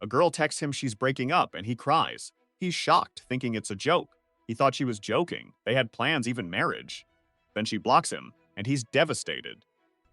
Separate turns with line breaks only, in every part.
A girl texts him she's breaking up and he cries. He's shocked, thinking it's a joke. He thought she was joking. They had plans, even marriage. Then she blocks him, and he's devastated.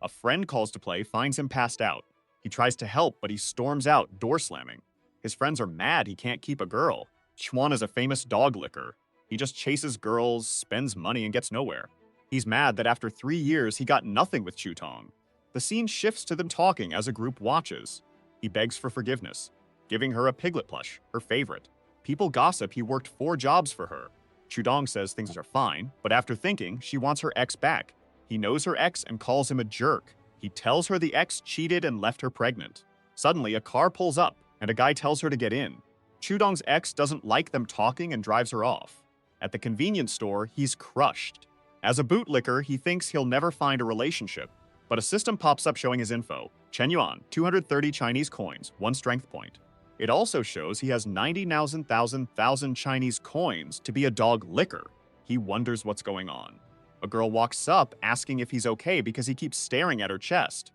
A friend calls to play, finds him passed out. He tries to help, but he storms out, door slamming. His friends are mad he can't keep a girl. Chuan is a famous dog licker. He just chases girls, spends money, and gets nowhere. He's mad that after 3 years, he got nothing with Chutong. The scene shifts to them talking as a group watches. He begs for forgiveness, giving her a piglet plush, her favorite. People gossip he worked 4 jobs for her. Chudong says things are fine, but after thinking, she wants her ex back. He knows her ex and calls him a jerk. He tells her the ex cheated and left her pregnant. Suddenly, a car pulls up, and a guy tells her to get in. Chudong's ex doesn't like them talking and drives her off. At the convenience store, he's crushed. As a bootlicker, he thinks he'll never find a relationship. But a system pops up showing his info. Chen Yuan, 230 Chinese coins, 1 strength point. It also shows he has 90,000 Chinese coins to be a dog licker. He wonders what's going on. A girl walks up asking if he's okay because he keeps staring at her chest.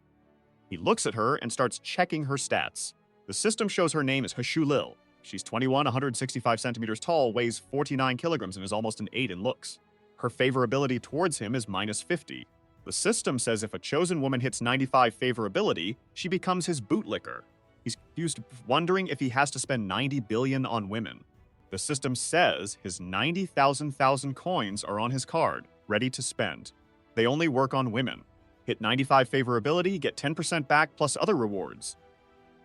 He looks at her and starts checking her stats. The system shows her name is Hshu Lil. She's 21, 165 centimeters tall, weighs 49 kilograms, and is almost an 8 in looks. Her favorability towards him is -50. The system says if a chosen woman hits 95 favorability, she becomes his bootlicker. He's confused, wondering if he has to spend 90 billion on women. The system says his 90,000 coins are on his card, ready to spend. They only work on women. Hit 95 favorability, get 10% back plus other rewards.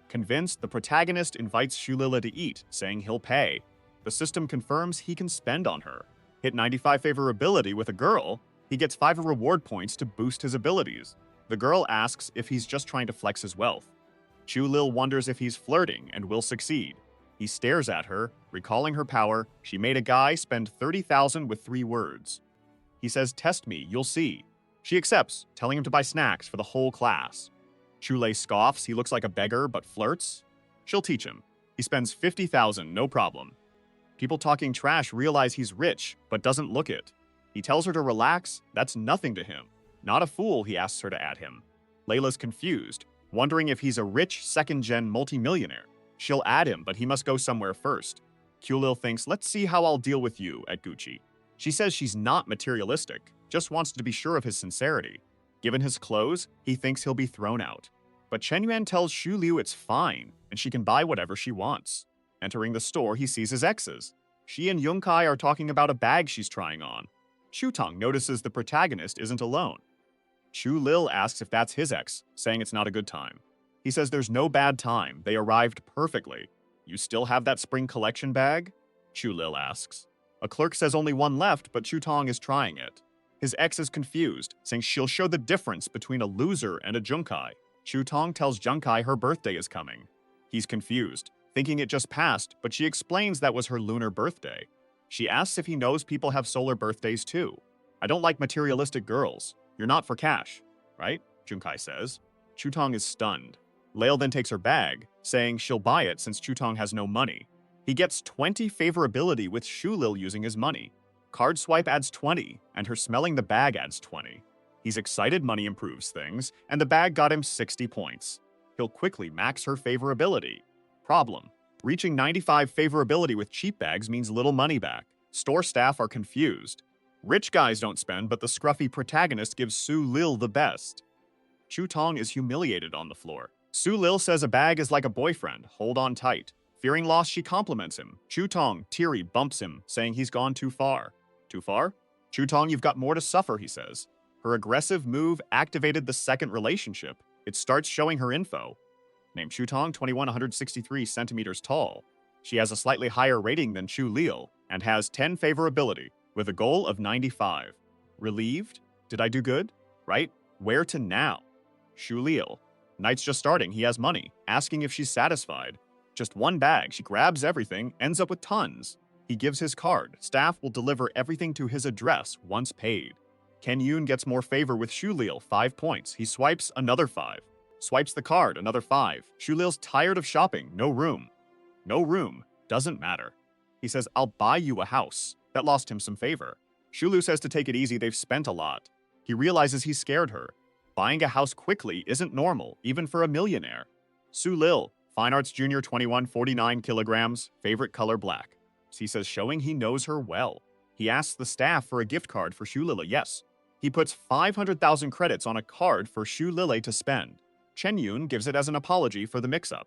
Convinced, the protagonist invites Shulila to eat, saying he'll pay. The system confirms he can spend on her. Hit 95 favorability with a girl, he gets 5 reward points to boost his abilities. The girl asks if he's just trying to flex his wealth. Chu Lil wonders if he's flirting and will succeed. He stares at her, recalling her power. She made a guy spend 30,000 with 3 words. He says, "Test me, you'll see." She accepts, telling him to buy snacks for the whole class. Chule scoffs, he looks like a beggar but flirts. She'll teach him. He spends 50,000, no problem. People talking trash realize he's rich, but doesn't look it. He tells her to relax, that's nothing to him. Not a fool, he asks her to add him. Layla's confused, wondering if he's a rich second-gen multimillionaire. She'll add him, but he must go somewhere first. Qlil thinks, let's see how I'll deal with you at Gucci. She says she's not materialistic, just wants to be sure of his sincerity. Given his clothes, he thinks he'll be thrown out. But Chen Yuan tells Xu Liu it's fine, and she can buy whatever she wants. Entering the store, he sees his exes. She and Yunkai are talking about a bag she's trying on. Xu Tong notices the protagonist isn't alone. Chu Lil asks if that's his ex, saying it's not a good time. He says there's no bad time, they arrived perfectly. You still have that spring collection bag? Chu Lil asks. A clerk says only one left, but Chu Tong is trying it. His ex is confused, saying she'll show the difference between a loser and a Junkai. Chu Tong tells Junkai her birthday is coming. He's confused, thinking it just passed, but she explains that was her lunar birthday. She asks if he knows people have solar birthdays too. I don't like materialistic girls. You're not for cash, right? Junkai says. Chutong is stunned. Lail then takes her bag, saying she'll buy it since Chutong has no money. He gets 20 favorability with Shulil using his money. Card swipe adds 20, and her smelling the bag adds 20. He's excited money improves things, and the bag got him 60 points. He'll quickly max her favorability. Problem: reaching 95 favorability with cheap bags means little money back. Store staff are confused. Rich guys don't spend, but the scruffy protagonist gives Su Lil the best. Chu Tong is humiliated on the floor. Su Lil says a bag is like a boyfriend, hold on tight. Fearing loss, she compliments him. Chu Tong, teary, bumps him, saying he's gone too far. Too far? Chu Tong, you've got more to suffer, he says. Her aggressive move activated the second relationship. It starts showing her info. Named Chu Tong, 21, 163 centimeters tall. She has a slightly higher rating than Chu Lil, and has 10 favorability, with a goal of 95. Relieved? Did I do good? Right? Where to now? Xu Liu. Night's just starting, he has money, asking if she's satisfied. Just one bag, she grabs everything, ends up with tons. He gives his card, staff will deliver everything to his address once paid. Ken Yoon gets more favor with Xu Liu, 5 points. He swipes another 5. Swipes the card, another 5. Xu Liu's tired of shopping, no room. No room, doesn't matter. He says, I'll buy you a house. That lost him some favor. Xu Liu says to take it easy, they've spent a lot. He realizes he scared her. Buying a house quickly isn't normal, even for a millionaire. Su Lil, Fine Arts Junior 21, 49 kilograms, favorite color black. He says showing he knows her well. He asks the staff for a gift card for Shu Lily, yes. He puts 500,000 credits on a card for Shu Lily to spend. Chen Yun gives it as an apology for the mix-up.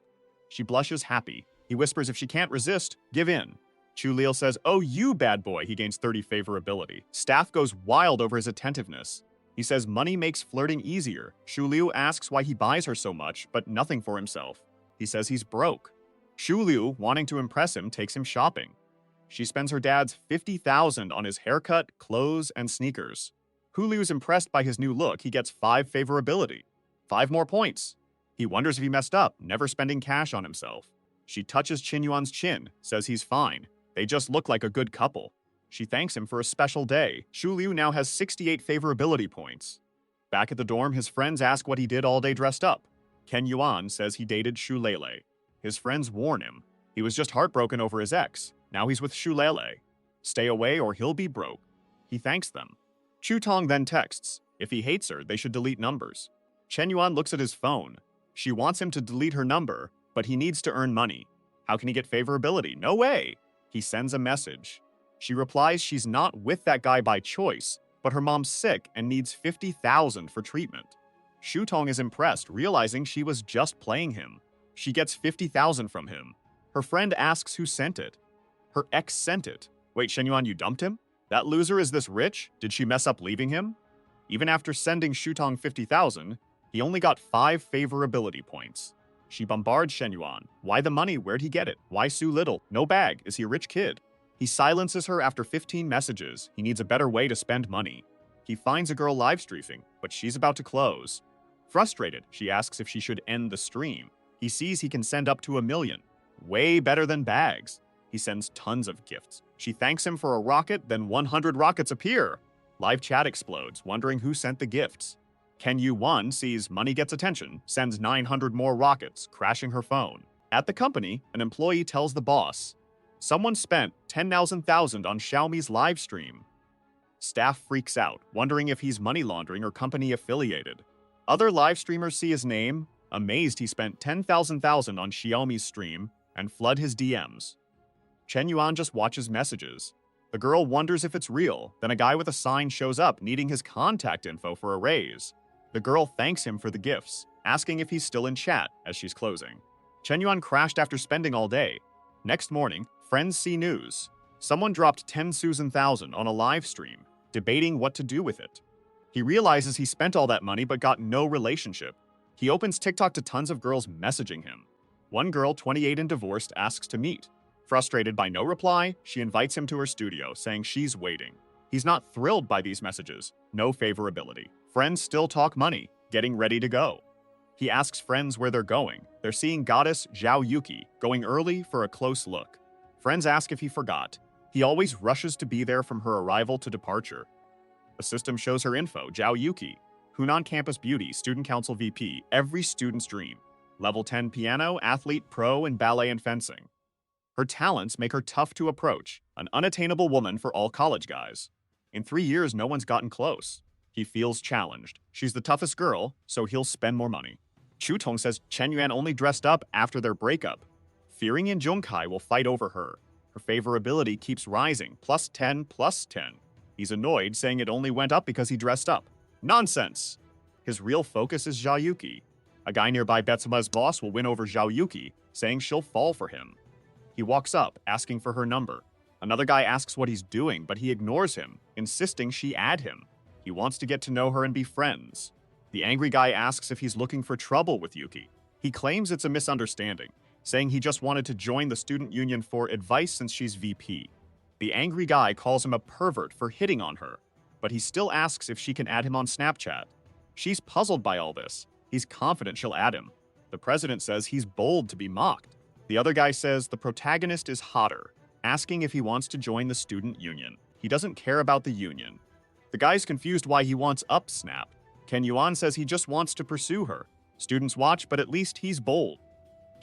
She blushes happy. He whispers if she can't resist, give in. Chu Lil says, oh, you bad boy. He gains 30 favorability. Staff goes wild over his attentiveness. He says money makes flirting easier. Shu Liu asks why he buys her so much, but nothing for himself. He says he's broke. Shu Liu, wanting to impress him, takes him shopping. She spends her dad's 50,000 on his haircut, clothes, and sneakers. Hu Liu's impressed by his new look. He gets 5 favorability. 5 more points. He wonders if he messed up, never spending cash on himself. She touches Qin Yuan's chin, says he's fine. They just look like a good couple. She thanks him for a special day. Shu Liu now has 68 favorability points. Back at the dorm, his friends ask what he did all day dressed up. Ken Yuan says he dated Shu Lele. His friends warn him. He was just heartbroken over his ex. Now he's with Shu Lele. Stay away or he'll be broke. He thanks them. Chu Tong then texts. If he hates her, they should delete numbers. Chen Yuan looks at his phone. She wants him to delete her number, but he needs to earn money. How can he get favorability? No way! He sends a message. She replies she's not with that guy by choice, but her mom's sick and needs 50,000 for treatment. Shu Tong is impressed, realizing she was just playing him. She gets 50,000 from him. Her friend asks who sent it. Her ex sent it. Wait, Shen Yuan, you dumped him? That loser is this rich? Did she mess up leaving him? Even after sending Shu Tong 50,000, he only got 5 favorability points. She bombards Shen Yuan. Why the money? Where'd he get it? Why so little? No bag. Is he a rich kid? He silences her after 15 messages. He needs a better way to spend money. He finds a girl live streaming, but she's about to close. Frustrated, she asks if she should end the stream. He sees he can send up to 1 million. Way better than bags. He sends tons of gifts. She thanks him for a rocket, then 100 rockets appear. Live chat explodes, wondering who sent the gifts. Ken Yu-1 sees money gets attention, sends 900 more rockets, crashing her phone. At the company, an employee tells the boss, someone spent 10,000 on Xiaomi's live stream. Staff freaks out, wondering if he's money laundering or company affiliated. Other live streamers see his name, amazed he spent 10,000 on Xiaomi's stream, and flood his DMs. Chen Yuan just watches messages. The girl wonders if it's real, then a guy with a sign shows up needing his contact info for a raise. The girl thanks him for the gifts, asking if he's still in chat as she's closing. Chen Yuan crashed after spending all day. Next morning, friends see news. Someone dropped 10,000 on a live stream, debating what to do with it. He realizes he spent all that money but got no relationship. He opens TikTok to tons of girls messaging him. One girl, 28 and divorced, asks to meet. Frustrated by no reply, she invites him to her studio, saying she's waiting. He's not thrilled by these messages. No favorability. Friends still talk money, getting ready to go. He asks friends where they're going. They're seeing goddess Zhao Yuki, going early for a close look. Friends ask if he forgot. He always rushes to be there from her arrival to departure. The system shows her info, Zhao Yuki, Hunan Campus Beauty, Student Council VP, every student's dream. Level 10 piano, athlete, pro in ballet and fencing. Her talents make her tough to approach, an unattainable woman for all college guys. In 3 years, no one's gotten close. He feels challenged. She's the toughest girl, so he'll spend more money. Chu Tong says Chen Yuan only dressed up after their breakup. Fearing and Junkai will fight over her. Her favorability keeps rising, +10, +10. He's annoyed, saying it only went up because he dressed up. Nonsense! His real focus is Zhao Yuki. A guy nearby bets his boss will win over Zhao Yuki, saying she'll fall for him. He walks up, asking for her number. Another guy asks what he's doing, but he ignores him, insisting she add him. He wants to get to know her and be friends. The angry guy asks if he's looking for trouble with Yuki. He claims it's a misunderstanding, saying he just wanted to join the student union for advice since she's VP. The angry guy calls him a pervert for hitting on her, but he still asks if she can add him on Snapchat. She's puzzled by all this. He's confident she'll add him. The president says he's bold to be mocked. The other guy says the protagonist is hotter, asking if he wants to join the student union. He doesn't care about the union. The guy's confused why he wants up Snap. Ken Yuan says he just wants to pursue her. Students watch, but at least he's bold.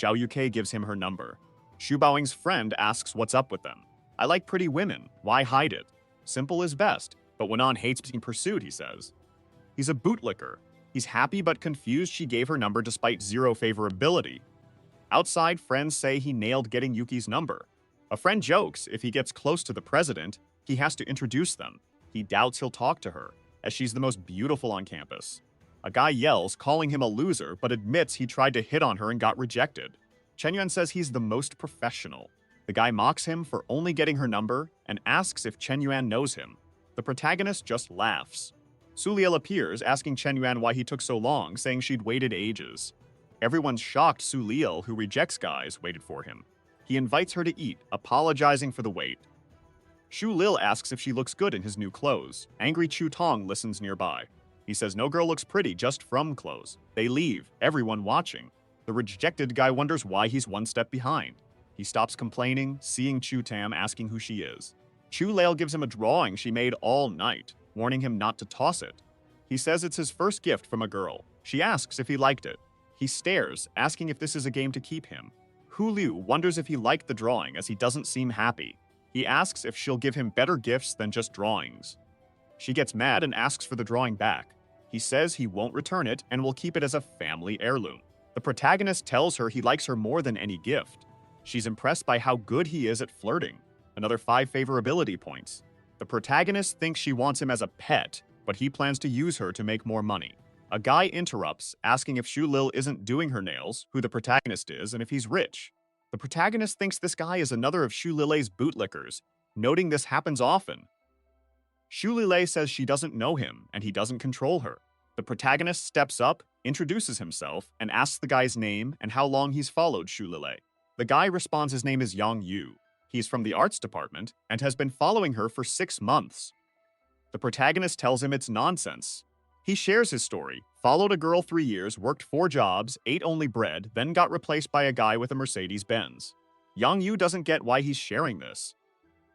Zhao Yuke gives him her number. Xu Baoing's friend asks what's up with them. I like pretty women. Why hide it? Simple is best. But Wenan hates being pursued, he says. He's a bootlicker. He's happy but confused she gave her number despite 0 favorability. Outside, friends say he nailed getting Yuki's number. A friend jokes if he gets close to the president, he has to introduce them. He doubts he'll talk to her, as she's the most beautiful on campus. A guy yells, calling him a loser, but admits he tried to hit on her and got rejected. Chen Yuan says he's the most professional. The guy mocks him for only getting her number and asks if Chen Yuan knows him. The protagonist just laughs. Su Liel appears, asking Chen Yuan why he took so long, saying she'd waited ages. Everyone's shocked Su Liel, who rejects guys, waited for him. He invites her to eat, apologizing for the wait. Shu Lil asks if she looks good in his new clothes. Angry Chu Tong listens nearby. He says no girl looks pretty just from clothes. They leave, everyone watching. The rejected guy wonders why he's one step behind. He stops complaining, seeing Chu Tam asking who she is. Chu Lil gives him a drawing she made all night, warning him not to toss it. He says it's his first gift from a girl. She asks if he liked it. He stares, asking if this is a game to keep him. Hu Liu wonders if he liked the drawing as he doesn't seem happy. He asks if she'll give him better gifts than just drawings. She gets mad and asks for the drawing back. He says he won't return it and will keep it as a family heirloom. The protagonist tells her he likes her more than any gift. She's impressed by how good he is at flirting. Another 5 favorability points. The protagonist thinks she wants him as a pet, but he plans to use her to make more money. A guy interrupts, asking if Shu Lil isn't doing her nails, who the protagonist is, and if he's rich. The protagonist thinks this guy is another of Shu Lilei's bootlickers, noting this happens often. Shu Lilei says she doesn't know him, and he doesn't control her. The protagonist steps up, introduces himself, and asks the guy's name and how long he's followed Shu Lilei. The guy responds his name is Yang Yu. He's from the arts department and has been following her for 6 months. The protagonist tells him it's nonsense. He shares his story, followed a girl 3 years, worked 4 jobs, ate only bread, then got replaced by a guy with a Mercedes-Benz. Yang Yu doesn't get why he's sharing this.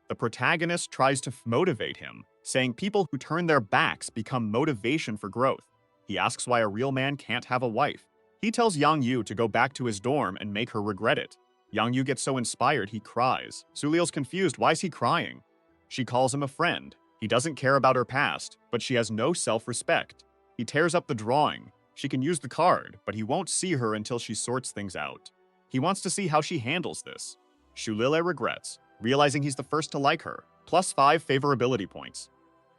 The protagonist tries to motivate him, saying people who turn their backs become motivation for growth. He asks why a real man can't have a wife. He tells Yang Yu to go back to his dorm and make her regret it. Yang Yu gets so inspired he cries. Su Liel's confused, why is he crying? She calls him a friend. He doesn't care about her past, but she has no self-respect. He tears up the drawing. She can use the card, but he won't see her until she sorts things out. He wants to see how she handles this. Shu Lilei regrets, realizing he's the first to like her. Plus 5 favorability points.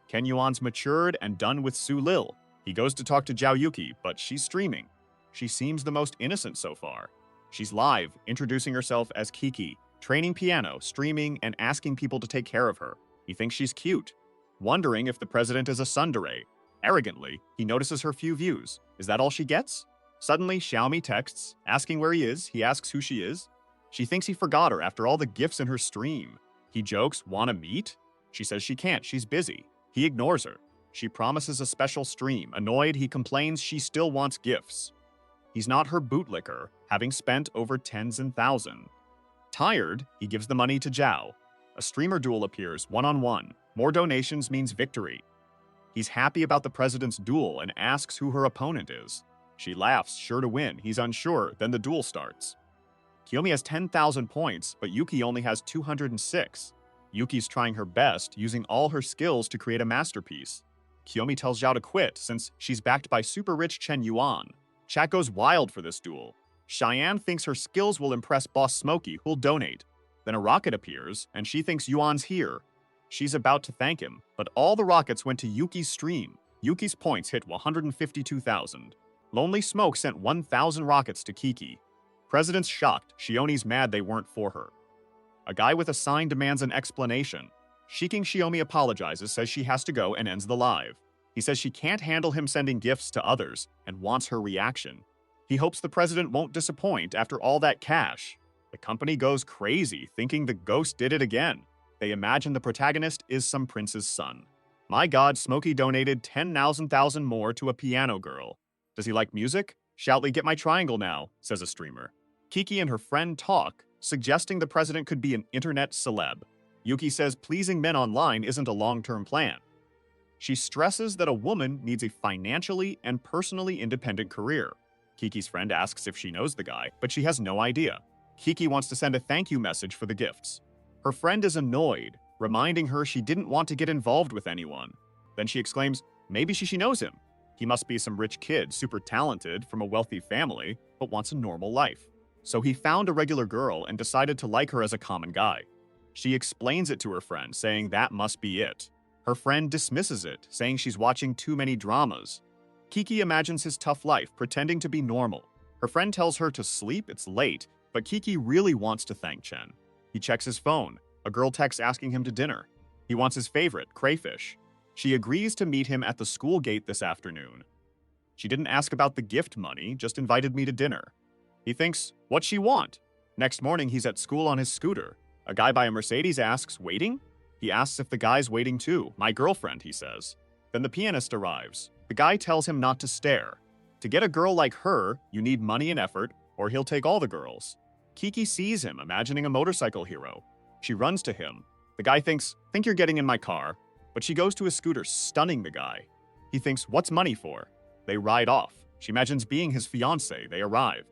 Ken Yuan's matured and done with Su Lil. He goes to talk to Zhao Yuki, but she's streaming. She seems the most innocent so far. She's live, introducing herself as Kiki, training piano, streaming, and asking people to take care of her. He thinks she's cute, wondering if the president is a tsundere. Arrogantly, he notices her few views. Is that all she gets? Suddenly, Xiaomi texts, asking where he is. He asks who she is. She thinks he forgot her after all the gifts in her stream. He jokes, wanna meet? She says she can't, she's busy. He ignores her. She promises a special stream. Annoyed, he complains she still wants gifts. He's not her bootlicker, having spent over tens and thousands. Tired, he gives the money to Zhao. A streamer duel appears, one-on-one. More donations means victory. He's happy about the president's duel and asks who her opponent is. She laughs, sure to win. He's unsure, then the duel starts. Kiyomi has 10,000 points, but Yuki only has 206. Yuki's trying her best, using all her skills to create a masterpiece. Kiyomi tells Zhao to quit, since she's backed by super-rich Chen Yuan. Chat goes wild for this duel. Cheyenne thinks her skills will impress Boss Smokey, who'll donate. Then a rocket appears, and she thinks Yuan's here. She's about to thank him, but all the rockets went to Yuki's stream. Yuki's points hit 152,000. Lonely Smoke sent 1,000 rockets to Kiki. President's shocked. Shioni's mad they weren't for her. A guy with a sign demands an explanation. Shiking Shiomi apologizes, says she has to go, and ends the live. He says she can't handle him sending gifts to others and wants her reaction. He hopes the president won't disappoint after all that cash. The company goes crazy, thinking the ghost did it again. They imagine the protagonist is some prince's son. My god, Smokey donated 10,000 more to a piano girl. Does he like music? Shoutly, get my triangle now, says a streamer. Kiki and her friend talk, suggesting the president could be an internet celeb. Yuki says pleasing men online isn't a long-term plan. She stresses that a woman needs a financially and personally independent career. Kiki's friend asks if she knows the guy, but she has no idea. Kiki wants to send a thank you message for the gifts. Her friend is annoyed, reminding her she didn't want to get involved with anyone. Then she exclaims, maybe she knows him. He must be some rich kid, super talented, from a wealthy family, but wants a normal life. So he found a regular girl and decided to like her as a common guy. She explains it to her friend, saying that must be it. Her friend dismisses it, saying she's watching too many dramas. Kiki imagines his tough life, pretending to be normal. Her friend tells her to sleep, it's late, but Kiki really wants to thank Chen. He checks his phone. A girl texts asking him to dinner. He wants his favorite, crayfish. She agrees to meet him at the school gate this afternoon. She didn't ask about the gift money, just invited me to dinner. He thinks, what's she want? Next morning, he's at school on his scooter. A guy by a Mercedes asks, waiting? He asks if the guy's waiting too. My girlfriend, he says. Then the pianist arrives. The guy tells him not to stare. To get a girl like her, you need money and effort, or he'll take all the girls. Kiki sees him, imagining a motorcycle hero. She runs to him. The guy thinks, think you're getting in my car. But she goes to his scooter, stunning the guy. He thinks, what's money for? They ride off. She imagines being his fiancé. They arrive.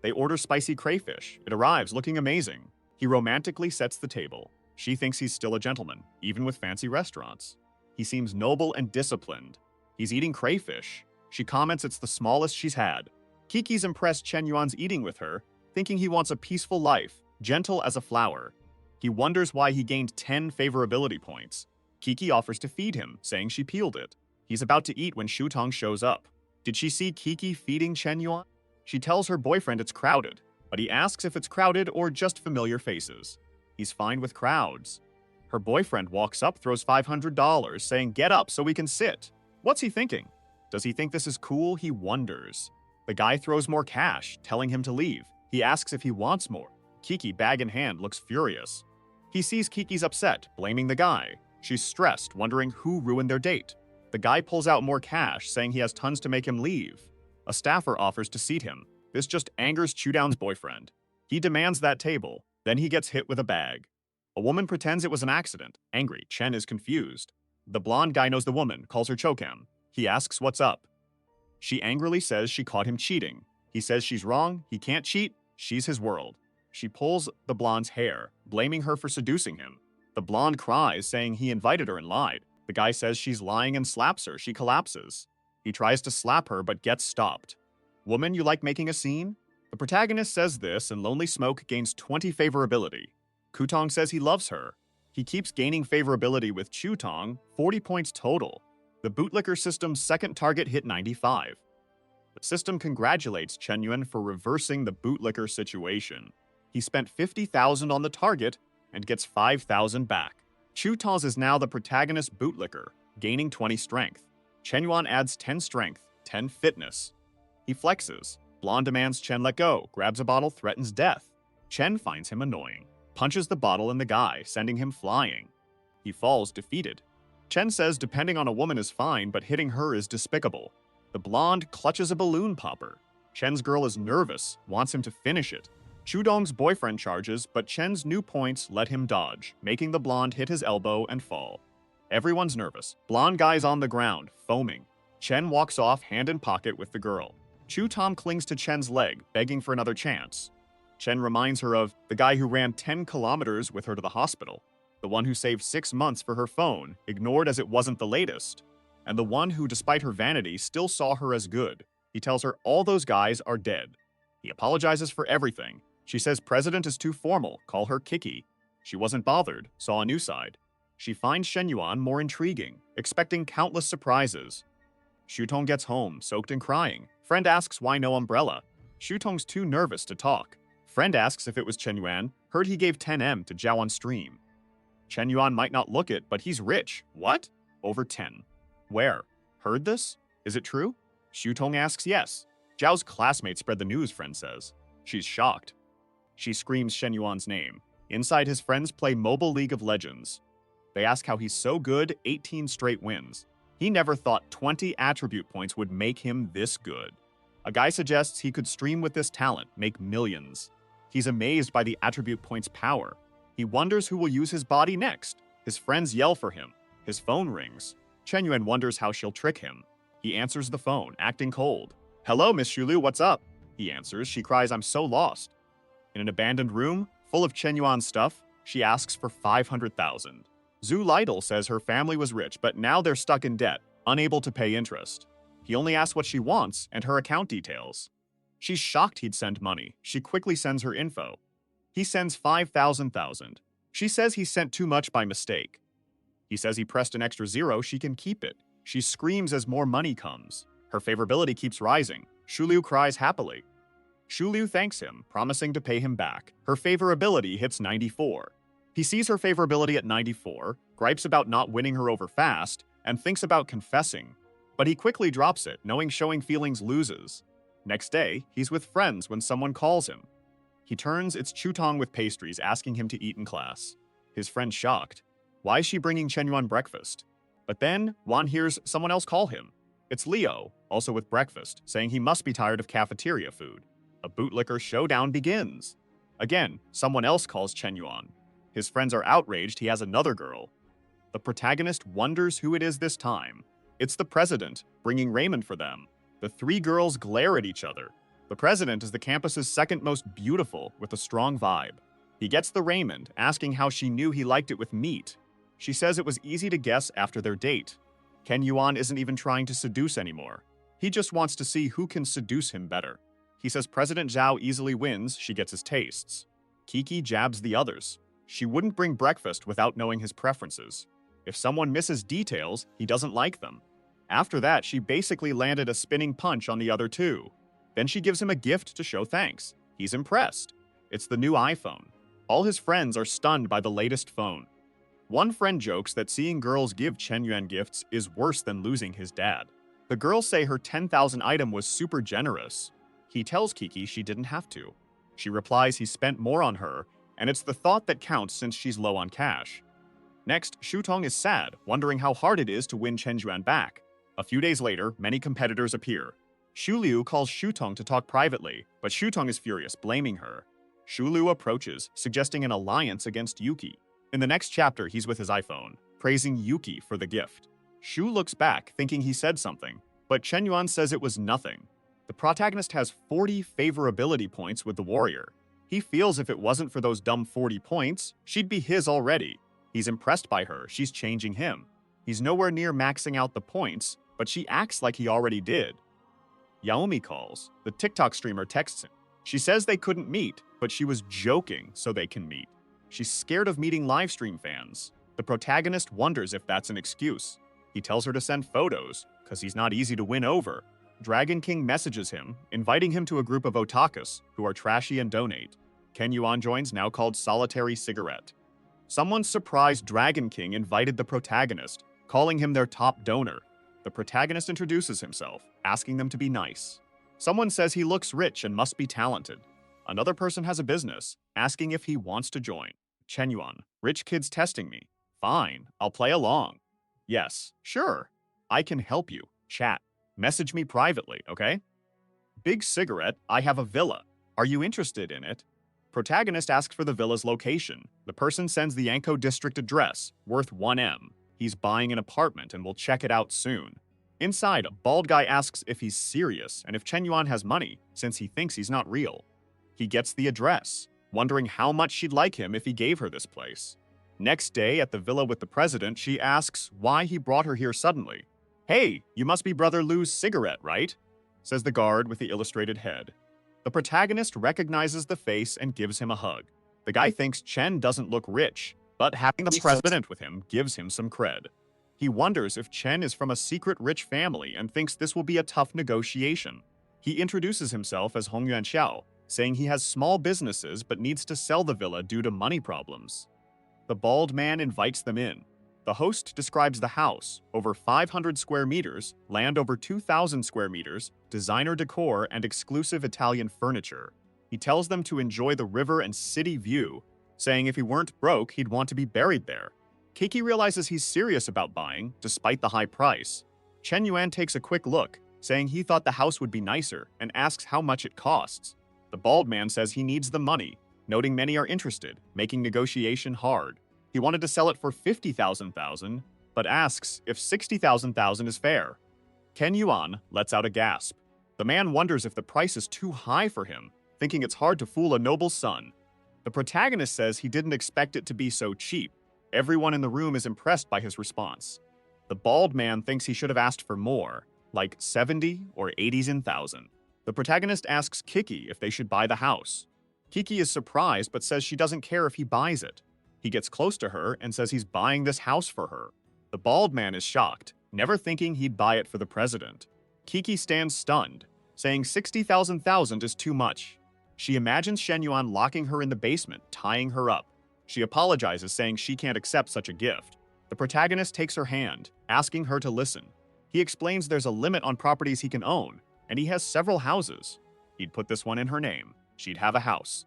They order spicy crayfish. It arrives, looking amazing. He romantically sets the table. She thinks he's still a gentleman, even with fancy restaurants. He seems noble and disciplined. He's eating crayfish. She comments it's the smallest she's had. Kiki's impressed Chen Yuan's eating with her, thinking he wants a peaceful life, gentle as a flower. He wonders why he gained 10 favorability points. Kiki offers to feed him, saying she peeled it. He's about to eat when Shutong shows up. Did she see Kiki feeding Chen Yuan? She tells her boyfriend it's crowded, but he asks if it's crowded or just familiar faces. He's fine with crowds. Her boyfriend walks up, throws $500, saying, get up so we can sit. What's he thinking? Does he think this is cool? He wonders. The guy throws more cash, telling him to leave. He asks if he wants more. Kiki, bag in hand, looks furious. He sees Kiki's upset, blaming the guy. She's stressed, wondering who ruined their date. The guy pulls out more cash, saying he has tons to make him leave. A staffer offers to seat him. This just angers Chudown's boyfriend. He demands that table. Then he gets hit with a bag. A woman pretends it was an accident. Angry, Chen is confused. The blonde guy knows the woman, calls her Chokam. He asks what's up. She angrily says she caught him cheating. He says she's wrong, he can't cheat, she's his world. She pulls the blonde's hair, blaming her for seducing him. The blonde cries, saying he invited her and lied. The guy says she's lying and slaps her. She collapses. He tries to slap her but gets stopped. Woman, you like making a scene? The protagonist says this, and Lonely Smoke gains 20 favorability. Kutong says he loves her. He keeps gaining favorability with Chutong, 40 points total. The bootlicker system's second target hit 95. The system congratulates Chen Yuan for reversing the bootlicker situation. He spent 50,000 on the target and gets 5,000 back. Chutong is now the protagonist bootlicker, gaining 20 strength. Chen Yuan adds 10 strength, 10 fitness. He flexes. Blonde demands Chen let go, grabs a bottle, threatens death. Chen finds him annoying, punches the bottle in the guy, sending him flying. He falls defeated. Chen says depending on a woman is fine, but hitting her is despicable. The blonde clutches a balloon popper. Chen's girl is nervous, wants him to finish it. Chudong's boyfriend charges, but Chen's new points let him dodge, making the blonde hit his elbow and fall. Everyone's nervous. Blonde guy's on the ground, foaming. Chen walks off hand in pocket with the girl. Chutong clings to Chen's leg, begging for another chance. Chen reminds her of the guy who ran 10 kilometers with her to the hospital, the one who saved 6 months for her phone, ignored as it wasn't the latest, and the one who, despite her vanity, still saw her as good. He tells her all those guys are dead. He apologizes for everything. She says president is too formal, call her Kiki. She wasn't bothered, saw a new side. She finds Shen Yuan more intriguing, expecting countless surprises. Shutong gets home, soaked and crying. Friend asks why no umbrella. Shutong's too nervous to talk. Friend asks if it was Chen Yuan, heard he gave 10M to Zhao on stream. Chen Yuan might not look it, but he's rich. What? Over 10. Where? Heard this? Is it true? Shutong asks yes. Zhao's classmate spread the news, friend says. She's shocked. She screams Shen Yuan's name. Inside, his friends play Mobile League of Legends. They ask how he's so good, 18 straight wins. He never thought 20 attribute points would make him this good. A guy suggests he could stream with this talent, make millions. He's amazed by the attribute points' power. He wonders who will use his body next. His friends yell for him. His phone rings. Chen Yuan wonders how she'll trick him. He answers the phone, acting cold. Hello, Miss Shulu, what's up? He answers. She cries, I'm so lost. In an abandoned room, full of Chen Yuan's stuff, she asks for 500,000. Zhu Lidl says her family was rich, but now they're stuck in debt, unable to pay interest. He only asks what she wants and her account details. She's shocked he'd send money. She quickly sends her info. He sends 5,000. She says he sent too much by mistake. He says he pressed an extra zero, she can keep it. She screams as more money comes. Her favorability keeps rising. Shuliu cries happily. Shuliu thanks him, promising to pay him back. Her favorability hits 94. He sees her favorability at 94, gripes about not winning her over fast, and thinks about confessing. But he quickly drops it, knowing showing feelings loses. Next day, he's with friends when someone calls him. He turns, it's Chutong with pastries, asking him to eat in class. His friend's shocked. Why is she bringing Chen Yuan breakfast? But then, Wan hears someone else call him. It's Leo, also with breakfast, saying he must be tired of cafeteria food. A bootlicker showdown begins. Again, someone else calls Chen Yuan. His friends are outraged he has another girl. The protagonist wonders who it is this time. It's the president, bringing raiment for them. The three girls glare at each other. The president is the campus's second most beautiful, with a strong vibe. He gets the raiment, asking how she knew he liked it with meat. She says it was easy to guess after their date. Ken Yuan isn't even trying to seduce anymore. He just wants to see who can seduce him better. He says President Zhao easily wins, she gets his tastes. Kiki jabs the others. She wouldn't bring breakfast without knowing his preferences. If someone misses details, he doesn't like them. After that, she basically landed a spinning punch on the other two. Then she gives him a gift to show thanks. He's impressed. It's the new iPhone. All his friends are stunned by the latest phone. One friend jokes that seeing girls give Chen Yuan gifts is worse than losing his dad. The girls say her 10,000 item was super generous. He tells Kiki she didn't have to. She replies he spent more on her, and it's the thought that counts since she's low on cash. Next, Shutong is sad, wondering how hard it is to win Chen Yuan back. A few days later, many competitors appear. Shuliu calls Shutong to talk privately, but Shutong is furious, blaming her. Shuliu approaches, suggesting an alliance against Yuki. In the next chapter, he's with his iPhone, praising Yuki for the gift. Shu looks back, thinking he said something, but Chen Yuan says it was nothing. The protagonist has 40 favorability points with the warrior. He feels if it wasn't for those dumb 40 points, she'd be his already. He's impressed by her, she's changing him. He's nowhere near maxing out the points, but she acts like he already did. Yaomi calls. The TikTok streamer texts him. She says they couldn't meet, but she was joking so they can meet. She's scared of meeting livestream fans. The protagonist wonders if that's an excuse. He tells her to send photos, because he's not easy to win over. Dragon King messages him, inviting him to a group of otakus, who are trashy and donate. Ken Yuan joins, now called Solitary Cigarette. Someone's surprised Dragon King invited the protagonist, calling him their top donor. The protagonist introduces himself, asking them to be nice. Someone says he looks rich and must be talented. Another person has a business, asking if he wants to join. Chen Yuan, rich kids testing me. Fine, I'll play along. Yes, sure. I can help you. Chat. Message me privately, okay? Big Cigarette, I have a villa. Are you interested in it? Protagonist asks for the villa's location. The person sends the Yanko district address, worth 1M. He's buying an apartment and will check it out soon. Inside, a bald guy asks if he's serious and if Chen Yuan has money, since he thinks he's not real. He gets the address, wondering how much she'd like him if he gave her this place. Next day, at the villa with the president, she asks why he brought her here suddenly. Hey, you must be Brother Lu's Cigarette, right? Says the guard with the illustrated head. The protagonist recognizes the face and gives him a hug. The guy thinks Chen doesn't look rich, but having the president with him gives him some cred. He wonders if Chen is from a secret rich family and thinks this will be a tough negotiation. He introduces himself as Hong Yuan Xiao, saying he has small businesses but needs to sell the villa due to money problems. The bald man invites them in. The host describes the house, over 500 square meters, land over 2,000 square meters, designer decor, and exclusive Italian furniture. He tells them to enjoy the river and city view, saying if he weren't broke, he'd want to be buried there. Kiki realizes he's serious about buying, despite the high price. Chen Yuan takes a quick look, saying he thought the house would be nicer, and asks how much it costs. The bald man says he needs the money, noting many are interested, making negotiation hard. He wanted to sell it for 50,000, but asks if 60,000 is fair. Ken Yuan lets out a gasp. The man wonders if the price is too high for him, thinking it's hard to fool a noble son. The protagonist says he didn't expect it to be so cheap. Everyone in the room is impressed by his response. The bald man thinks he should have asked for more, like 70 or 80s in thousand. The protagonist asks Kiki if they should buy the house. Kiki is surprised but says she doesn't care if he buys it. He gets close to her and says he's buying this house for her. The bald man is shocked, never thinking he'd buy it for the president. Kiki stands stunned, saying 60,000 is too much. She imagines Shen Yuan locking her in the basement, tying her up. She apologizes, saying she can't accept such a gift. The protagonist takes her hand, asking her to listen. He explains there's a limit on properties he can own, and he has several houses. He'd put this one in her name. She'd have a house.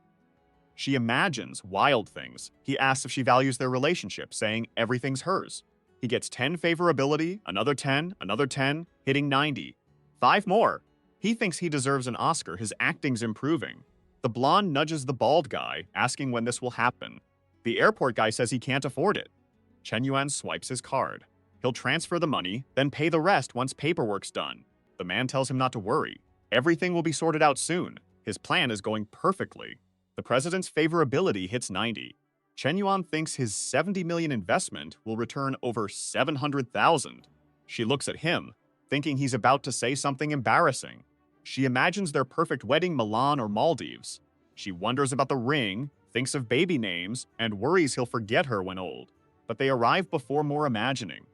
She imagines wild things. He asks if she values their relationship, saying everything's hers. He gets 10 favorability, another 10, hitting 90. 5 more. He thinks he deserves an Oscar. His acting's improving. The blonde nudges the bald guy, asking when this will happen. The airport guy says he can't afford it. Chen Yuan swipes his card. He'll transfer the money, then pay the rest once paperwork's done. The man tells him not to worry. Everything will be sorted out soon. His plan is going perfectly. The president's favorability hits 90. Chen Yuan thinks his 70 million investment will return over 700,000. She looks at him, thinking he's about to say something embarrassing. She imagines their perfect wedding, Milan or Maldives. She wonders about the ring, thinks of baby names, and worries he'll forget her when old. But they arrive before more imagining.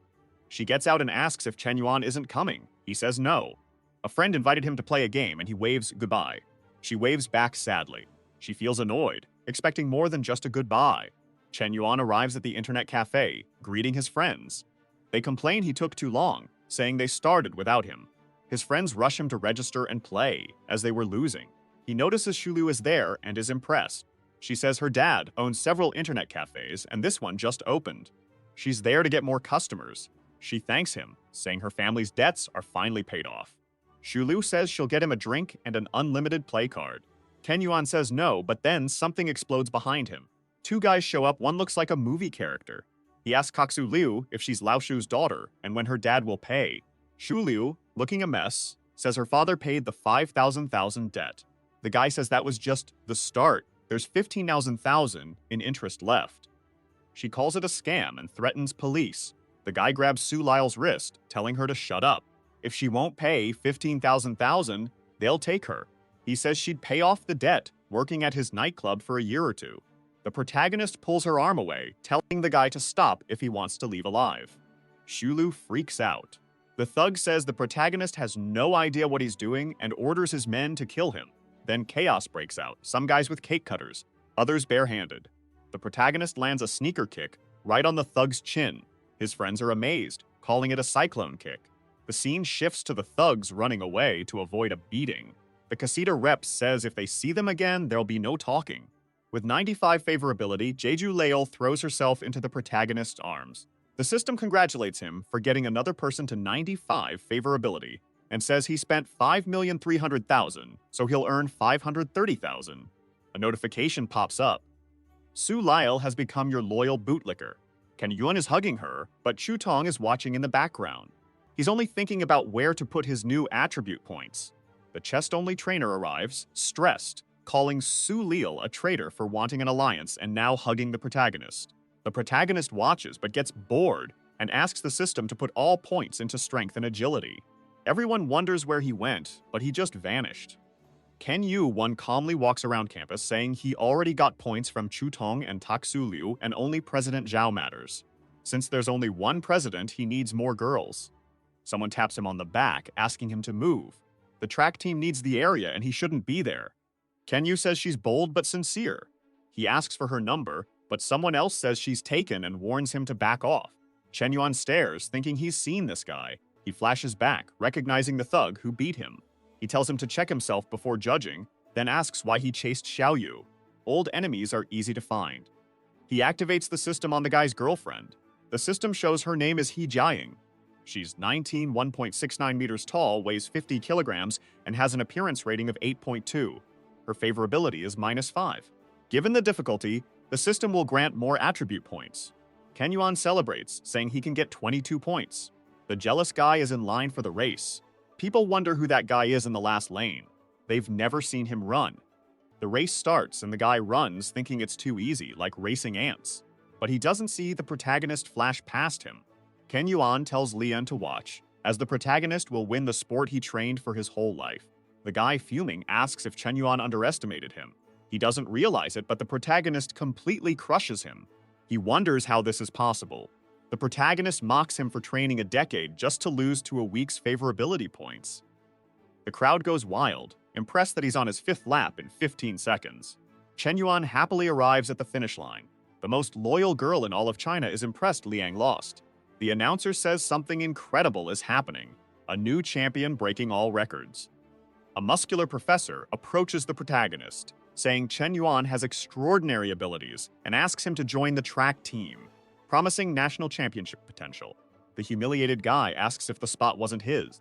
She gets out and asks if Chen Yuan isn't coming. He says no. A friend invited him to play a game and he waves goodbye. She waves back sadly. She feels annoyed, expecting more than just a goodbye. Chen Yuan arrives at the internet cafe, greeting his friends. They complain he took too long, saying they started without him. His friends rush him to register and play, as they were losing. He notices Shulu is there and is impressed. She says her dad owns several internet cafes and this one just opened. She's there to get more customers. She thanks him, saying her family's debts are finally paid off. Shulu says she'll get him a drink and an unlimited play card. Chen Yuan says no, but then something explodes behind him. 2 guys show up, one looks like a movie character. He asks Kaksu Liu if she's Lao Shu's daughter and when her dad will pay. Shu Liu, looking a mess, says her father paid the 5,000 debt. The guy says that was just the start. There's 15,000 in interest left. She calls it a scam and threatens police. The guy grabs Su Lyle's wrist, telling her to shut up. If she won't pay 15,000, they'll take her. He says she'd pay off the debt, working at his nightclub for a year or 2. The protagonist pulls her arm away, telling the guy to stop if he wants to leave alive. Shulu freaks out. The thug says the protagonist has no idea what he's doing and orders his men to kill him. Then chaos breaks out, some guys with cake cutters, others barehanded. The protagonist lands a sneaker kick right on the thug's chin. His friends are amazed, calling it a cyclone kick. The scene shifts to the thugs running away to avoid a beating. The casita rep says if they see them again, there'll be no talking. With 95 favorability, Jeju Leol throws herself into the protagonist's arms. The system congratulates him for getting another person to 95 favorability and says he spent 5,300,000, so he'll earn 530,000. A notification pops up. Su Lyle has become your loyal bootlicker. Ken Yuan is hugging her, but Chu Tong is watching in the background. He's only thinking about where to put his new attribute points. The chest-only trainer arrives, stressed, calling Su Lil a traitor for wanting an alliance and now hugging the protagonist. The protagonist watches but gets bored and asks the system to put all points into strength and agility. Everyone wonders where he went, but he just vanished. Ken Yu-won calmly walks around campus saying he already got points from Chu Tong and Taksu Liu and only President Zhao matters. Since there's only one president, he needs more girls. Someone taps him on the back, asking him to move. The track team needs the area and he shouldn't be there. Ken Yu says she's bold but sincere. He asks for her number, but someone else says she's taken and warns him to back off. Chen Yuan stares, thinking he's seen this guy. He flashes back, recognizing the thug who beat him. He tells him to check himself before judging, then asks why he chased Xiaoyu. Old enemies are easy to find. He activates the system on the guy's girlfriend. The system shows her name is He Jiaying. She's 19, 1.69 meters tall, weighs 50 kilograms, and has an appearance rating of 8.2. Her favorability is -5. Given the difficulty, the system will grant more attribute points. Ken Yuan celebrates, saying he can get 22 points. The jealous guy is in line for the race. People wonder who that guy is in the last lane. They've never seen him run. The race starts and the guy runs thinking it's too easy, like racing ants. But he doesn't see the protagonist flash past him. Ken Yuan tells Lian to watch, as the protagonist will win the sport he trained for his whole life. The guy, fuming, asks if Chen Yuan underestimated him. He doesn't realize it, but the protagonist completely crushes him. He wonders how this is possible. The protagonist mocks him for training a decade just to lose to a week's favorability points. The crowd goes wild, impressed that he's on his 5th lap in 15 seconds. Chen Yuan happily arrives at the finish line. The most loyal girl in all of China is impressed Liang lost. The announcer says something incredible is happening, a new champion breaking all records. A muscular professor approaches the protagonist, saying Chen Yuan has extraordinary abilities and asks him to join the track team, promising national championship potential. The humiliated guy asks if the spot wasn't his.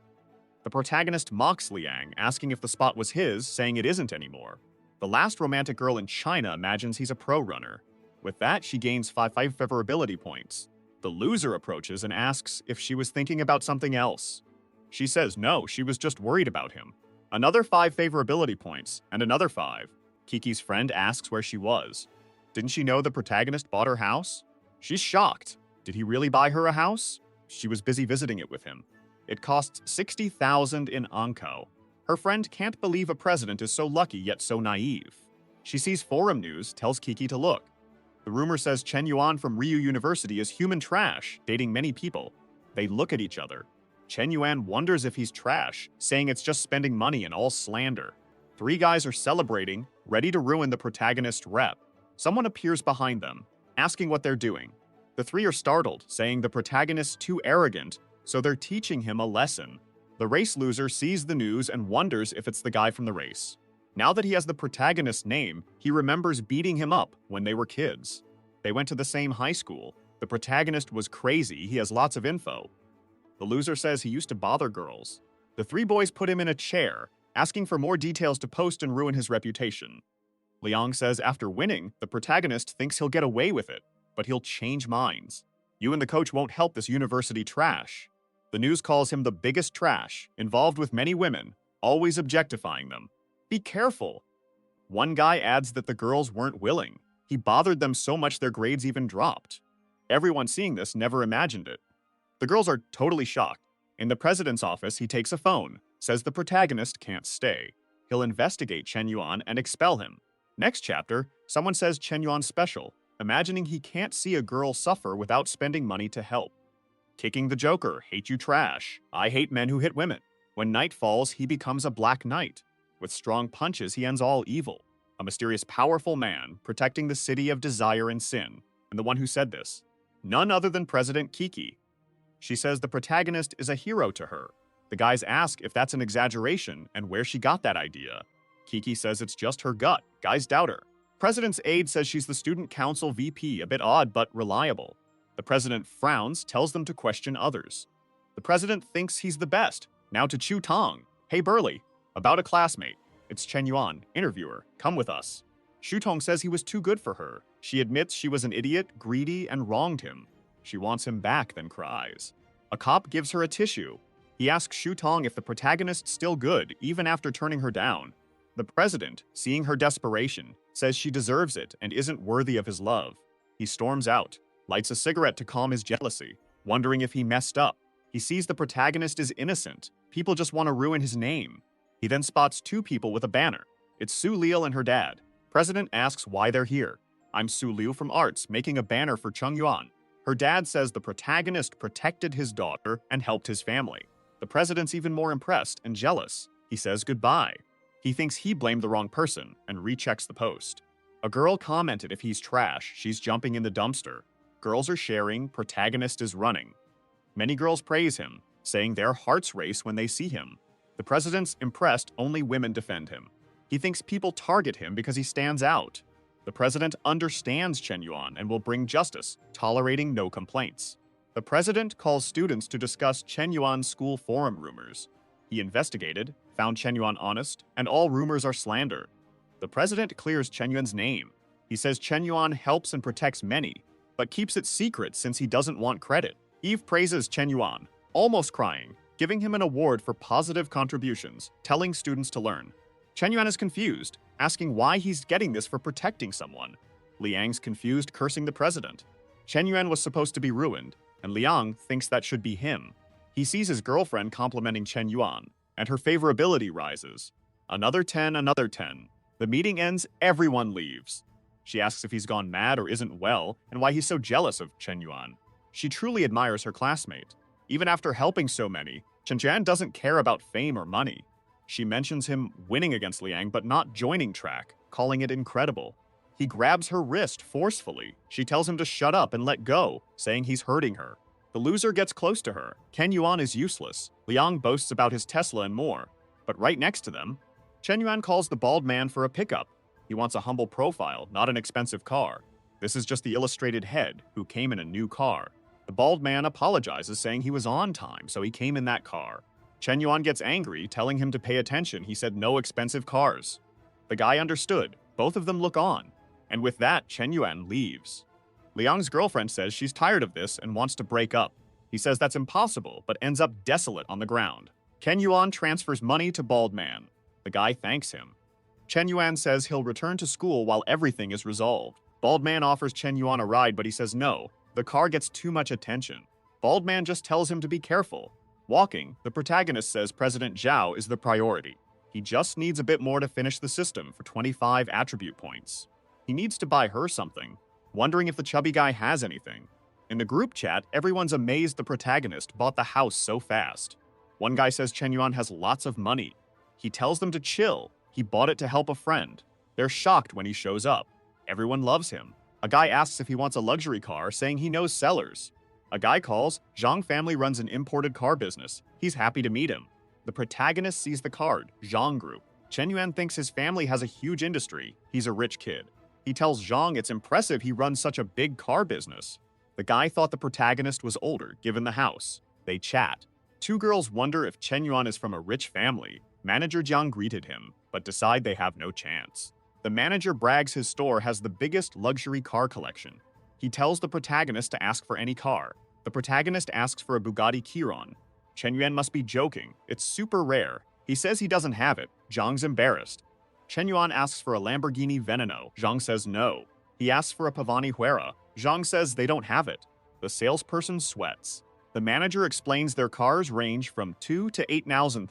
The protagonist mocks Liang, asking if the spot was his, saying it isn't anymore. The last romantic girl in China imagines he's a pro runner. With that, she gains 5 favorability points. The loser approaches and asks if she was thinking about something else. She says no, she was just worried about him. Another 5 favorability points, and another 5. Kiki's friend asks where she was. Didn't she know the protagonist bought her house? She's shocked. Did he really buy her a house? She was busy visiting it with him. It costs 60,000 in Anko. Her friend can't believe a president is so lucky yet so naive. She sees forum news, tells Kiki to look. The rumor says Chen Yuan from Ryu University is human trash, dating many people. They look at each other. Chen Yuan wonders if he's trash, saying it's just spending money and all slander. 3 guys are celebrating, ready to ruin the protagonist rep. Someone appears behind them, asking what they're doing. The 3 are startled, saying the protagonist's too arrogant, so they're teaching him a lesson. The race loser sees the news and wonders if it's the guy from the race. Now that he has the protagonist's name, he remembers beating him up when they were kids. They went to the same high school. The protagonist was crazy, he has lots of info. The loser says he used to bother girls. The 3 boys put him in a chair, asking for more details to post and ruin his reputation. Liang says after winning, the protagonist thinks he'll get away with it, but he'll change minds. You and the coach won't help this university trash. The news calls him the biggest trash, involved with many women, always objectifying them. Be careful. One guy adds that the girls weren't willing. He bothered them so much their grades even dropped. Everyone seeing this never imagined it. The girls are totally shocked. In the president's office, he takes a phone, says the protagonist can't stay. He'll investigate Chen Yuan and expel him. Next chapter, someone says Chen Yuan's special, imagining he can't see a girl suffer without spending money to help. Kicking the Joker, hate you trash. I hate men who hit women. When night falls, he becomes a black knight. With strong punches, he ends all evil. A mysterious, powerful man protecting the city of desire and sin. And the one who said this, none other than President Kiki. She says the protagonist is a hero to her. The guys ask if that's an exaggeration and where she got that idea. Kiki says it's just her gut. Guys doubt her. President's aide says she's the student council VP, a bit odd but reliable. The president frowns, tells them to question others. The president thinks he's the best. Now to Chu Tong. Hey Burley, about a classmate. It's Chen Yuan, interviewer. Come with us. Shu Tong says he was too good for her. She admits she was an idiot, greedy, and wronged him. She wants him back, then cries. A cop gives her a tissue. He asks Shu Tong if the protagonist's still good, even after turning her down. The president, seeing her desperation, says she deserves it and isn't worthy of his love. He storms out, lights a cigarette to calm his jealousy, wondering if he messed up. He sees the protagonist is innocent. People just want to ruin his name. He then spots 2 people with a banner. It's Su Liu and her dad. President asks why they're here. I'm Su Liu from Arts, making a banner for Cheng Yuan. Her dad says the protagonist protected his daughter and helped his family. The president's even more impressed and jealous. He says goodbye. He thinks he blamed the wrong person and rechecks the post. A girl commented if he's trash, she's jumping in the dumpster. Girls are sharing, protagonist is running. Many girls praise him, saying their hearts race when they see him. The president's impressed, only women defend him. He thinks people target him because he stands out. The president understands Chen Yuan and will bring justice, tolerating no complaints. The president calls students to discuss Chen Yuan's school forum rumors. He investigated, found Chen Yuan honest, and all rumors are slander. The president clears Chen Yuan's name. He says Chen Yuan helps and protects many, but keeps it secret since he doesn't want credit. Eve praises Chen Yuan, almost crying, giving him an award for positive contributions, telling students to learn. Chen Yuan is confused, asking why he's getting this for protecting someone. Liang's confused, cursing the president. Chen Yuan was supposed to be ruined, and Liang thinks that should be him. He sees his girlfriend complimenting Chen Yuan, and her favorability rises. Another 10, another 10. The meeting ends, everyone leaves. She asks if he's gone mad or isn't well, and why he's so jealous of Chen Yuan. She truly admires her classmate. Even after helping so many, Chen Yuan doesn't care about fame or money. She mentions him winning against Liang but not joining track, calling it incredible. He grabs her wrist forcefully. She tells him to shut up and let go, saying he's hurting her. The loser gets close to her. Ken Yuan is useless. Liang boasts about his Tesla and more. But right next to them, Chen Yuan calls the bald man for a pickup. He wants a humble profile, not an expensive car. This is just the illustrated head, who came in a new car. The bald man apologizes, saying he was on time, so he came in that car. Chen Yuan gets angry, telling him to pay attention. He said no expensive cars. The guy understood. Both of them look on. And with that, Chen Yuan leaves. Liang's girlfriend says she's tired of this and wants to break up. He says that's impossible, but ends up desolate on the ground. Ken Yuan transfers money to bald man. The guy thanks him. Chen Yuan says he'll return to school while everything is resolved. Bald man offers Chen Yuan a ride, but he says no. The car gets too much attention. Bald man just tells him to be careful. Walking, the protagonist says President Zhao is the priority. He just needs a bit more to finish the system for 25 attribute points. He needs to buy her something, wondering if the chubby guy has anything. In the group chat, everyone's amazed the protagonist bought the house so fast. One guy says Chen Yuan has lots of money. He tells them to chill. He bought it to help a friend. They're shocked when he shows up. Everyone loves him. A guy asks if he wants a luxury car, saying he knows sellers. A guy calls. Zhang family runs an imported car business. He's happy to meet him. The protagonist sees the card, Zhang Group. Chen Yuan thinks his family has a huge industry. He's a rich kid. He tells Zhang it's impressive he runs such a big car business. The guy thought the protagonist was older, given the house. They chat. Two girls wonder if Chen Yuan is from a rich family. Manager Jiang greeted him, but decide they have no chance. The manager brags his store has the biggest luxury car collection. He tells the protagonist to ask for any car. The protagonist asks for a Bugatti Chiron. Chen Yuan must be joking. It's super rare. He says he doesn't have it. Zhang's embarrassed. Chen Yuan asks for a Lamborghini Veneno. Zhang says no. He asks for a Pavani Huera. Zhang says they don't have it. The salesperson sweats. The manager explains their cars range from 2 to 8,000.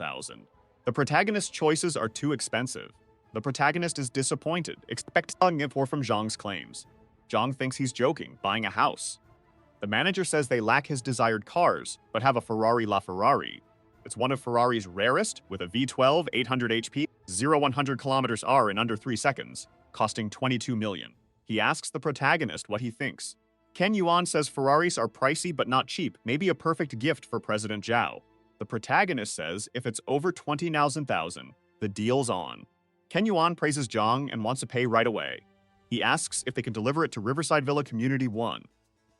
The protagonist's choices are too expensive. The protagonist is disappointed, expecting more from Zhang's claims. Zhang thinks he's joking, buying a house. The manager says they lack his desired cars, but have a Ferrari LaFerrari. It's one of Ferrari's rarest, with a V12, 800 HP, 0-100 km/h in under 3 seconds, costing 22 million. He asks the protagonist what he thinks. Ken Yuan says Ferraris are pricey but not cheap, maybe a perfect gift for President Zhao. The protagonist says if it's over 20,000, the deal's on. Ken Yuan praises Zhang and wants to pay right away. He asks if they can deliver it to Riverside Villa Community 1.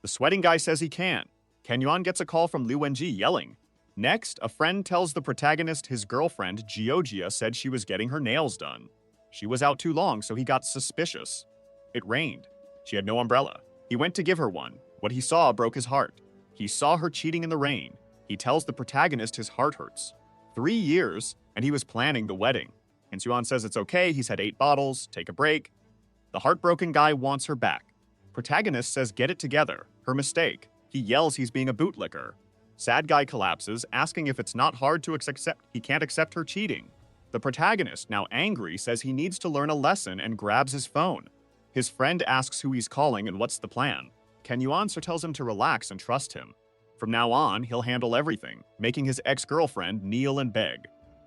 The sweating guy says he can. Ken Yuan gets a call from Liu Wenji yelling. Next, a friend tells the protagonist his girlfriend, Georgia, said she was getting her nails done. She was out too long, so he got suspicious. It rained. She had no umbrella. He went to give her one. What he saw broke his heart. He saw her cheating in the rain. He tells the protagonist his heart hurts. 3 years, and he was planning the wedding. And Yuan says it's okay, he's had 8 bottles, take a break. The heartbroken guy wants her back. Protagonist says get it together, her mistake. He yells he's being a bootlicker. Sad guy collapses, asking if it's not hard to accept he can't accept her cheating. The protagonist, now angry, says he needs to learn a lesson and grabs his phone. His friend asks who he's calling and what's the plan. Ken Yuan tells him to relax and trust him. From now on, he'll handle everything, making his ex-girlfriend kneel and beg.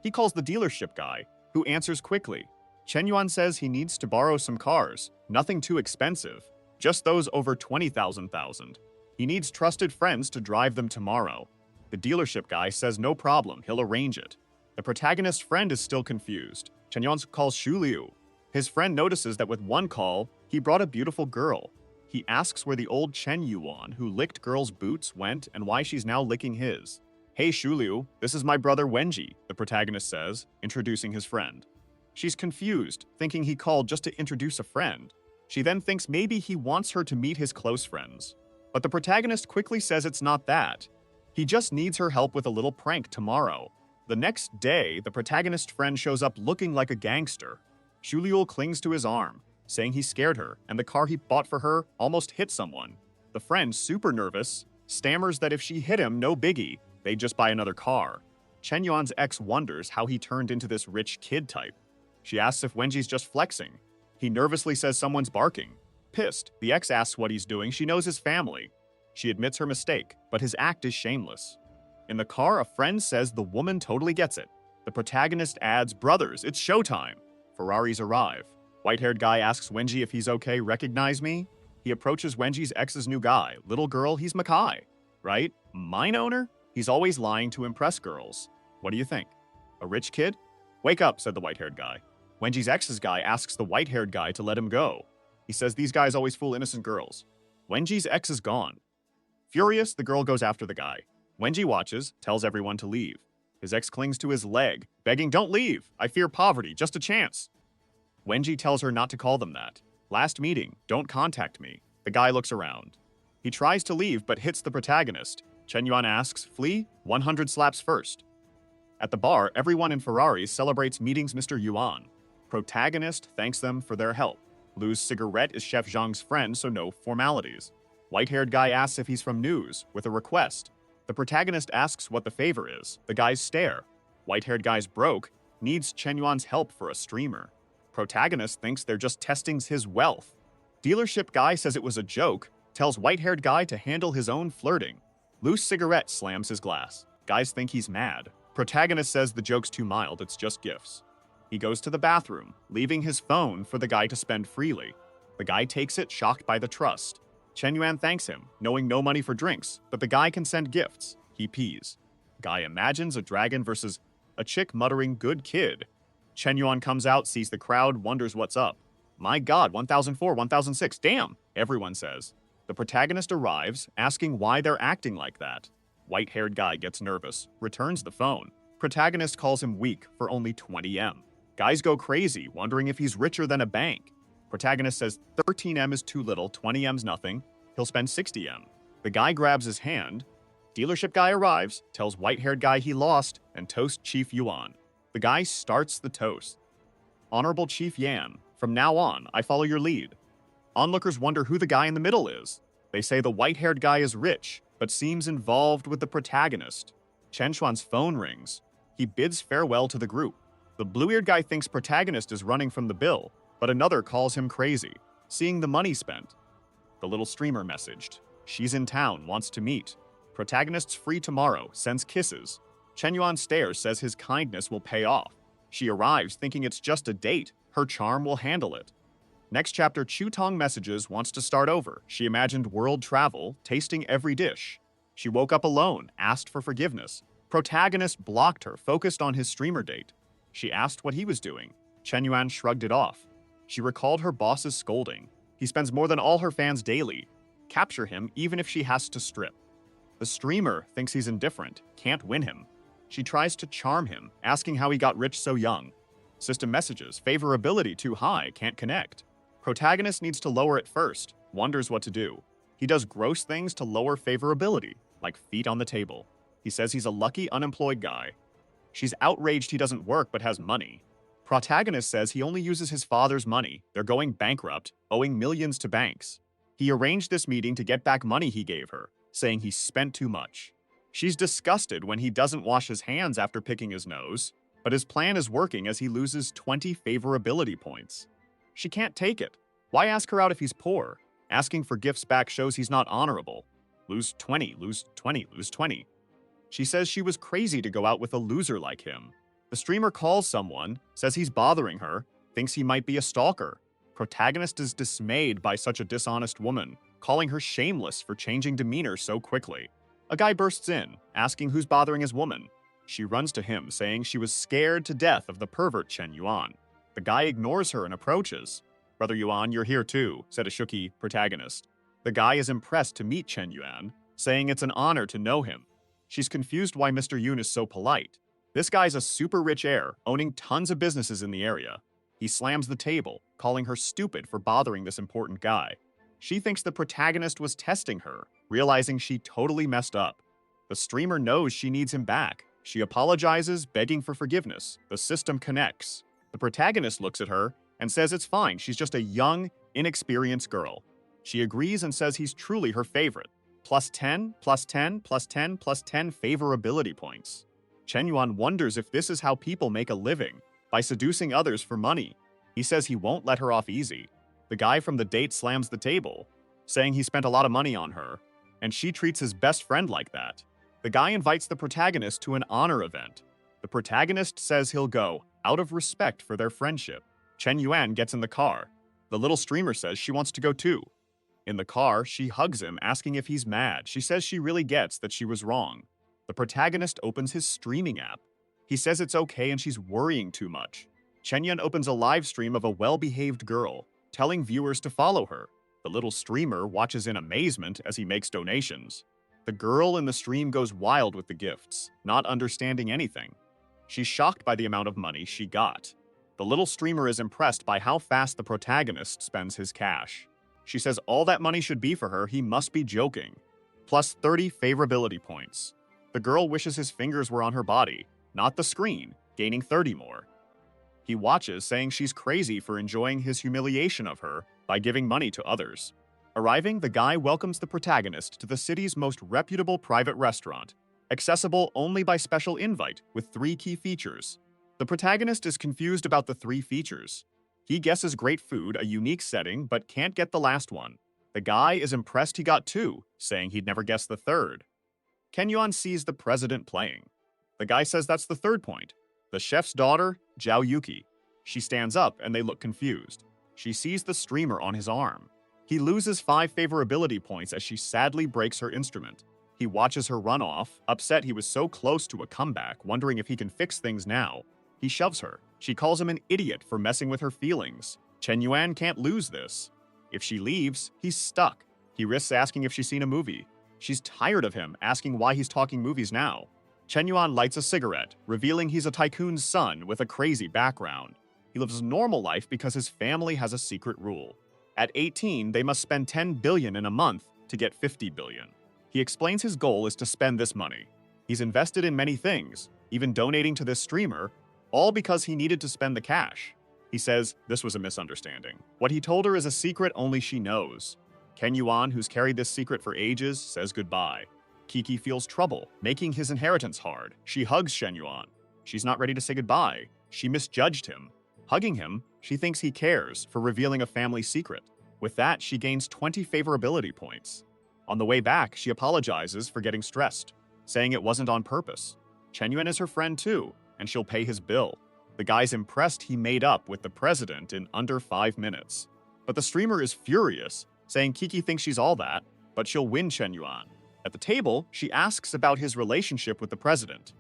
He calls the dealership guy, who answers quickly. Chen Yuan says he needs to borrow some cars, nothing too expensive, just those over 20,000. He needs trusted friends to drive them tomorrow. The dealership guy says no problem, he'll arrange it. The protagonist's friend is still confused. Chen Yuan calls Xu Liu. His friend notices that with one call, he brought a beautiful girl. He asks where the old Chen Yuan, who licked girls' boots, went and why she's now licking his. Hey Xu Liu, this is my brother Wenji, the protagonist says, introducing his friend. She's confused, thinking he called just to introduce a friend. She then thinks maybe he wants her to meet his close friends. But the protagonist quickly says it's not that. He just needs her help with a little prank tomorrow. The next day, the protagonist's friend shows up looking like a gangster. Xu Liu clings to his arm, saying he scared her, and the car he bought for her almost hit someone. The friend, super nervous, stammers that if she hit him, no biggie, they'd just buy another car. Chen Yuan's ex wonders how he turned into this rich kid type. She asks if Wenji's just flexing. He nervously says someone's barking. Pissed, the ex asks what he's doing. She knows his family. She admits her mistake, but his act is shameless. In the car, a friend says the woman totally gets it. The protagonist adds, "Brothers, it's showtime." Ferraris arrive. White-haired guy asks Wenji if he's okay, recognize me? He approaches Wenji's ex's new guy. Little girl, he's Makai. Right? Mine owner? He's always lying to impress girls. What do you think? A rich kid? Wake up, said the white-haired guy. Wenji's ex's guy asks the white-haired guy to let him go. He says these guys always fool innocent girls. Wenji's ex is gone. Furious, the girl goes after the guy. Wenji watches, tells everyone to leave. His ex clings to his leg, begging, "Don't leave. I fear poverty, just a chance." Wenji tells her not to call them that. Last meeting, don't contact me. The guy looks around. He tries to leave, but hits the protagonist. Chen Yuan asks, "Flee? 100 slaps first." At the bar, everyone in Ferraris celebrates meeting's Mr. Yuan. Protagonist thanks them for their help. Lu's cigarette is Chef Zhang's friend, so no formalities. White-haired guy asks if he's from news, with a request. The protagonist asks what the favor is. The guys stare. White-haired guy's broke, needs Chen Yuan's help for a streamer. Protagonist thinks they're just testing his wealth. Dealership guy says it was a joke, tells white-haired guy to handle his own flirting. Loose cigarette slams his glass. Guys think he's mad. Protagonist says the joke's too mild, it's just gifts. He goes to the bathroom, leaving his phone for the guy to spend freely. The guy takes it, shocked by the trust. Chen Yuan thanks him, knowing no money for drinks, but the guy can send gifts. He pees. Guy imagines a dragon versus a chick muttering, "Good kid." Chen Yuan comes out, sees the crowd, wonders what's up. My god, 1004, 1006, damn, everyone says. The protagonist arrives, asking why they're acting like that. White-haired guy gets nervous, returns the phone. Protagonist calls him weak for only 20M. Guys go crazy, wondering if he's richer than a bank. Protagonist says 13M is too little, 20M's nothing. He'll spend 60M. The guy grabs his hand. Dealership guy arrives, tells white-haired guy he lost, and toasts Chief Yuan. The guy starts the toast. Honorable Chief Yan, from now on, I follow your lead. Onlookers wonder who the guy in the middle is. They say the white-haired guy is rich, but seems involved with the protagonist. Chen Xuan's phone rings. He bids farewell to the group. The blue-eared guy thinks protagonist is running from the bill, but another calls him crazy, seeing the money spent. The little streamer messaged. She's in town, wants to meet. Protagonist's free tomorrow, sends kisses. Chen Yuan stares, says his kindness will pay off. She arrives thinking it's just a date. Her charm will handle it. Next chapter, Chu Tong messages, wants to start over. She imagined world travel, tasting every dish. She woke up alone, asked for forgiveness. Protagonist blocked her, focused on his streamer date. She asked what he was doing. Chen Yuan shrugged it off. She recalled her boss's scolding. He spends more than all her fans daily. Capture him even if she has to strip. The streamer thinks he's indifferent, can't win him. She tries to charm him, asking how he got rich so young. System messages, favorability too high, can't connect. Protagonist needs to lower it first, wonders what to do. He does gross things to lower favorability, like feet on the table. He says he's a lucky unemployed guy. She's outraged he doesn't work but has money. Protagonist says he only uses his father's money. They're going bankrupt, owing millions to banks. He arranged this meeting to get back money he gave her, saying he spent too much. She's disgusted when he doesn't wash his hands after picking his nose, but his plan is working as he loses 20 favorability points. She can't take it. Why ask her out if he's poor? Asking for gifts back shows he's not honorable. Lose 20, lose 20, lose 20. She says she was crazy to go out with a loser like him. The streamer calls someone, says he's bothering her, thinks he might be a stalker. Protagonist is dismayed by such a dishonest woman, calling her shameless for changing demeanor so quickly. A guy bursts in, asking who's bothering his woman. She runs to him, saying she was scared to death of the pervert Chen Yuan. The guy ignores her and approaches. "Brother Yuan, you're here too," said a shooky protagonist. The guy is impressed to meet Chen Yuan, saying it's an honor to know him. She's confused why Mr. Yun is so polite. This guy's a super rich heir, owning tons of businesses in the area. He slams the table, calling her stupid for bothering this important guy. She thinks the protagonist was testing her, realizing she totally messed up. The streamer knows she needs him back. She apologizes, begging for forgiveness. The system connects. The protagonist looks at her and says it's fine, she's just a young, inexperienced girl. She agrees and says he's truly her favorite. +10, +10, +10, +10 favorability points. Chen Yuan wonders if this is how people make a living, by seducing others for money. He says he won't let her off easy. The guy from the date slams the table, saying he spent a lot of money on her, and she treats his best friend like that. The guy invites the protagonist to an honor event. The protagonist says he'll go, out of respect for their friendship. Chen Yuan gets in the car. The little streamer says she wants to go too. In the car, she hugs him, asking if he's mad. She says she really gets that she was wrong. The protagonist opens his streaming app. He says it's okay and she's worrying too much. Chen Yuan opens a live stream of a well-behaved girl, telling viewers to follow her. The little streamer watches in amazement as he makes donations. The girl in the stream goes wild with the gifts, not understanding anything. She's shocked by the amount of money she got. The little streamer is impressed by how fast the protagonist spends his cash. She says all that money should be for her, he must be joking. Plus 30 favorability points. The girl wishes his fingers were on her body, not the screen, gaining 30 more. He watches, saying she's crazy for enjoying his humiliation of her by giving money to others. Arriving, the guy welcomes the protagonist to the city's most reputable private restaurant, accessible only by special invite with 3 key features. The protagonist is confused about the 3 features. He guesses great food, a unique setting, but can't get the last one. The guy is impressed he got 2, saying he'd never guess the 3rd. Ken Yuan sees the president playing. The guy says that's the 3rd point. The chef's daughter, Zhao Yuki. She stands up and they look confused. She sees the streamer on his arm. He loses 5 favorability points as she sadly breaks her instrument. He watches her run off, upset he was so close to a comeback, wondering if he can fix things now. He shoves her. She calls him an idiot for messing with her feelings. Chen Yuan can't lose this. If she leaves, he's stuck. He risks asking if she's seen a movie. She's tired of him, asking why he's talking movies now. Chen Yuan lights a cigarette, revealing he's a tycoon's son with a crazy background. He lives a normal life because his family has a secret rule. At 18, they must spend 10 billion in a month to get 50 billion. He explains his goal is to spend this money. He's invested in many things, even donating to this streamer, all because he needed to spend the cash. He says this was a misunderstanding. What he told her is a secret only she knows. Ken Yuan, who's carried this secret for ages, says goodbye. Kiki feels trouble, making his inheritance hard. She hugs Shen Yuan. She's not ready to say goodbye. She misjudged him. Hugging him, she thinks he cares for revealing a family secret. With that, she gains 20 favorability points. On the way back, she apologizes for getting stressed, saying it wasn't on purpose. Chen Yuan is her friend too, and she'll pay his bill. The guy's impressed he made up with the president in under 5 minutes. But the streamer is furious, saying Kiki thinks she's all that, but she'll win Chen Yuan. At the table, she asks about his relationship with the president.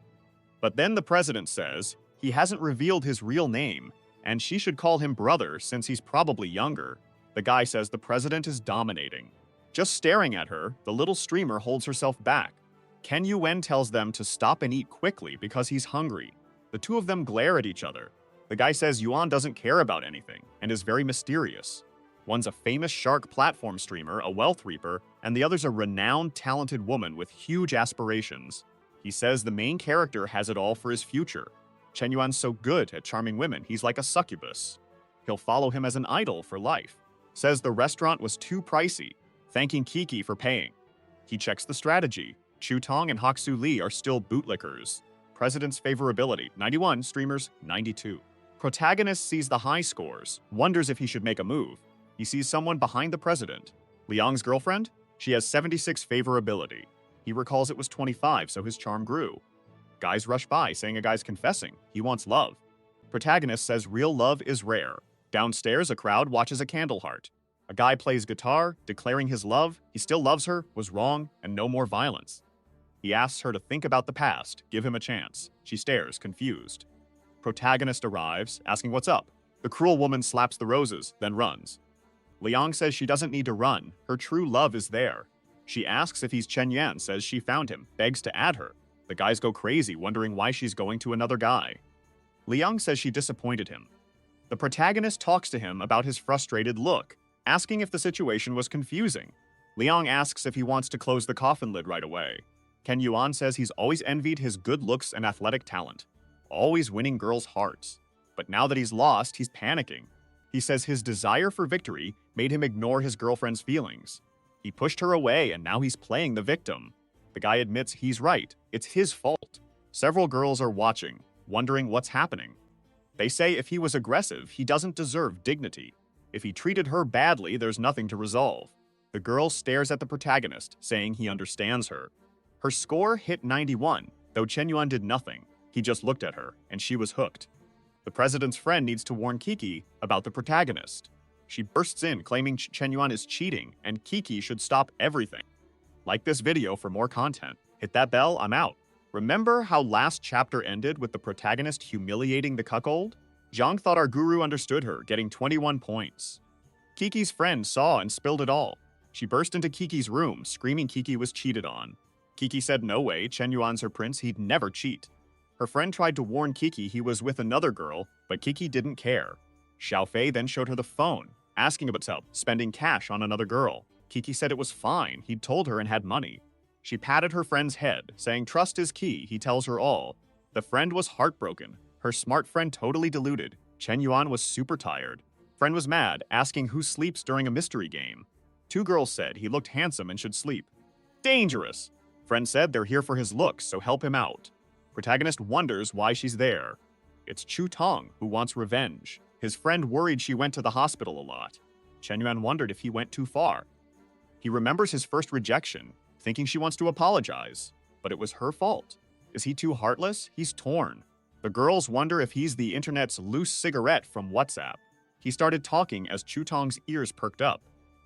But then the president says he hasn't revealed his real name, and she should call him brother since he's probably younger. The guy says the president is dominating. Just staring at her, the little streamer holds herself back. Ken Yuan tells them to stop and eat quickly because he's hungry. The two of them glare at each other. The guy says Yuan doesn't care about anything and is very mysterious. One's a famous shark platform streamer, a wealth reaper, and the other's a renowned, talented woman with huge aspirations. He says the main character has it all for his future. Chen Yuan's so good at charming women, he's like a succubus. He'll follow him as an idol for life. Says the restaurant was too pricey, thanking Kiki for paying. He checks the strategy. Chu Tong and Hak-Su Lee are still bootlickers. President's favorability, 91, streamers, 92. Protagonist sees the high scores, wonders if he should make a move. He sees someone behind the president. Liang's girlfriend? She has 76 favorability. He recalls it was 25, so his charm grew. Guys rush by, saying a guy's confessing. He wants love. Protagonist says real love is rare. Downstairs, a crowd watches a candle heart. A guy plays guitar, declaring his love, he still loves her, was wrong, and no more violence. He asks her to think about the past, give him a chance. She stares, confused. Protagonist arrives, asking what's up. The cruel woman slaps the roses, then runs. Liang says she doesn't need to run, her true love is there. She asks if he's Chen Yan, says she found him, begs to add her. The guys go crazy, wondering why she's going to another guy. Liang says she disappointed him. The protagonist talks to him about his frustrated look, asking if the situation was confusing. Liang asks if he wants to close the coffin lid right away. Ken Yuan says he's always envied his good looks and athletic talent, always winning girls' hearts. But now that he's lost, he's panicking. He says his desire for victory made him ignore his girlfriend's feelings. He pushed her away and now he's playing the victim. The guy admits he's right, it's his fault. Several girls are watching, wondering what's happening. They say if he was aggressive, he doesn't deserve dignity. If he treated her badly, there's nothing to resolve. The girl stares at the protagonist, saying he understands her. Her score hit 91, though Chen Yuan did nothing. He just looked at her, and she was hooked. The president's friend needs to warn Kiki about the protagonist. She bursts in, claiming Chen Yuan is cheating, and Kiki should stop everything. Like this video for more content. Hit that bell, I'm out. Remember how last chapter ended with the protagonist humiliating the cuckold? Zhang thought our guru understood her, getting 21 points. Kiki's friend saw and spilled it all. She burst into Kiki's room, screaming Kiki was cheated on. Kiki said no way, Chen Yuan's her prince, he'd never cheat. Her friend tried to warn Kiki he was with another girl, but Kiki didn't care. Xiaofei then showed her the phone, asking about help, spending cash on another girl. Kiki said it was fine, he'd told her and had money. She patted her friend's head, saying trust is key, he tells her all. The friend was heartbroken, her smart friend totally deluded. Chen Yuan was super tired. Friend was mad, asking who sleeps during a mystery game. Two girls said he looked handsome and should sleep. Dangerous! Friend said they're here for his looks, so help him out. Protagonist wonders why she's there. It's Chu Tong, who wants revenge. His friend worried she went to the hospital a lot. Chen Yuan wondered if he went too far. He remembers his first rejection, thinking she wants to apologize. But it was her fault. Is he too heartless? He's torn. The girls wonder if he's the internet's loose cigarette from WhatsApp. He started talking as Chu Tong's ears perked up.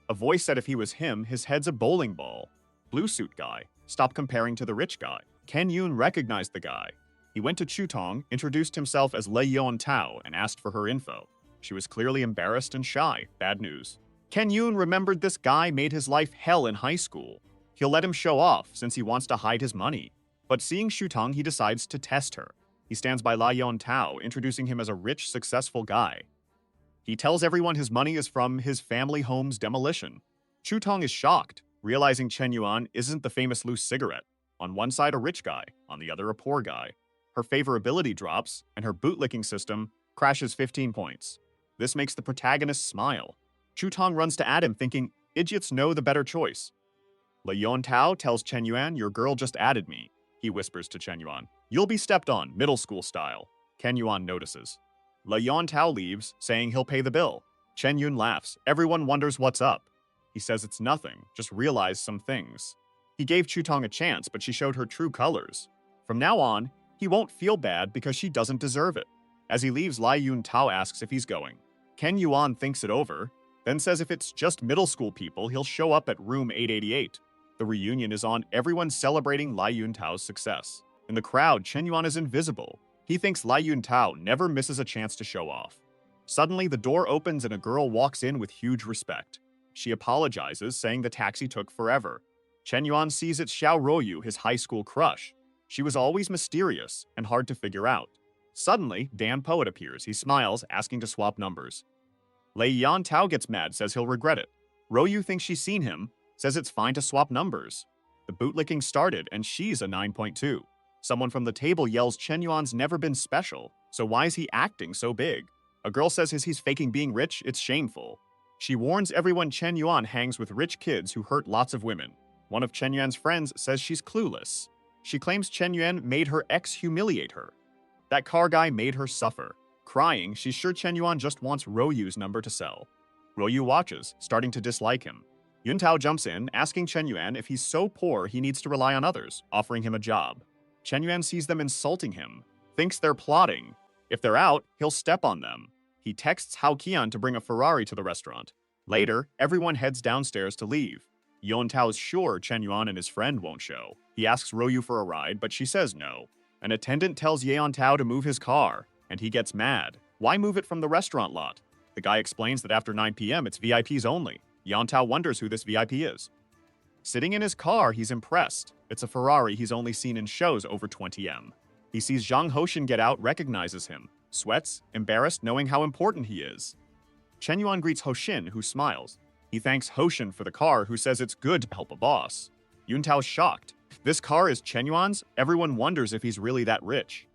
A voice said if he was him, his head's a bowling ball. Blue suit guy. Stop comparing to the rich guy. Ken Yun recognized the guy. He went to Chu Tong, introduced himself as Lei Yon Tao, and asked for her info. She was clearly embarrassed and shy. Bad news. Ken Yun remembered this guy made his life hell in high school. He'll let him show off since he wants to hide his money. But seeing Chu Tong, he decides to test her. He stands by Lai Yon Tao, introducing him as a rich, successful guy. He tells everyone his money is from his family home's demolition. Chu Tong is shocked, realizing Chen Yuan isn't the famous loose cigarette. On one side, a rich guy, on the other, a poor guy. Her favorability drops, and her bootlicking system crashes 15 points. This makes the protagonist smile. Chu Tong runs to add him, thinking, idiots know the better choice. Lei Yon Tao tells Chen Yuan, your girl just added me. He whispers to Chen Yuan, you'll be stepped on, middle school style. Ken Yuan notices. Lei Yon Tao leaves, saying he'll pay the bill. Chen Yun laughs. Everyone wonders what's up. He says it's nothing, just realize some things. He gave Chu Tong a chance, but she showed her true colors. From now on, he won't feel bad because she doesn't deserve it. As he leaves, Lai Yun Tao asks if he's going. Ken Yuan thinks it over, then says if it's just middle school people, he'll show up at room 888. The reunion is on, everyone's celebrating Lai Yun Tao's success. In the crowd, Chen Yuan is invisible. He thinks Lai Yun Tao never misses a chance to show off. Suddenly, the door opens and a girl walks in with huge respect. She apologizes, saying the taxi took forever. Chen Yuan sees it's Xiao Ruoyu, his high school crush. She was always mysterious and hard to figure out. Suddenly, Dan Poet appears. He smiles, asking to swap numbers. Lei Yan Tao gets mad, says he'll regret it. Ruoyu thinks she's seen him, says it's fine to swap numbers. The bootlicking started, and she's a 9.2. Someone from the table yells Chen Yuan's never been special, so why is he acting so big? A girl says he's faking being rich, it's shameful. She warns everyone Chen Yuan hangs with rich kids who hurt lots of women. One of Chen Yuan's friends says she's clueless. She claims Chen Yuan made her ex humiliate her. That car guy made her suffer. Crying, she's sure Chen Yuan just wants Ruoyu's number to sell. Ruoyu watches, starting to dislike him. Yun Tao jumps in, asking Chen Yuan if he's so poor he needs to rely on others, offering him a job. Chen Yuan sees them insulting him, thinks they're plotting. If they're out, he'll step on them. He texts Hao Qian to bring a Ferrari to the restaurant. Later, everyone heads downstairs to leave. Yun Tao's sure Chen Yuan and his friend won't show. He asks Ruoyu for a ride, but she says no. An attendant tells Yeon Tao to move his car, and he gets mad. Why move it from the restaurant lot? The guy explains that after 9 p.m. it's VIPs only. Yeon Tao wonders who this VIP is. Sitting in his car, he's impressed. It's a Ferrari he's only seen in shows over 20M. He sees Zhang Hoshin get out, recognizes him, sweats, embarrassed knowing how important he is. Chen Yuan greets Hoshin, who smiles. He thanks Hoshin for the car, who says it's good to help a boss. Yun Tao's shocked. This car is Chen Yuan's? Everyone wonders if he's really that rich.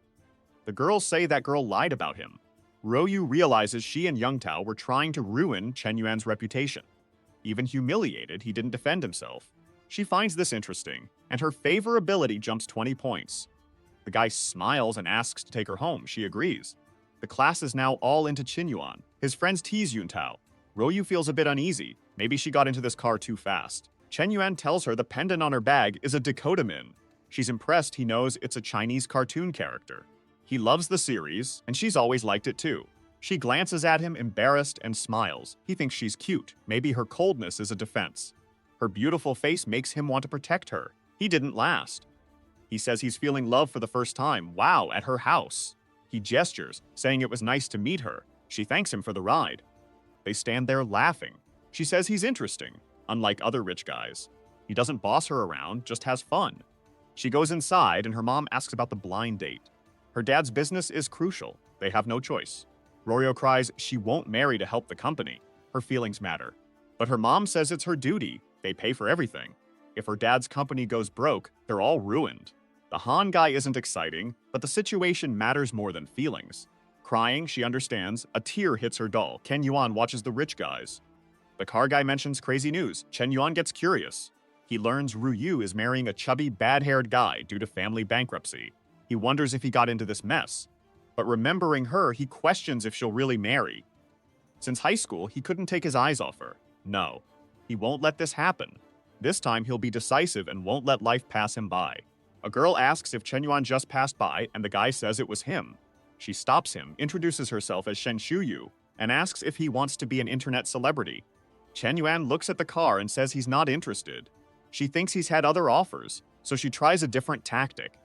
The girls say that girl lied about him. Ruoyu realizes she and Young Tao were trying to ruin Chen Yuan's reputation. Even humiliated, he didn't defend himself. She finds this interesting, and her favorability jumps 20 points. The guy smiles and asks to take her home. She agrees. The class is now all into Qinyuan. His friends tease Yuntao. Royu feels a bit uneasy. Maybe she got into this car too fast. Chen Yuan tells her the pendant on her bag is a Dakota Min. She's impressed he knows it's a Chinese cartoon character. He loves the series, and she's always liked it too. She glances at him, embarrassed, and smiles. He thinks she's cute. Maybe her coldness is a defense. Her beautiful face makes him want to protect her. He didn't last. He says he's feeling love for the first time. Wow, at her house. He gestures, saying it was nice to meet her. She thanks him for the ride. They stand there laughing. She says he's interesting, unlike other rich guys. He doesn't boss her around, just has fun. She goes inside, and her mom asks about the blind date. Her dad's business is crucial. They have no choice. Royo cries she won't marry to help the company. Her feelings matter. But her mom says it's her duty. They pay for everything. If her dad's company goes broke, they're all ruined. The Han guy isn't exciting, but the situation matters more than feelings. Crying, she understands. A tear hits her doll. Ken Yuan watches the rich guys. The car guy mentions crazy news. Chen Yuan gets curious. He learns Ryu is marrying a chubby, bad-haired guy due to family bankruptcy. He wonders if he got into this mess. But remembering her, he questions if she'll really marry. Since high school, he couldn't take his eyes off her. No, he won't let this happen. This time, he'll be decisive and won't let life pass him by. A girl asks if Chen Yuan just passed by, and the guy says it was him. She stops him, introduces herself as Shen Shuyu, and asks if he wants to be an internet celebrity. Chen Yuan looks at the car and says he's not interested. She thinks he's had other offers, so she tries a different tactic.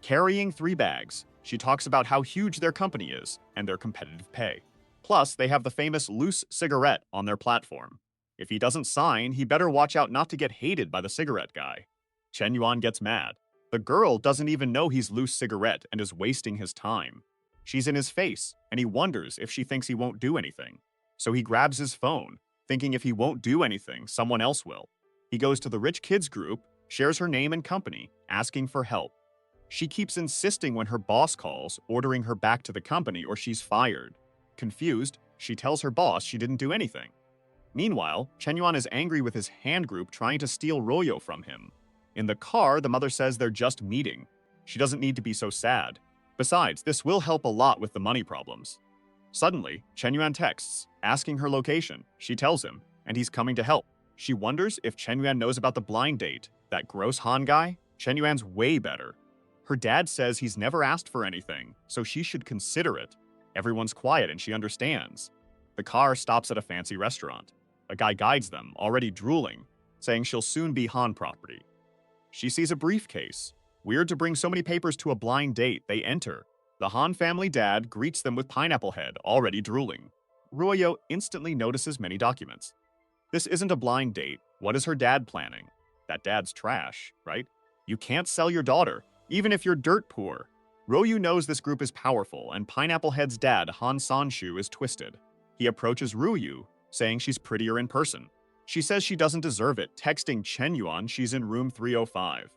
Carrying 3 bags, she talks about how huge their company is and their competitive pay. Plus, they have the famous loose cigarette on their platform. If he doesn't sign, he better watch out not to get hated by the cigarette guy. Chen Yuan gets mad. The girl doesn't even know he's loose cigarette and is wasting his time. She's in his face, and he wonders if she thinks he won't do anything. So he grabs his phone, thinking if he won't do anything, someone else will. He goes to the rich kids group, shares her name and company, asking for help. She keeps insisting when her boss calls, ordering her back to the company or she's fired. Confused, she tells her boss she didn't do anything. Meanwhile, Chen Yuan is angry with his hand group trying to steal Royo from him. In the car, the mother says they're just meeting. She doesn't need to be so sad. Besides, this will help a lot with the money problems. Suddenly, Chen Yuan texts, asking her location. She tells him, and he's coming to help. She wonders if Chen Yuan knows about the blind date. That gross Han guy? Chen Yuan's way better. Her dad says he's never asked for anything, so she should consider it. Everyone's quiet and she understands. The car stops at a fancy restaurant. A guy guides them, already drooling, saying she'll soon be Han property. She sees a briefcase. Weird to bring so many papers to a blind date. They enter. The Han family dad greets them with pineapple head, already drooling. Ruoyo instantly notices many documents. This isn't a blind date. What is her dad planning? That dad's trash, right? You can't sell your daughter, even if you're dirt poor. Ryu knows this group is powerful, and Pineapple Head's dad, Han Sanshu, is twisted. He approaches Ryu, saying she's prettier in person. She says she doesn't deserve it, texting Chen Yuan she's in room 305.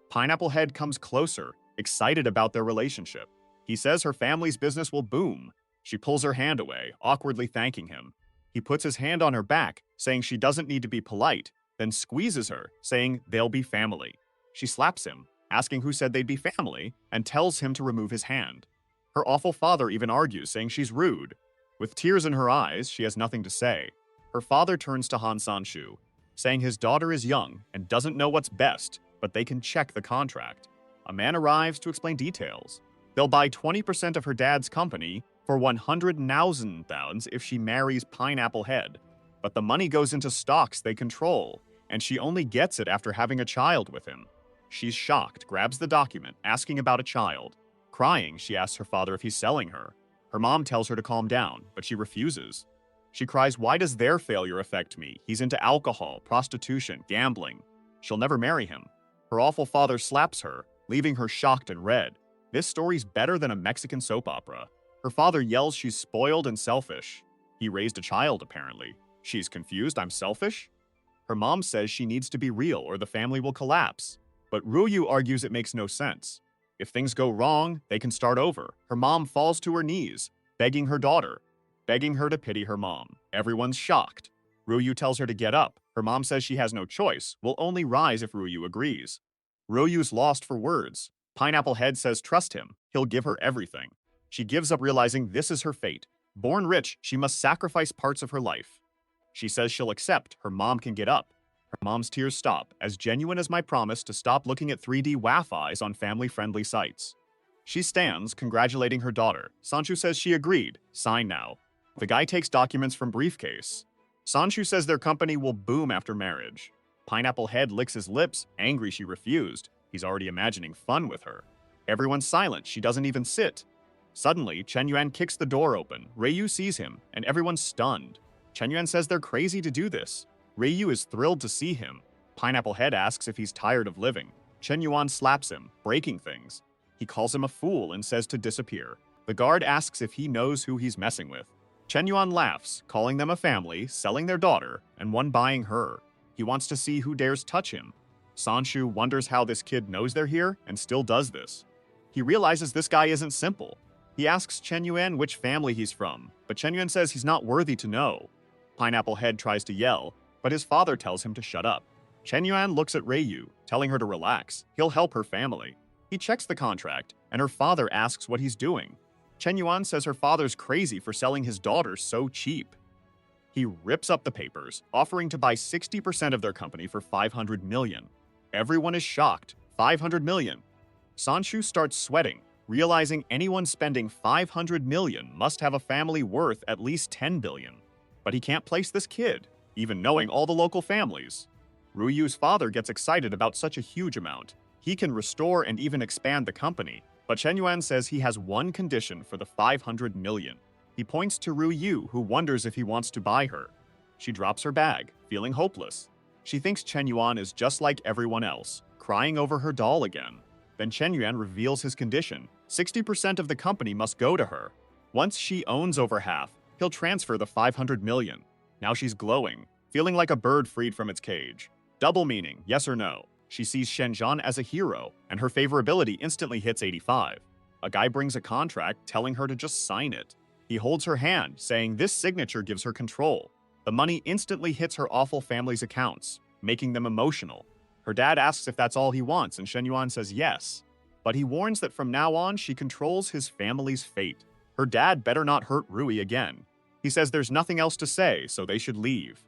Pineapple Head comes closer, excited about their relationship. He says her family's business will boom. She pulls her hand away, awkwardly thanking him. He puts his hand on her back, saying she doesn't need to be polite, then squeezes her, saying they'll be family. She slaps him, asking who said they'd be family, and tells him to remove his hand. Her awful father even argues, saying she's rude. With tears in her eyes, she has nothing to say. Her father turns to Han Sanshu, saying his daughter is young and doesn't know what's best, but they can check the contract. A man arrives to explain details. They'll buy 20% of her dad's company for 100,000 if she marries Pineapple Head. But the money goes into stocks they control, and she only gets it after having a child with him. She's shocked, grabs the document, asking about a child. Crying, she asks her father if he's selling her. Her mom tells her to calm down, but she refuses. She cries, "Why does their failure affect me? He's into alcohol, prostitution, gambling. She'll never marry him." Her awful father slaps her, leaving her shocked and red. This story's better than a Mexican soap opera. Her father yells she's spoiled and selfish. He raised a child, apparently. She's confused, I'm selfish? Her mom says she needs to be real or the family will collapse. But Ryu argues it makes no sense. If things go wrong, they can start over. Her mom falls to her knees, begging her daughter, begging her to pity her mom. Everyone's shocked. Ryu tells her to get up. Her mom says she has no choice, will only rise if Ryu agrees. Ryu's lost for words. Pineapple Head says trust him, he'll give her everything. She gives up realizing this is her fate. Born rich, she must sacrifice parts of her life. She says she'll accept, her mom can get up. Her mom's tears stop, as genuine as my promise to stop looking at 3D WAF eyes on family-friendly sites. She stands, congratulating her daughter. Sanshu says she agreed, sign now. The guy takes documents from briefcase. Sanshu says their company will boom after marriage. Pineapple Head licks his lips, angry she refused. He's already imagining fun with her. Everyone's silent, she doesn't even sit. Suddenly, Chen Yuan kicks the door open. Ryu sees him, and everyone's stunned. Chen Yuan says they're crazy to do this. Ryu is thrilled to see him. Pineapple Head asks if he's tired of living. Chen Yuan slaps him, breaking things. He calls him a fool and says to disappear. The guard asks if he knows who he's messing with. Chen Yuan laughs, calling them a family, selling their daughter, and one buying her. He wants to see who dares touch him. Sanshu wonders how this kid knows they're here and still does this. He realizes this guy isn't simple. He asks Chen Yuan which family he's from, but Chen Yuan says he's not worthy to know. Pineapple Head tries to yell, but his father tells him to shut up. Chen Yuan looks at Ryu, telling her to relax. He'll help her family. He checks the contract, and her father asks what he's doing. Chen Yuan says her father's crazy for selling his daughter so cheap. He rips up the papers, offering to buy 60% of their company for 500 million. Everyone is shocked. 500 million. Sanshu starts sweating, realizing anyone spending 500 million must have a family worth at least 10 billion. But he can't place this kid, even knowing all the local families. Ryu's father gets excited about such a huge amount. He can restore and even expand the company, but Chen Yuan says he has one condition for the 500 million. He points to Ryu, who wonders if he wants to buy her. She drops her bag, feeling hopeless. She thinks Chen Yuan is just like everyone else, crying over her doll again. Then Chen Yuan reveals his condition. 60% of the company must go to her. Once she owns over half, he'll transfer the 500 million. Now she's glowing, feeling like a bird freed from its cage. Double meaning, yes or no. She sees Shenzhen as a hero, and her favorability instantly hits 85. A guy brings a contract, telling her to just sign it. He holds her hand, saying this signature gives her control. The money instantly hits her awful family's accounts, making them emotional. Her dad asks if that's all he wants, and Shen Yuan says yes. But he warns that from now on, she controls his family's fate. Her dad better not hurt Rui again. He says there's nothing else to say, so they should leave.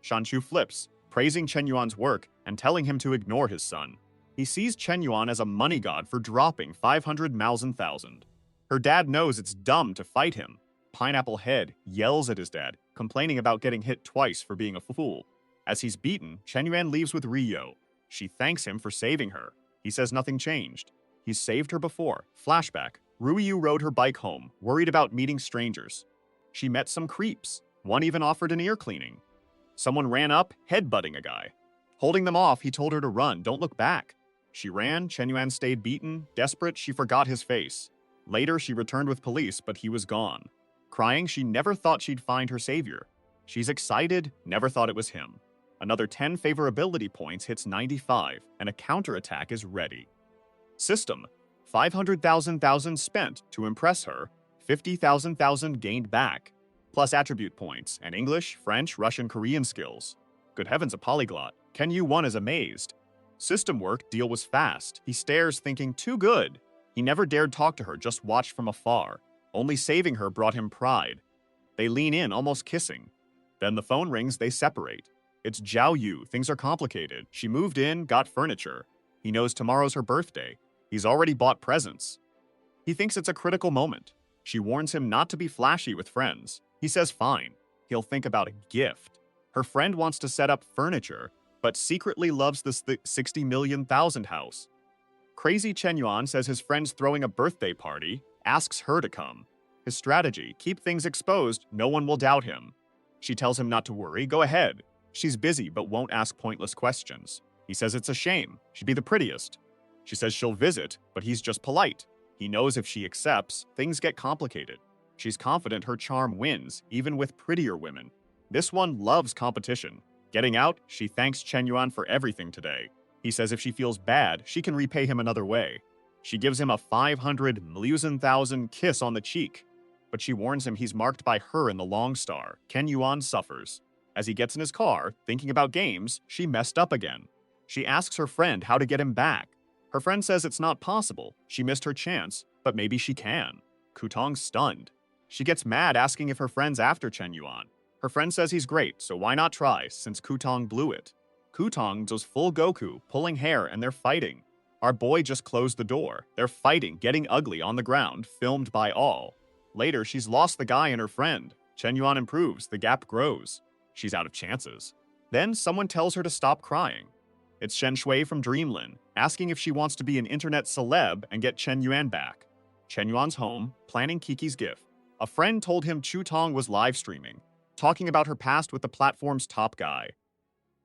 Shanshu flips, praising Chen Yuan's work and telling him to ignore his son. He sees Chen Yuan as a money god for dropping 500 thousand. Her dad knows it's dumb to fight him. Pineapple Head yells at his dad, complaining about getting hit twice for being a fool. As he's beaten, Chen Yuan leaves with Ryo. She thanks him for saving her. He says nothing changed. He's saved her before. Flashback. Ryu rode her bike home, worried about meeting strangers. She met some creeps. One even offered an ear cleaning. Someone ran up, headbutting a guy. Holding them off, he told her to run, don't look back. She ran, Chen Yuan stayed beaten. Desperate, she forgot his face. Later, she returned with police, but he was gone. Crying, she never thought she'd find her savior. She's excited, never thought it was him. Another 10 favorability points hits 95, and a counterattack is ready. System: 500,000 spent to impress her, 50,000 gained back, plus attribute points and English, French, Russian, Korean skills. Good heavens, a polyglot. Ken Yu-1 is amazed. System work, deal was fast. He stares, thinking too good. He never dared talk to her, just watched from afar. Only saving her brought him pride. They lean in, almost kissing. Then the phone rings, they separate. It's Zhao Yu, things are complicated. She moved in, got furniture. He knows tomorrow's her birthday. He's already bought presents. He thinks it's a critical moment. She warns him not to be flashy with friends. He says fine. He'll think about a gift. Her friend wants to set up furniture, but secretly loves this 60 million house. Crazy Chen Yuan says his friend's throwing a birthday party, asks her to come. His strategy, keep things exposed, no one will doubt him. She tells him not to worry, go ahead. She's busy but won't ask pointless questions. He says it's a shame, she'd be the prettiest. She says she'll visit, but he's just polite. He knows if she accepts, things get complicated. She's confident her charm wins, even with prettier women. This one loves competition. Getting out, she thanks Chen Yuan for everything today. He says if she feels bad, she can repay him another way. She gives him a 500 million kiss on the cheek. But she warns him he's marked by her in the long star. Ken Yuan suffers. As he gets in his car, thinking about games, she messed up again. She asks her friend how to get him back. Her friend says it's not possible. She missed her chance, but maybe she can. Kutong's stunned. She gets mad asking if her friend's after Chen Yuan. Her friend says he's great, so why not try, since Kutong blew it. Kutong does full Goku, pulling hair, and they're fighting. Our boy just closed the door. They're fighting, getting ugly on the ground, filmed by all. Later, she's lost the guy and her friend. Chen Yuan improves, the gap grows. She's out of chances. Then someone tells her to stop crying. It's Shen Shui from Dreamland, asking if she wants to be an internet celeb and get Chen Yuan back. Chen Yuan's home, planning Kiki's gift. A friend told him Chu Tong was live streaming, talking about her past with the platform's top guy.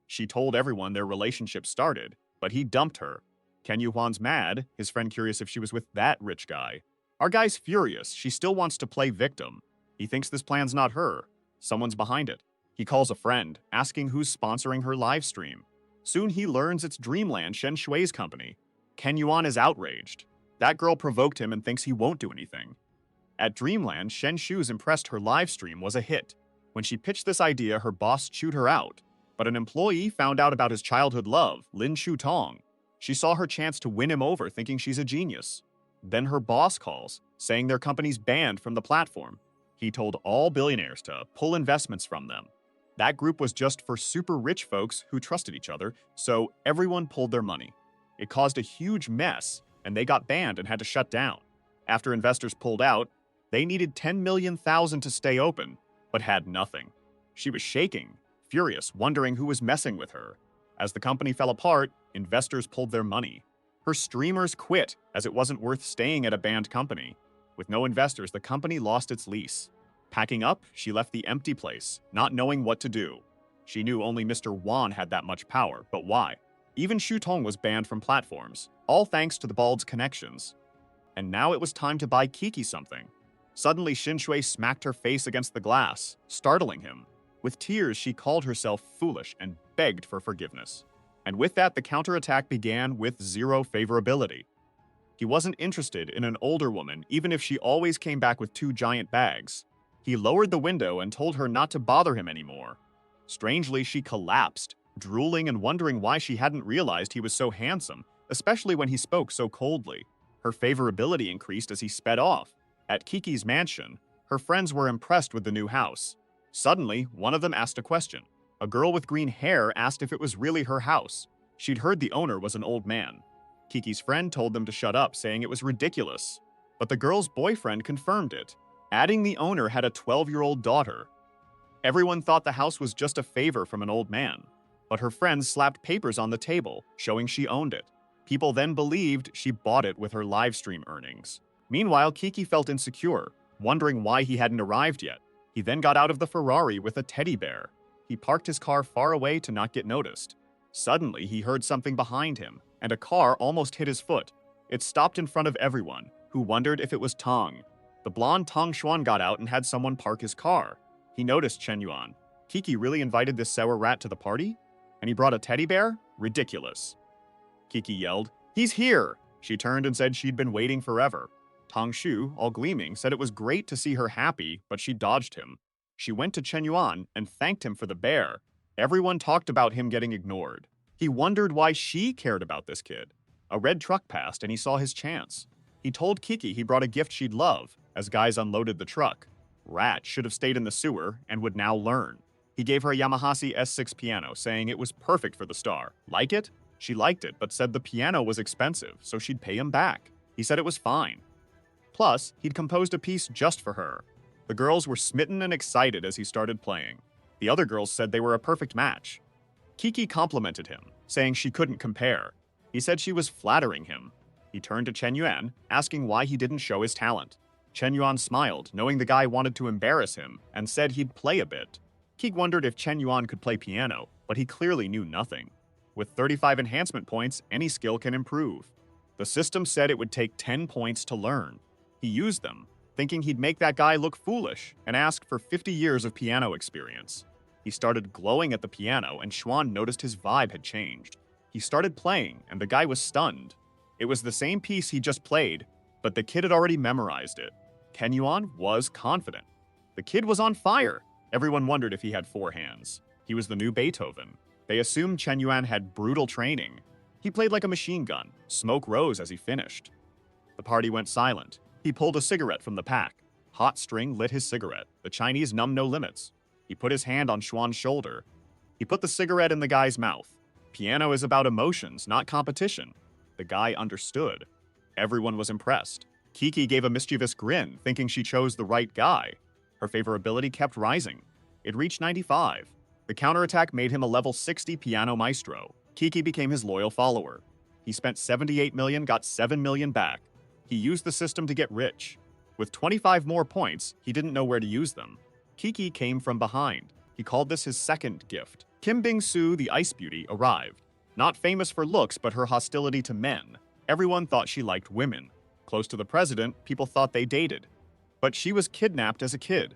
She told everyone their relationship started, but he dumped her. Ken Yuan's mad, his friend curious if she was with that rich guy. Our guy's furious, she still wants to play victim. He thinks this plan's not her. Someone's behind it. He calls a friend, asking who's sponsoring her live stream. Soon he learns it's Dreamland, Shen Shui's company. Ken Yuan is outraged. That girl provoked him and thinks he won't do anything. At Dreamland, Shen Shu's impressed her live stream was a hit. When she pitched this idea, her boss chewed her out. But an employee found out about his childhood love, Lin Shu Tong. She saw her chance to win him over, thinking she's a genius. Then her boss calls, saying their company's banned from the platform. He told all billionaires to pull investments from them. That group was just for super rich folks who trusted each other, so everyone pulled their money. It caused a huge mess, and they got banned and had to shut down. After investors pulled out, they needed 10 million to stay open, but had nothing. She was shaking, furious, wondering who was messing with her. As the company fell apart, investors pulled their money. Her streamers quit, as it wasn't worth staying at a banned company. With no investors, the company lost its lease. Packing up, she left the empty place, not knowing what to do. She knew only Mr. Wan had that much power, but why? Even Shu Tong was banned from platforms, all thanks to the bald's connections. And now it was time to buy Kiki something. Suddenly, Shin Shui smacked her face against the glass, startling him. With tears, she called herself foolish and begged for forgiveness. And with that, the counterattack began with zero favorability. He wasn't interested in an older woman, even if she always came back with 2 giant bags. He lowered the window and told her not to bother him anymore. Strangely, she collapsed, drooling and wondering why she hadn't realized he was so handsome, especially when he spoke so coldly. Her favorability increased as he sped off. At Kiki's mansion, her friends were impressed with the new house. Suddenly, one of them asked a question. A girl with green hair asked if it was really her house. She'd heard the owner was an old man. Kiki's friend told them to shut up, saying it was ridiculous. But the girl's boyfriend confirmed it, adding the owner had a 12-year-old daughter. Everyone thought the house was just a favor from an old man, but her friends slapped papers on the table, showing she owned it. People then believed she bought it with her live stream earnings. Meanwhile, Kiki felt insecure, wondering why he hadn't arrived yet. He then got out of the Ferrari with a teddy bear. He parked his car far away to not get noticed. Suddenly, he heard something behind him, and a car almost hit his foot. It stopped in front of everyone, who wondered if it was Tong. The blonde Tong Xuan got out and had someone park his car. He noticed Chen Yuan. Kiki really invited this sour rat to the party? And he brought a teddy bear? Ridiculous. Kiki yelled, "He's here!" She turned and said she'd been waiting forever. Tong Shu, all gleaming, said it was great to see her happy, but she dodged him. She went to Chen Yuan and thanked him for the bear. Everyone talked about him getting ignored. He wondered why she cared about this kid. A red truck passed and he saw his chance. He told Kiki he brought a gift she'd love, as guys unloaded the truck. Rat should have stayed in the sewer and would now learn. He gave her a Yamaha S6 piano, saying it was perfect for the star. Like it? She liked it, but said the piano was expensive, so she'd pay him back. He said it was fine. Plus, he'd composed a piece just for her. The girls were smitten and excited as he started playing. The other girls said they were a perfect match. Kiki complimented him, saying she couldn't compare. He said she was flattering him. He turned to Chen Yuan, asking why he didn't show his talent. Chen Yuan smiled, knowing the guy wanted to embarrass him, and said he'd play a bit. Kiki wondered if Chen Yuan could play piano, but he clearly knew nothing. With 35 enhancement points, any skill can improve. The system said it would take 10 points to learn. He used them, thinking he'd make that guy look foolish, and asked for 50 years of piano experience. He started glowing at the piano, and Xuan noticed his vibe had changed. He started playing, and the guy was stunned. It was the same piece he just played, but the kid had already memorized it. Ken Yuan was confident. The kid was on fire. Everyone wondered if he had 4 hands. He was the new Beethoven. They assumed Chen Yuan had brutal training. He played like a machine gun. Smoke rose as he finished. The party went silent. He pulled a cigarette from the pack. Hot string lit his cigarette. The Chinese numb no limits. He put his hand on Xuan's shoulder. He put the cigarette in the guy's mouth. Piano is about emotions, not competition. The guy understood. Everyone was impressed. Kiki gave a mischievous grin, thinking she chose the right guy. Her favorability kept rising. It reached 95. The counterattack made him a level 60 piano maestro. Kiki became his loyal follower. He spent 78 million, got 7 million back. He used the system to get rich. With 25 more points, he didn't know where to use them. Kiki came from behind. He called this his second gift. Kim Bing-soo, the ice beauty, arrived. Not famous for looks, but her hostility to men. Everyone thought she liked women. Close to the president, people thought they dated. But she was kidnapped as a kid.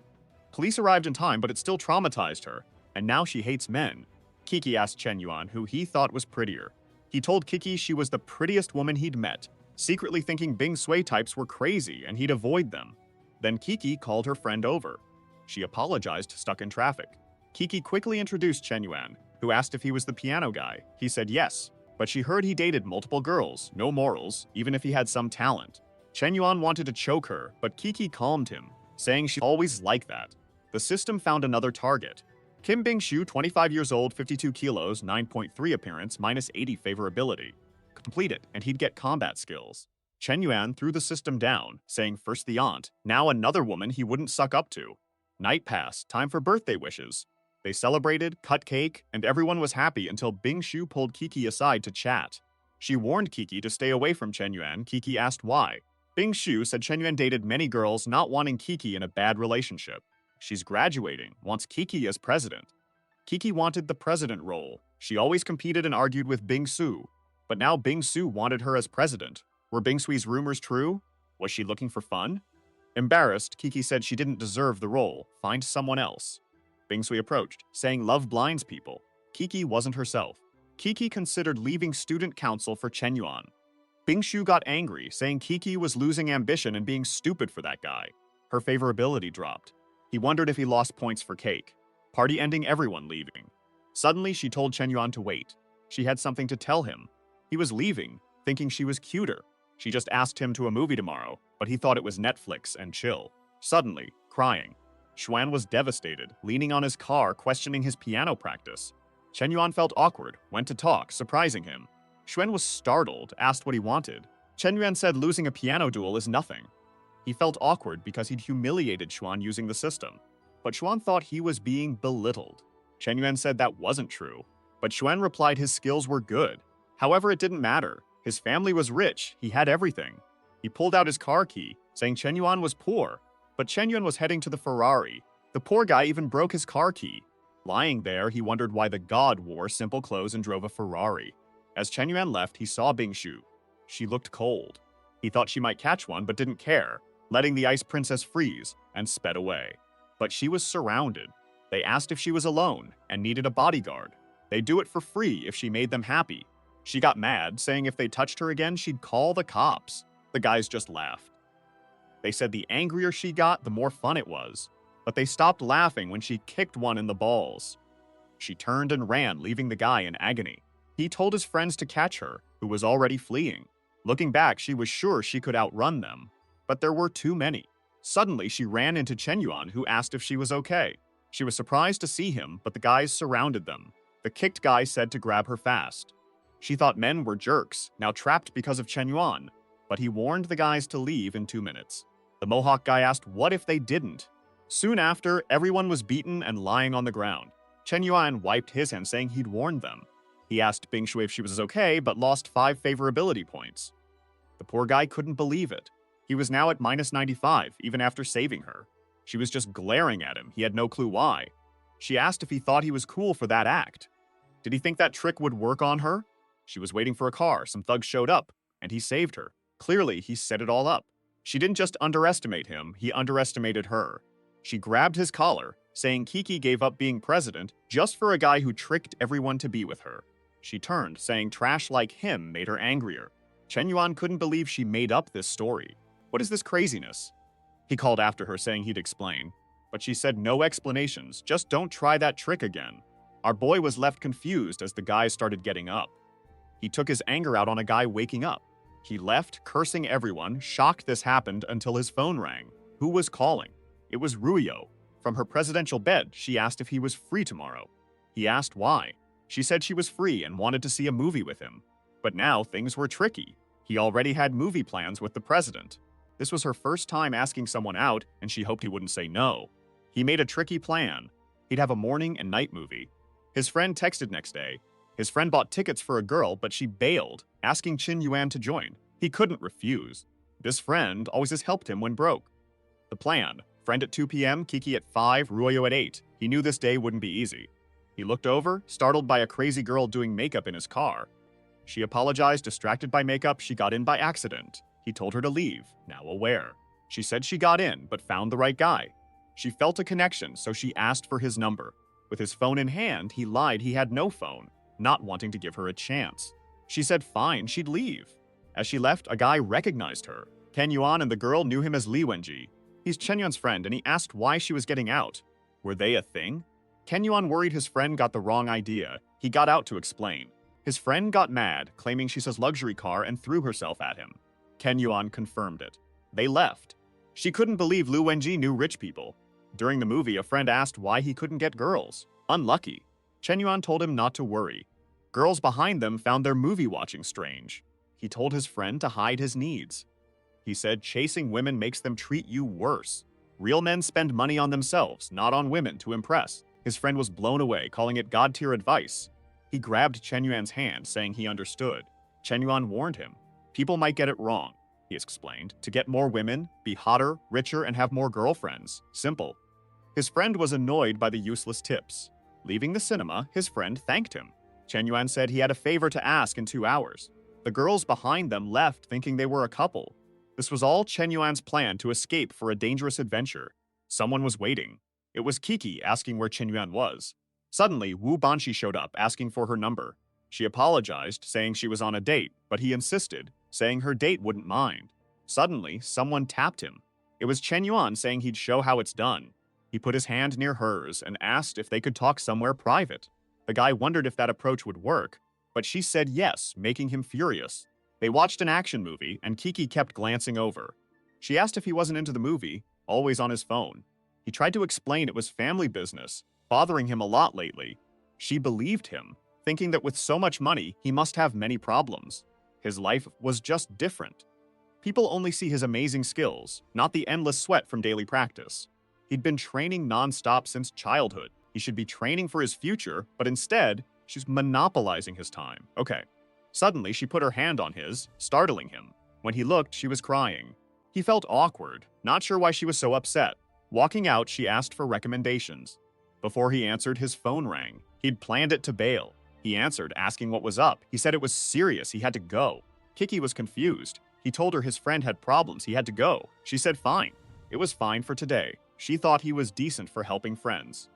Police arrived in time, but it still traumatized her. And now she hates men. Kiki asked Chen Yuan who he thought was prettier. He told Kiki she was the prettiest woman he'd met, secretly thinking Bing Sui types were crazy and he'd avoid them. Then Kiki called her friend over. She apologized, stuck in traffic. Kiki quickly introduced Chen Yuan, who asked if he was the piano guy. He said yes, but she heard he dated multiple girls, no morals, even if he had some talent. Chen Yuan wanted to choke her, but Kiki calmed him, saying she'd always like that. The system found another target. Kim Bing-shu, 25 years old, 52 kilos, 9.3 appearance, minus 80 favorability. Complete it, and he'd get combat skills. Chen Yuan threw the system down, saying first the aunt, now another woman he wouldn't suck up to. Night passed, time for birthday wishes. They celebrated, cut cake, and everyone was happy until Bing-shu pulled Kiki aside to chat. She warned Kiki to stay away from Chen Yuan. Kiki asked why. Bing-shu said Chen Yuan dated many girls, not wanting Kiki in a bad relationship. She's graduating, wants Kiki as president. Kiki wanted the president role. She always competed and argued with Bing-su. But now Bing-su wanted her as president. Were Bing-sui's rumors true? Was she looking for fun? Embarrassed, Kiki said she didn't deserve the role. Find someone else. Bing-sui approached, saying love blinds people. Kiki wasn't herself. Kiki considered leaving student council for Chen Yuan. Bing-shu got angry, saying Kiki was losing ambition and being stupid for that guy. Her favorability dropped. He wondered if he lost points for cake. Party ending, everyone leaving. Suddenly, she told Chen Yuan to wait. She had something to tell him. He was leaving, thinking she was cuter. She just asked him to a movie tomorrow, but he thought it was Netflix and chill. Suddenly, crying. Xuan was devastated, leaning on his car, questioning his piano practice. Chen Yuan felt awkward, went to talk, surprising him. Xuan was startled, asked what he wanted. Chen Yuan said losing a piano duel is nothing. He felt awkward because he'd humiliated Xuan using the system. But Xuan thought he was being belittled. Chen Yuan said that wasn't true. But Xuan replied his skills were good. However, it didn't matter. His family was rich. He had everything. He pulled out his car key, saying Chen Yuan was poor. But Chen Yuan was heading to the Ferrari. The poor guy even broke his car key. Lying there, he wondered why the god wore simple clothes and drove a Ferrari. As Chen Yuan left, he saw Bing-shu. She looked cold. He thought she might catch one, but didn't care, letting the ice princess freeze, and sped away. But she was surrounded. They asked if she was alone and needed a bodyguard. They'd do it for free if she made them happy. She got mad, saying if they touched her again, she'd call the cops. The guys just laughed. They said the angrier she got, the more fun it was. But they stopped laughing when she kicked one in the balls. She turned and ran, leaving the guy in agony. He told his friends to catch her, who was already fleeing. Looking back, she was sure she could outrun them. But there were too many. Suddenly, she ran into Chen Yuan, who asked if she was okay. She was surprised to see him, but the guys surrounded them. The kicked guy said to grab her fast. She thought men were jerks, now trapped because of Chen Yuan. But he warned the guys to leave in 2 minutes. The Mohawk guy asked what if they didn't. Soon after, everyone was beaten and lying on the ground. Chen Yuan wiped his hands, saying he'd warned them. He asked Bing-shui if she was okay, but lost 5 favorability points. The poor guy couldn't believe it. He was now at minus 95, even after saving her. She was just glaring at him. He had no clue why. She asked if he thought he was cool for that act. Did he think that trick would work on her? She was waiting for a car. Some thugs showed up, and he saved her. Clearly, he set it all up. She didn't just underestimate him, he underestimated her. She grabbed his collar, saying Kiki gave up being president just for a guy who tricked everyone to be with her. She turned, saying trash like him made her angrier. Chen Yuan couldn't believe she made up this story. What is this craziness? He called after her, saying he'd explain. But she said no explanations, just don't try that trick again. Our boy was left confused as the guys started getting up. He took his anger out on a guy waking up. He left, cursing everyone, shocked this happened until his phone rang. Who was calling? It was Ruyo. From her presidential bed, she asked if he was free tomorrow. He asked why. She said she was free and wanted to see a movie with him. But now things were tricky. He already had movie plans with the president. This was her first time asking someone out, and she hoped he wouldn't say no. He made a tricky plan. He'd have a morning and night movie. His friend texted next day. His friend bought tickets for a girl, but she bailed, asking Chin Yuan to join. He couldn't refuse. This friend always has helped him when broke. The plan: friend at 2 p.m., Kiki at 5, Ruyo at 8. He knew this day wouldn't be easy. He looked over, startled by a crazy girl doing makeup in his car. She apologized, distracted by makeup. She got in by accident. He told her to leave, now aware. She said she got in, but found the right guy. She felt a connection, so she asked for his number. With his phone in hand, he lied he had no phone, not wanting to give her a chance. She said fine, she'd leave. As she left, a guy recognized her. Ken Yuan and the girl knew him as Li Wenji. He's Chen Yuan's friend, and he asked why she was getting out. Were they a thing? Ken Yuan worried his friend got the wrong idea. He got out to explain. His friend got mad, claiming she's his luxury car, and threw herself at him. Ken Yuan confirmed it. They left. She couldn't believe Lu Wenji knew rich people. During the movie, a friend asked why he couldn't get girls. Unlucky. Chen Yuan told him not to worry. Girls behind them found their movie watching strange. He told his friend to hide his needs. He said chasing women makes them treat you worse. Real men spend money on themselves, not on women, to impress. His friend was blown away, calling it God-tier advice. He grabbed Chen Yuan's hand, saying he understood. Chen Yuan warned him. People might get it wrong, he explained. To get more women, be hotter, richer, and have more girlfriends. Simple. His friend was annoyed by the useless tips. Leaving the cinema, his friend thanked him. Chen Yuan said he had a favor to ask in 2 hours. The girls behind them left thinking they were a couple. This was all Chen Yuan's plan to escape for a dangerous adventure. Someone was waiting. It was Kiki asking where Chen Yuan was. Suddenly, Wu Banshi showed up asking for her number. She apologized, saying she was on a date, but he insisted, saying her date wouldn't mind. Suddenly, someone tapped him. It was Chen Yuan saying he'd show how it's done. He put his hand near hers and asked if they could talk somewhere private. The guy wondered if that approach would work, but she said yes, making him furious. They watched an action movie, and Kiki kept glancing over. She asked if he wasn't into the movie, always on his phone. He tried to explain it was family business, bothering him a lot lately. She believed him, thinking that with so much money, he must have many problems. His life was just different. People only see his amazing skills, not the endless sweat from daily practice. He'd been training non-stop since childhood. He should be training for his future, but instead, she's monopolizing his time. Okay. Suddenly, she put her hand on his, startling him. When he looked, she was crying. He felt awkward, not sure why she was so upset. Walking out, she asked for recommendations. Before he answered, his phone rang. He'd planned it to bail. He answered, asking what was up. He said it was serious, he had to go. Kiki was confused. He told her his friend had problems, he had to go. She said fine. It was fine for today. She thought he was decent for helping friends.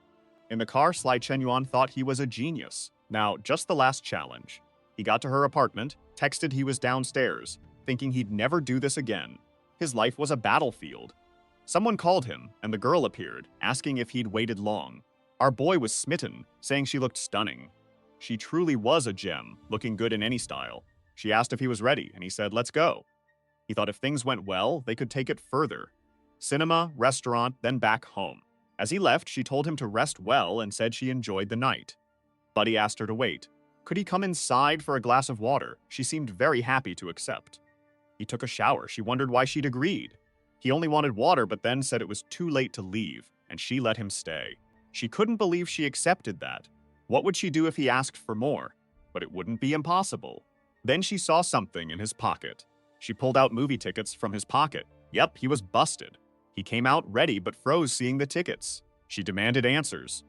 In the car, Sly Chen Yuan thought he was a genius. Now, just the last challenge. He got to her apartment, texted he was downstairs, thinking he'd never do this again. His life was a battlefield. Someone called him, and the girl appeared, asking if he'd waited long. Our boy was smitten, saying she looked stunning. She truly was a gem, looking good in any style. She asked if he was ready, and he said, let's go. He thought if things went well, they could take it further. Cinema, restaurant, then back home. As he left, she told him to rest well and said she enjoyed the night. Buddy asked her to wait. Could he come inside for a glass of water? She seemed very happy to accept. He took a shower. She wondered why she'd agreed. He only wanted water, but then said it was too late to leave, and she let him stay. She couldn't believe she accepted that. What would she do if he asked for more? But it wouldn't be impossible. Then she saw something in his pocket. She pulled out movie tickets from his pocket. Yep, he was busted. He came out ready but froze seeing the tickets. She demanded answers.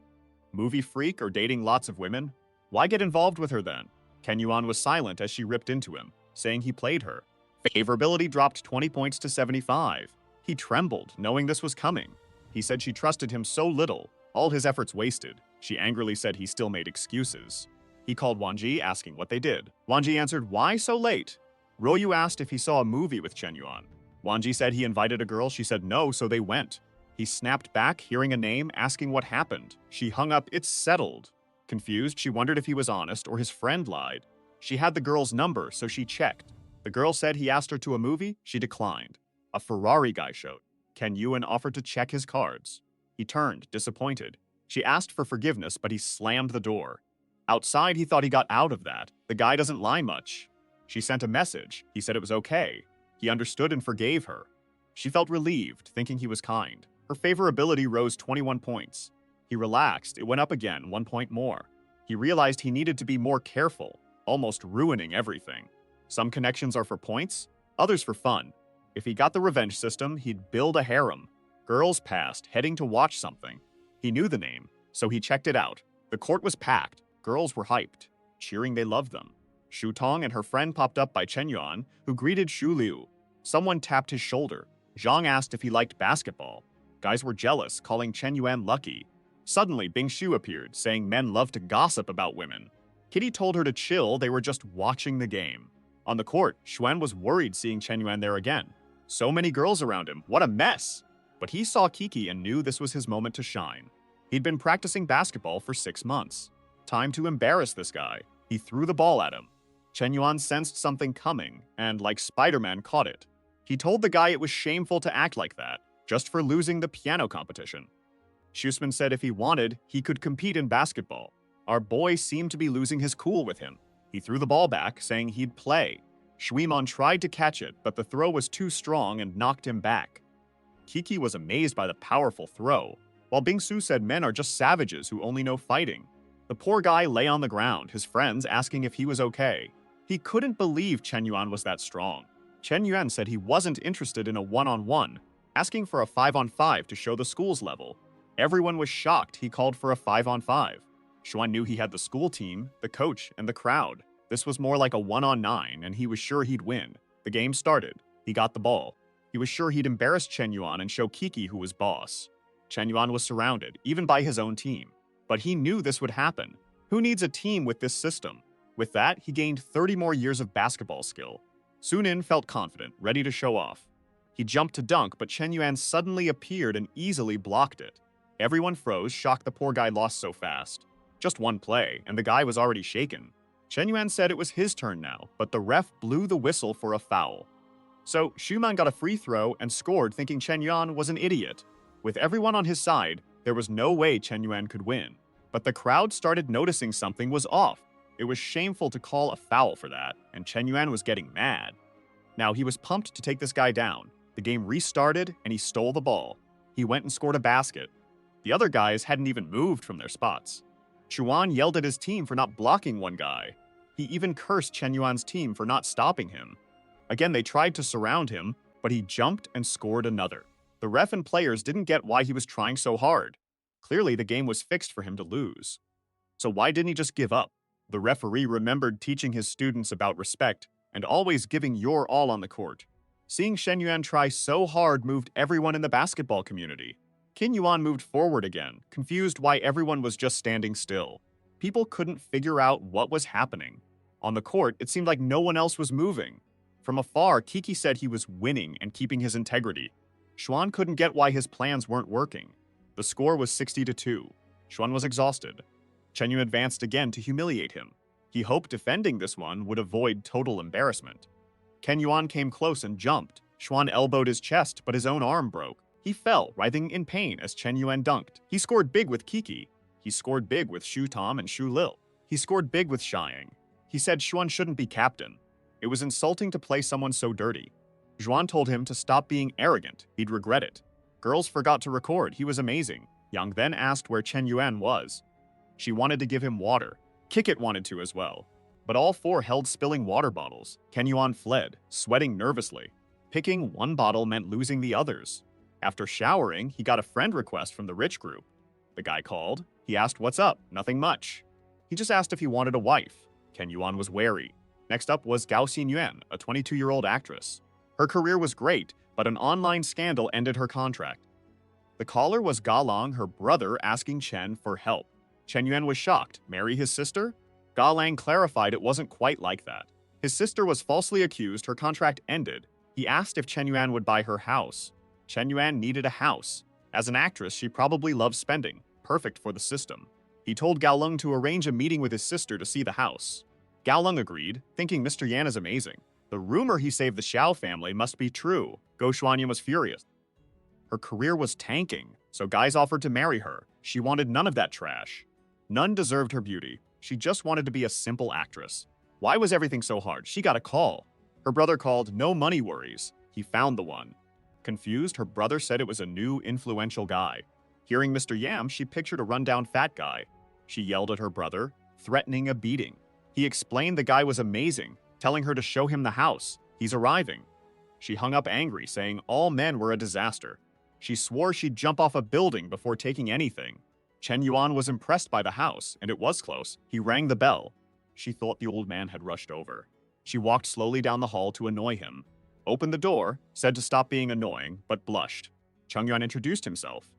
Movie freak or dating lots of women? Why get involved with her then? Ken Yuan was silent as she ripped into him, saying he played her. Favorability dropped 20 points to 75. He trembled, knowing this was coming. He said she trusted him so little, all his efforts wasted. She angrily said he still made excuses. He called Wanji, asking what they did. Wanji answered, why so late? Royu asked if he saw a movie with Chen Yuan. Wanji said he invited a girl. She said no, so they went. He snapped back, hearing a name, asking what happened. She hung up, it's settled. Confused, she wondered if he was honest or his friend lied. She had the girl's number, so she checked. The girl said he asked her to a movie. She declined. A Ferrari guy showed. Ken Yuan offered to check his cards. He turned, disappointed. She asked for forgiveness, but he slammed the door. Outside, he thought he got out of that. The guy doesn't lie much. She sent a message. He said it was okay. He understood and forgave her. She felt relieved, thinking he was kind. Her favorability rose 21 points. He relaxed. It went up again, 1 point more. He realized he needed to be more careful, almost ruining everything. Some connections are for points, others for fun. If he got the revenge system, he'd build a harem. Girls passed, heading to watch something. He knew the name, so he checked it out. The court was packed. Girls were hyped, cheering they loved them. Shu Tong and her friend popped up by Chen Yuan, who greeted Shu Liu. Someone tapped his shoulder. Zhang asked if he liked basketball. Guys were jealous, calling Chen Yuan lucky. Suddenly, Bing Shu appeared, saying men love to gossip about women. Kitty told her to chill, they were just watching the game. On the court, Xuan was worried seeing Chen Yuan there again. So many girls around him, what a mess! But he saw Kiki and knew this was his moment to shine. He'd been practicing basketball for 6 months. Time to embarrass this guy. He threw the ball at him. Chen Yuan sensed something coming, and like Spider-Man, caught it. He told the guy it was shameful to act like that, just for losing the piano competition. Schussman said if he wanted, he could compete in basketball. Our boy seemed to be losing his cool with him. He threw the ball back, saying he'd play. Shuimon tried to catch it, but the throw was too strong and knocked him back. Kiki was amazed by the powerful throw, while Bingsu said men are just savages who only know fighting. The poor guy lay on the ground, his friends asking if he was okay. He couldn't believe Chen Yuan was that strong. Chen Yuan said he wasn't interested in a one-on-one, asking for a 5-on-5 to show the school's level. Everyone was shocked he called for a 5-on-5. Xuan knew he had the school team, the coach, and the crowd. This was more like a 1-on-9, and he was sure he'd win. The game started. He got the ball. He was sure he'd embarrass Chen Yuan and show Kiki who was boss. Chen Yuan was surrounded, even by his own team. But he knew this would happen. Who needs a team with this system? With that, he gained 30 more years of basketball skill. Sunin felt confident, ready to show off. He jumped to dunk, but Chen Yuan suddenly appeared and easily blocked it. Everyone froze, shocked the poor guy lost so fast. Just one play, and the guy was already shaken. Chen Yuan said it was his turn now, but the ref blew the whistle for a foul. So, Schumann got a free throw and scored thinking Chen Yuan was an idiot. With everyone on his side, there was no way Chen Yuan could win. But the crowd started noticing something was off. It was shameful to call a foul for that, and Chen Yuan was getting mad. Now, he was pumped to take this guy down. The game restarted, and he stole the ball. He went and scored a basket. The other guys hadn't even moved from their spots. Chuan yelled at his team for not blocking one guy. He even cursed Chen Yuan's team for not stopping him. Again, they tried to surround him, but he jumped and scored another. The ref and players didn't get why he was trying so hard. Clearly, the game was fixed for him to lose. So why didn't he just give up? The referee remembered teaching his students about respect and always giving your all on the court. Seeing Shen Yuan try so hard moved everyone in the basketball community. Qin Yuan moved forward again, confused why everyone was just standing still. People couldn't figure out what was happening. On the court, it seemed like no one else was moving. From afar, Kiki said he was winning and keeping his integrity. Xuan couldn't get why his plans weren't working. The score was 60-2. Xuan was exhausted. Chen Yu advanced again to humiliate him. He hoped defending this one would avoid total embarrassment. Ken Yuan came close and jumped. Xuan elbowed his chest, but his own arm broke. He fell, writhing in pain as Chen Yuan dunked. He scored big with Kiki. He scored big with Shu Tom and Shu Lil. He scored big with Xiang. He said Xuan shouldn't be captain. It was insulting to play someone so dirty. Zhuan told him to stop being arrogant. He'd regret it. Girls forgot to record. He was amazing. Yang then asked where Chen Yuan was. She wanted to give him water. Kikit wanted to as well. But all four held spilling water bottles. Ken Yuan fled, sweating nervously. Picking one bottle meant losing the others. After showering, he got a friend request from the rich group. The guy called. He asked what's up. Nothing much. He just asked if he wanted a wife. Ken Yuan was wary. Next up was Gao Xinyuan, a 22-year-old actress. Her career was great, but an online scandal ended her contract. The caller was Ga Lang, her brother, asking Chen for help. Chen Yuan was shocked. Marry his sister? Ga Lang clarified it wasn't quite like that. His sister was falsely accused, her contract ended. He asked if Chen Yuan would buy her house. Chen Yuan needed a house. As an actress, she probably loved spending. Perfect for the system. He told Gao Lung to arrange a meeting with his sister to see the house. Gao Lung agreed, thinking Mr. Yan is amazing. The rumor he saved the Xiao family must be true. Go Xuanyan was furious. Her career was tanking, so guys offered to marry her. She wanted none of that trash. None deserved her beauty. She just wanted to be a simple actress. Why was everything so hard? She got a call. Her brother called, no money worries. He found the one. Confused, her brother said it was a new, influential guy. Hearing Mr. Yam, she pictured a rundown fat guy. She yelled at her brother, threatening a beating. He explained the guy was amazing, telling her to show him the house. He's arriving. She hung up angry, saying all men were a disaster. She swore she'd jump off a building before taking anything. Chen Yuan was impressed by the house, and it was close. He rang the bell. She thought the old man had rushed over. She walked slowly down the hall to annoy him. Opened the door, said to stop being annoying, but blushed. Cheng Yuan introduced himself.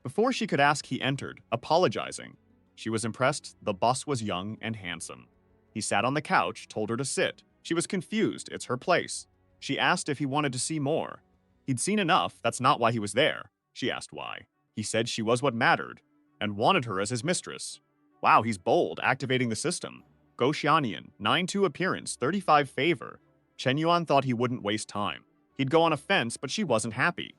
Before she could ask, he entered, apologizing. She was impressed. The boss was young and handsome. He sat on the couch, told her to sit. She was confused. It's her place. She asked if he wanted to see more. He'd seen enough. That's not why he was there. She asked why. He said she was what mattered and wanted her as his mistress. Wow, he's bold, activating the system. Go Xianyan, 9-2 appearance, 35 favor. Chen Yuan thought he wouldn't waste time. He'd go on a fence, but she wasn't happy.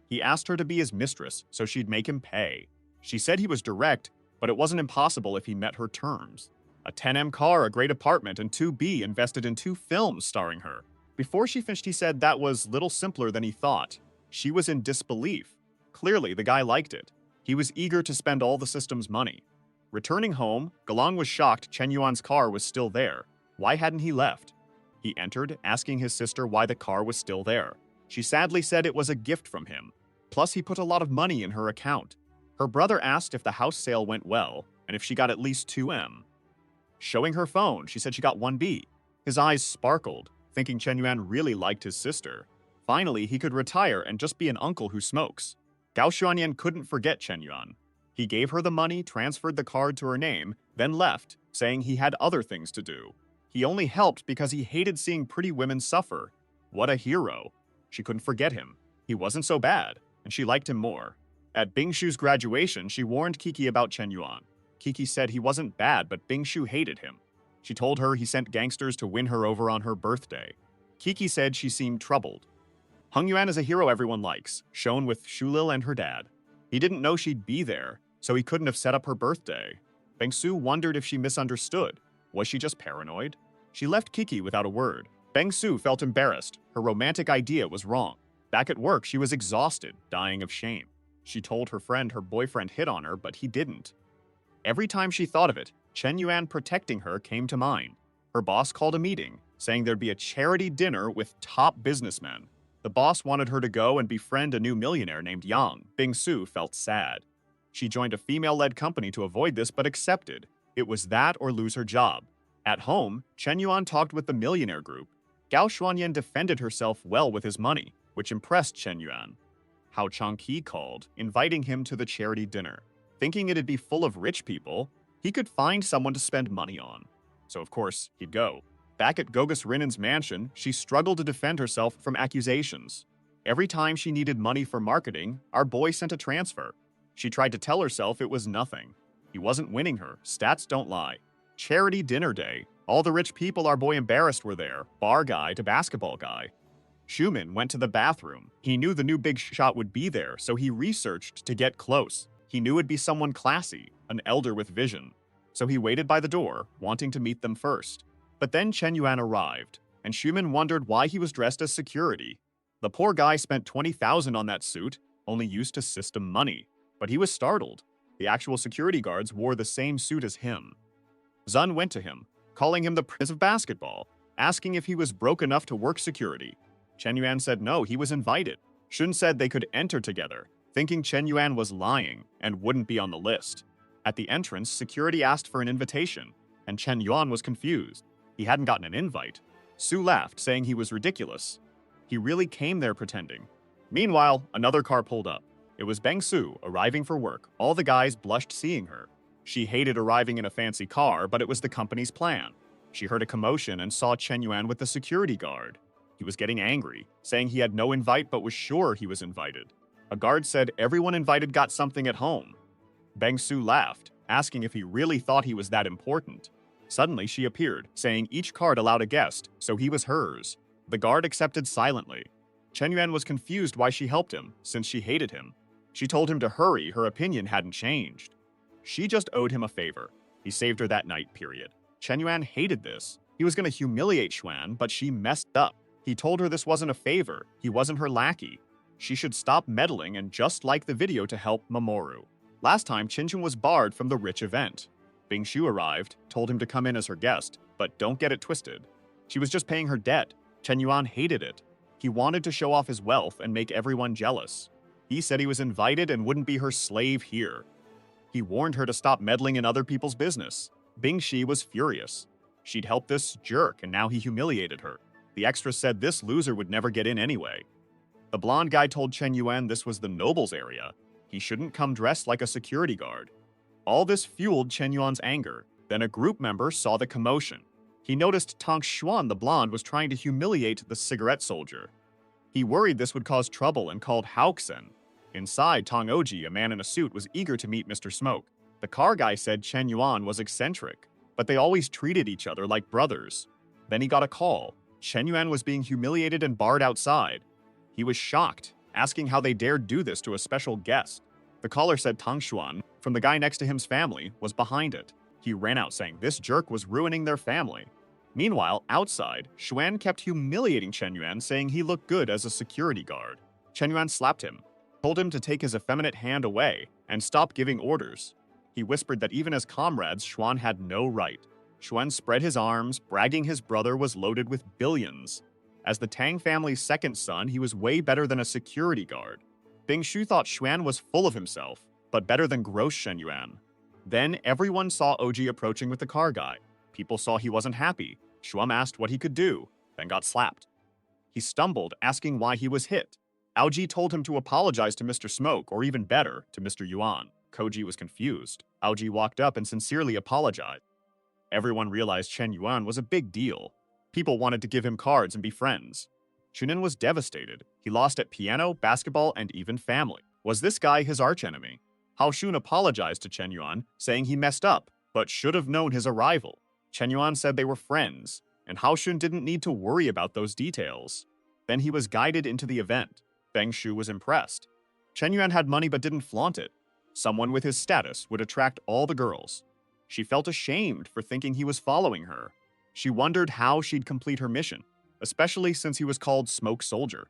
He asked her to be his mistress, so she'd make him pay. She said he was direct, but it wasn't impossible if he met her terms. A 10M car, a great apartment, and 2B invested in 2 films starring her. Before she finished, he said that was little simpler than he thought. She was in disbelief. Clearly, the guy liked it. He was eager to spend all the system's money. Returning home, Galang was shocked Chen Yuan's car was still there. Why hadn't he left? He entered, asking his sister why the car was still there. She sadly said it was a gift from him. Plus, he put a lot of money in her account. Her brother asked if the house sale went well, and if she got at least 2M. Showing her phone, she said she got 1B. His eyes sparkled, thinking Chen Yuan really liked his sister. Finally, he could retire and just be an uncle who smokes. Gao Xuanyan couldn't forget Chen Yuan. He gave her the money, transferred the card to her name, then left, saying he had other things to do. He only helped because he hated seeing pretty women suffer. What a hero. She couldn't forget him. He wasn't so bad, and she liked him more. At Bingshu's graduation, she warned Kiki about Chen Yuan. Kiki said he wasn't bad, but Bingshu hated him. She told her he sent gangsters to win her over on her birthday. Kiki said she seemed troubled. Hung Yuan is a hero everyone likes, shown with Shulil and her dad. He didn't know she'd be there, so he couldn't have set up her birthday. Bengsu wondered if she misunderstood. Was she just paranoid? She left Kiki without a word. Bengsu felt embarrassed. Her romantic idea was wrong. Back at work, she was exhausted, dying of shame. She told her friend her boyfriend hit on her, but he didn't. Every time she thought of it, Chen Yuan protecting her came to mind. Her boss called a meeting, saying there'd be a charity dinner with top businessmen. The boss wanted her to go and befriend a new millionaire named Yang. Bingsu felt sad. She joined a female-led company to avoid this, but accepted. It was that or lose her job. At home, Chen Yuan talked with the millionaire group. Gao Xuanyan defended herself well with his money, which impressed Chen Yuan. Hao Changqi called, inviting him to the charity dinner. Thinking it'd be full of rich people, he could find someone to spend money on. So of course, he'd go. Back at Gogus Rinnan's mansion, she struggled to defend herself from accusations. Every time she needed money for marketing, our boy sent a transfer. She tried to tell herself it was nothing. He wasn't winning her. Stats don't lie. Charity dinner day. All the rich people our boy embarrassed were there, bar guy to basketball guy. Schumann went to the bathroom. He knew the new big shot would be there, so he researched to get close. He knew it'd be someone classy, an elder with vision. So he waited by the door, wanting to meet them first. But then Chen Yuan arrived, and Schumann wondered why he was dressed as security. The poor guy spent 20,000 on that suit, only used to system money. But he was startled. The actual security guards wore the same suit as him. Zun went to him, calling him the prince of basketball, asking if he was broke enough to work security. Chen Yuan said no, he was invited. Shun said they could enter together, thinking Chen Yuan was lying and wouldn't be on the list. At the entrance, security asked for an invitation, and Chen Yuan was confused. He hadn't gotten an invite. Su laughed, saying he was ridiculous. He really came there pretending. Meanwhile, another car pulled up. It was Beng Su, arriving for work. All the guys blushed seeing her. She hated arriving in a fancy car, but it was the company's plan. She heard a commotion and saw Chen Yuan with the security guard. He was getting angry, saying he had no invite but was sure he was invited. A guard said everyone invited got something at home. Beng Su laughed, asking if he really thought he was that important. Suddenly, she appeared, saying each card allowed a guest, so he was hers. The guard accepted silently. Chen Yuan was confused why she helped him, since she hated him. She told him to hurry, her opinion hadn't changed. She just owed him a favor. He saved her that night, period. Chen Yuan hated this. He was going to humiliate Xuan, but she messed up. He told her this wasn't a favor, he wasn't her lackey. She should stop meddling and just like the video to help Mamoru. Last time, Qinchen was barred from the rich event. Bing Shu arrived, told him to come in as her guest, but don't get it twisted. She was just paying her debt. Chen Yuan hated it. He wanted to show off his wealth and make everyone jealous. He said he was invited and wouldn't be her slave here. He warned her to stop meddling in other people's business. Bing Shi was furious. She'd helped this jerk and now he humiliated her. The extra said this loser would never get in anyway. The blonde guy told Chen Yuan this was the nobles area. He shouldn't come dressed like a security guard. All this fueled Chen Yuan's anger. Then a group member saw the commotion. He noticed Tang Xuan, the blonde, was trying to humiliate the cigarette soldier. He worried this would cause trouble and called Haoxen. Inside, Tang Oji, a man in a suit, was eager to meet Mr. Smoke. The car guy said Chen Yuan was eccentric, but they always treated each other like brothers. Then he got a call. Chen Yuan was being humiliated and barred outside. He was shocked, asking how they dared do this to a special guest. The caller said Tang Xuan, from the guy next to him's family, was behind it. He ran out saying this jerk was ruining their family. Meanwhile, outside, Xuan kept humiliating Chen Yuan, saying he looked good as a security guard. Chen Yuan slapped him, told him to take his effeminate hand away, and stop giving orders. He whispered that even as comrades, Xuan had no right. Xuan spread his arms, bragging his brother was loaded with billions. As the Tang family's second son, he was way better than a security guard. Bing Shu thought Xuan was full of himself, but better than gross Shen Yuan. Then everyone saw Oji approaching with the car guy. People saw he wasn't happy. Shuam asked what he could do, then got slapped. He stumbled, asking why he was hit. Aoji told him to apologize to Mr. Smoke, or even better, to Mr. Yuan. Koji was confused. Aoji walked up and sincerely apologized. Everyone realized Chen Yuan was a big deal. People wanted to give him cards and be friends. Chunin was devastated. He lost at piano, basketball, and even family. Was this guy his archenemy? Hao Shun apologized to Chen Yuan, saying he messed up, but should have known his arrival. Chen Yuan said they were friends, and Hao Shun didn't need to worry about those details. Then he was guided into the event. Feng Shu was impressed. Chen Yuan had money but didn't flaunt it. Someone with his status would attract all the girls. She felt ashamed for thinking he was following her. She wondered how she'd complete her mission, especially since he was called Smoke Soldier.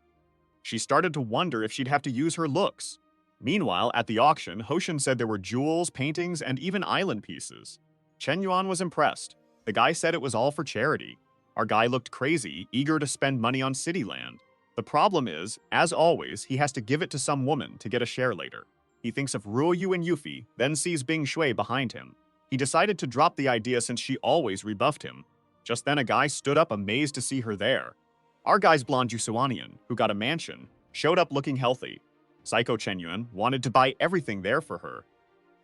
She started to wonder if she'd have to use her looks. Meanwhile, at the auction, Hoshin said there were jewels, paintings, and even island pieces. Chen Yuan was impressed. The guy said it was all for charity. Our guy looked crazy, eager to spend money on city land. The problem is, as always, he has to give it to some woman to get a share later. He thinks of Ruoyu and Yuffie, then sees Bing Shui behind him. He decided to drop the idea since she always rebuffed him. Just then a guy stood up amazed to see her there. Our guy's blonde Yusuanian, who got a mansion, showed up looking healthy. Psycho Chen Yuan wanted to buy everything there for her.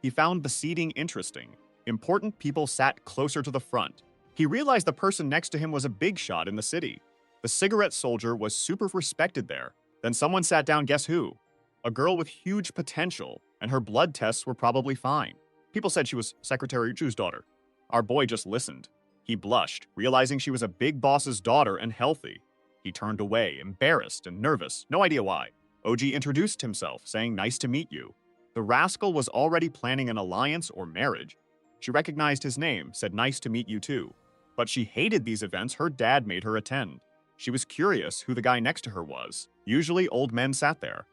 He found the seating interesting. Important people sat closer to the front. He realized the person next to him was a big shot in the city. The cigarette soldier was super respected there. Then someone sat down, guess who? A girl with huge potential, and her blood tests were probably fine. People said she was Secretary Chu's daughter. Our boy just listened. He blushed, realizing she was a big boss's daughter and healthy. He turned away, embarrassed and nervous, no idea why. Oji introduced himself, saying, "Nice to meet you." The rascal was already planning an alliance or marriage. She recognized his name, said, "Nice to meet you too." But she hated these events her dad made her attend. She was curious who the guy next to her was. Usually old men sat there.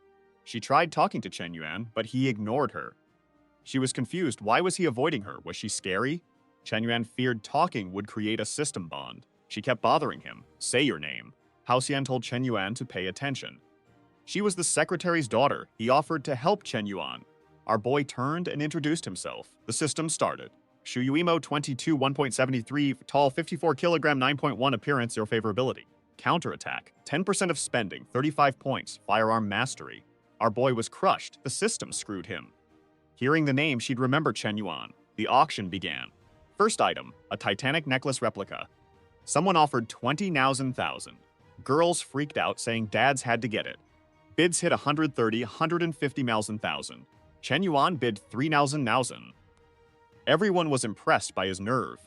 She tried talking to Chen Yuan, but he ignored her. She was confused. Why was he avoiding her? Was she scary? Chen Yuan feared talking would create a system bond. She kept bothering him. "Say your name." Hao Xian told Chen Yuan to pay attention. She was the secretary's daughter. He offered to help Chen Yuan. Our boy turned and introduced himself. The system started. Shu Yuimo 22, 1.73, tall, 54 kilogram, 9.1 appearance, your favorability. Counterattack, 10% of spending, 35 points, firearm mastery. Our boy was crushed. The system screwed him. Hearing the name, she'd remember Chen Yuan. The auction began. First item, a Titanic necklace replica. Someone offered 20,000. Girls freaked out, saying dads had to get it. Bids hit 130, 150,000. Chen Yuan bid 3,000. Everyone was impressed by his nerve.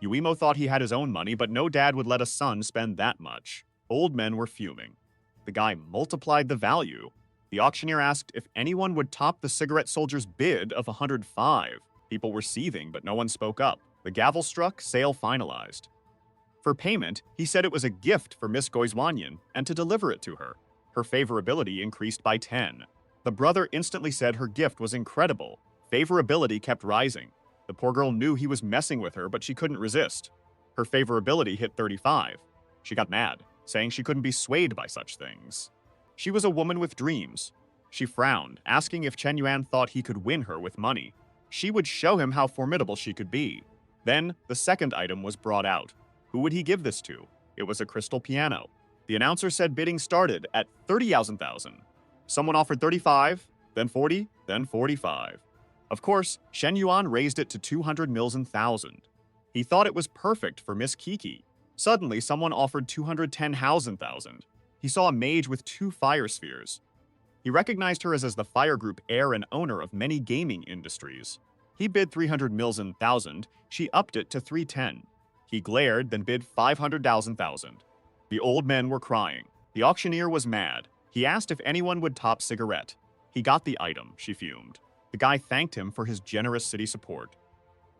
Yuimo thought he had his own money, but no dad would let a son spend that much. Old men were fuming. The guy multiplied the value. The auctioneer asked if anyone would top the cigarette soldier's bid of 105. People were seething, but no one spoke up. The gavel struck, sale finalized. For payment, he said it was a gift for Miss Goizwanyan and to deliver it to her. Her favorability increased by 10. The brother instantly said her gift was incredible. Favorability kept rising. The poor girl knew he was messing with her, but she couldn't resist. Her favorability hit 35. She got mad, saying she couldn't be swayed by such things. She was a woman with dreams. She frowned, asking if Chen Yuan thought he could win her with money. She would show him how formidable she could be. Then, the second item was brought out. Who would he give this to? It was a crystal piano. The announcer said bidding started at 30,000. Someone offered 35, then 40, then 45. Of course, Shen Yuan raised it to 200 mils and thousand. He thought it was perfect for Miss Kiki. Suddenly, someone offered 210,000. He saw a mage with 2 fire spheres. He recognized her as the fire group heir and owner of many gaming industries. He bid 300 mils and thousand. She upped it to 310. He glared, then bid 500,000. The old men were crying. The auctioneer was mad. He asked if anyone would top cigarette. He got the item, she fumed. The guy thanked him for his generous city support.